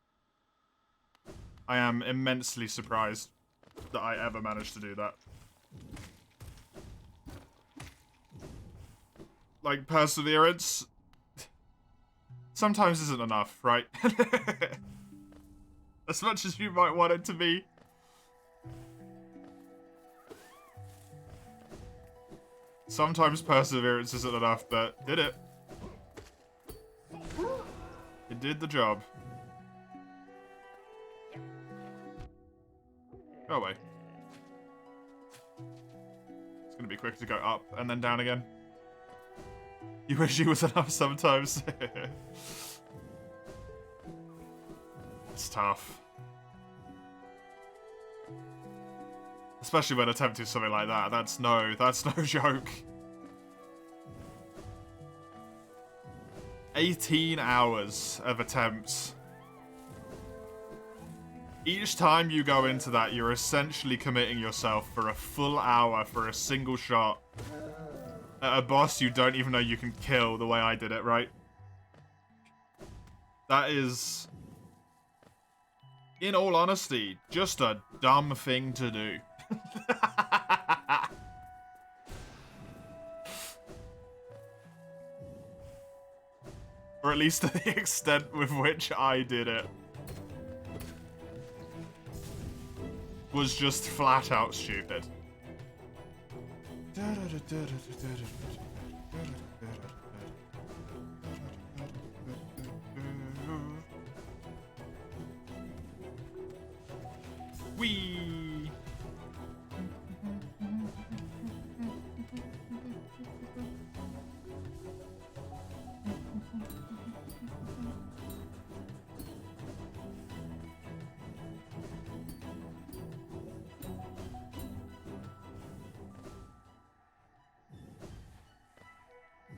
I am immensely surprised that I ever managed to do that. Like, perseverance sometimes isn't enough, right? As much as you might want it to be. Sometimes perseverance isn't enough, but did it. It did the job. Go away. It's gonna be quick to go up and then down again. You wish you was enough sometimes. It's tough. Especially when attempting something like that. That's no joke. 18 hours of attempts. Each time you go into that, you're essentially committing yourself for a full hour for a single shot at a boss you don't even know you can kill the way I did it, right? That is, in all honesty, just a dumb thing to do. Or at least to the extent with which I did it. Was just flat out stupid. Whee!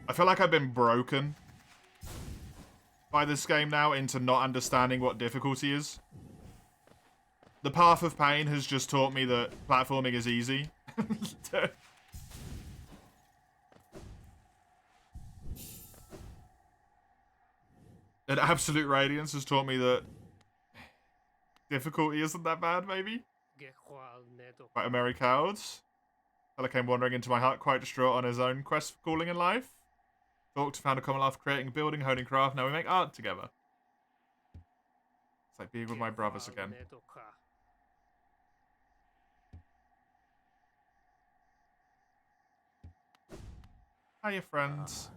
I feel like I've been broken by this game now into not understanding what difficulty is. The Path of Pain has just taught me that platforming is easy. And Absolute Radiance has taught me that difficulty isn't that bad, maybe? Quite a merry cowards. Fella came wandering into my hut, quite distraught on his own quest for calling in life. Talked, found a common laugh, creating, building, honing craft. Now we make art together. It's like being with my brothers again. Hiya, friends.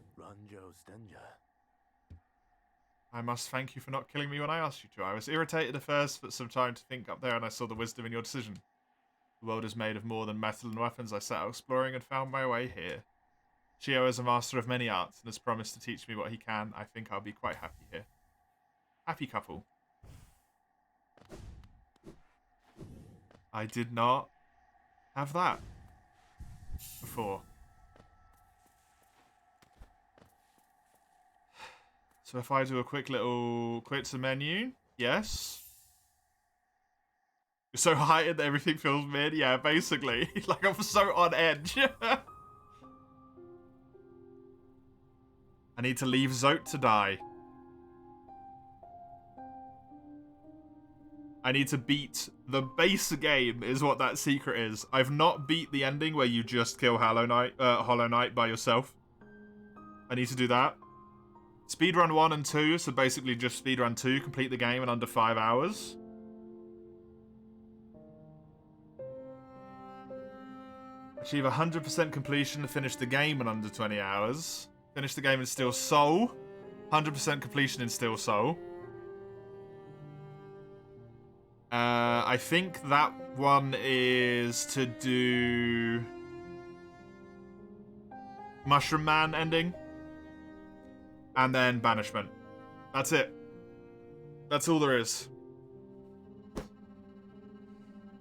I must thank you for not killing me when I asked you to. I was irritated at first, but some time to think up there, and I saw the wisdom in your decision. The world is made of more than metal and weapons. I set out exploring and found my way here. Shio is a master of many arts and has promised to teach me what he can. I think I'll be quite happy here. Happy couple. I did not have that before. So if I do a quick little quit to menu, yes. You're so heightened that everything feels mid. Yeah, basically. Like I'm so on edge. I need to leave Zote to die. I need to beat the base game is what that secret is. I've not beat the ending where you just kill Hollow Knight by yourself. I need to do that. Speedrun 1 and 2, so basically just speedrun 2, complete the game in under 5 hours. Achieve 100% completion to finish the game in under 20 hours. Finish the game in Steel Soul. 100% completion in Steel Soul. I think that one is to do Mushroom Man ending. And then Banishment. That's it. That's all there is.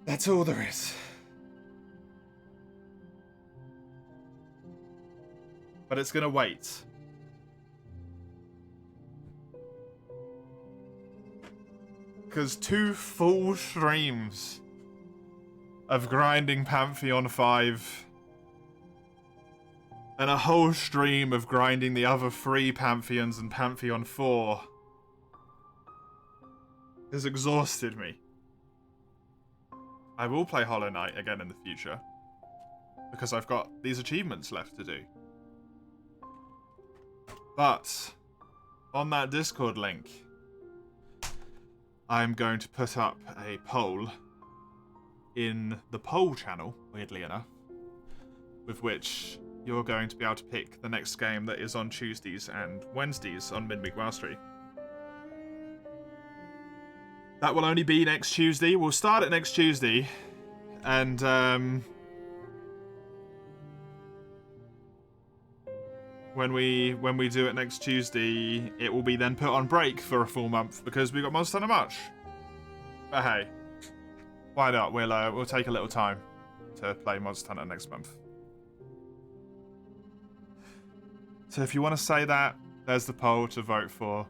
That's all there is. But it's gonna wait. Because 2 full streams of grinding Pantheon 5 and a whole stream of grinding the other 3 Pantheons and Pantheon 4 has exhausted me. I will play Hollow Knight again in the future because I've got these achievements left to do. But on that Discord link, I'm going to put up a poll in the poll channel, weirdly enough, with which you're going to be able to pick the next game that is on Tuesdays and Wednesdays on Midweek Mastery. That will only be next Tuesday. We'll start it next Tuesday, and when we do it next Tuesday, it will be then put on break for a full month because we got Monster Hunter March. But hey, why not? We'll take a little time to play Monster Hunter next month. So if you want to say that, there's the poll to vote for.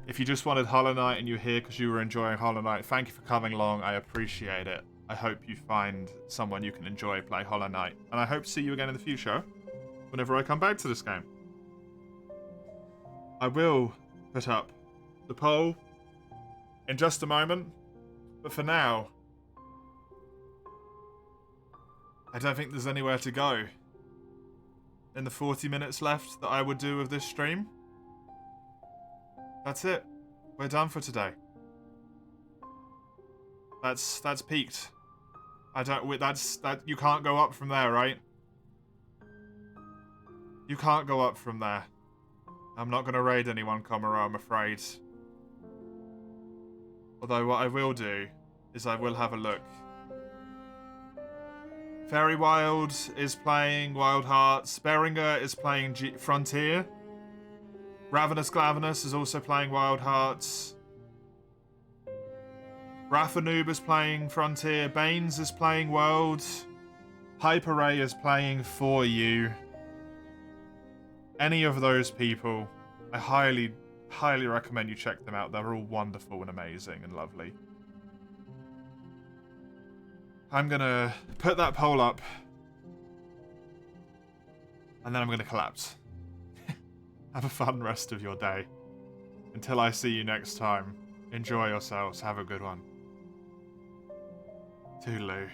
If you just wanted Hollow Knight and you're here because you were enjoying Hollow Knight, thank you for coming along. I appreciate it. I hope you find someone you can enjoy play Hollow Knight. And I hope to see you again in the future whenever I come back to this game. I will put up the poll in just a moment. But for now, I don't think there's anywhere to go in the 40 minutes left that I would do with this stream. That's it. We're done for today. That's peaked. You can't go up from there, right? You can't go up from there. I'm not gonna raid anyone, Komuro, I'm afraid. Although what I will do is I will have a look. Fairy Wild is playing Wild Hearts. Beringer is playing Frontier. Ravenous Glavenous is also playing Wild Hearts. Raffanoob is playing Frontier. Baines is playing World. Hyper Ray is playing For You. Any of those people, I highly recommend you check them out. They're all wonderful and amazing and lovely. I'm gonna put that poll up. And then I'm gonna collapse. Have a fun rest of your day. Until I see you next time, enjoy yourselves. Have a good one. Toodaloo.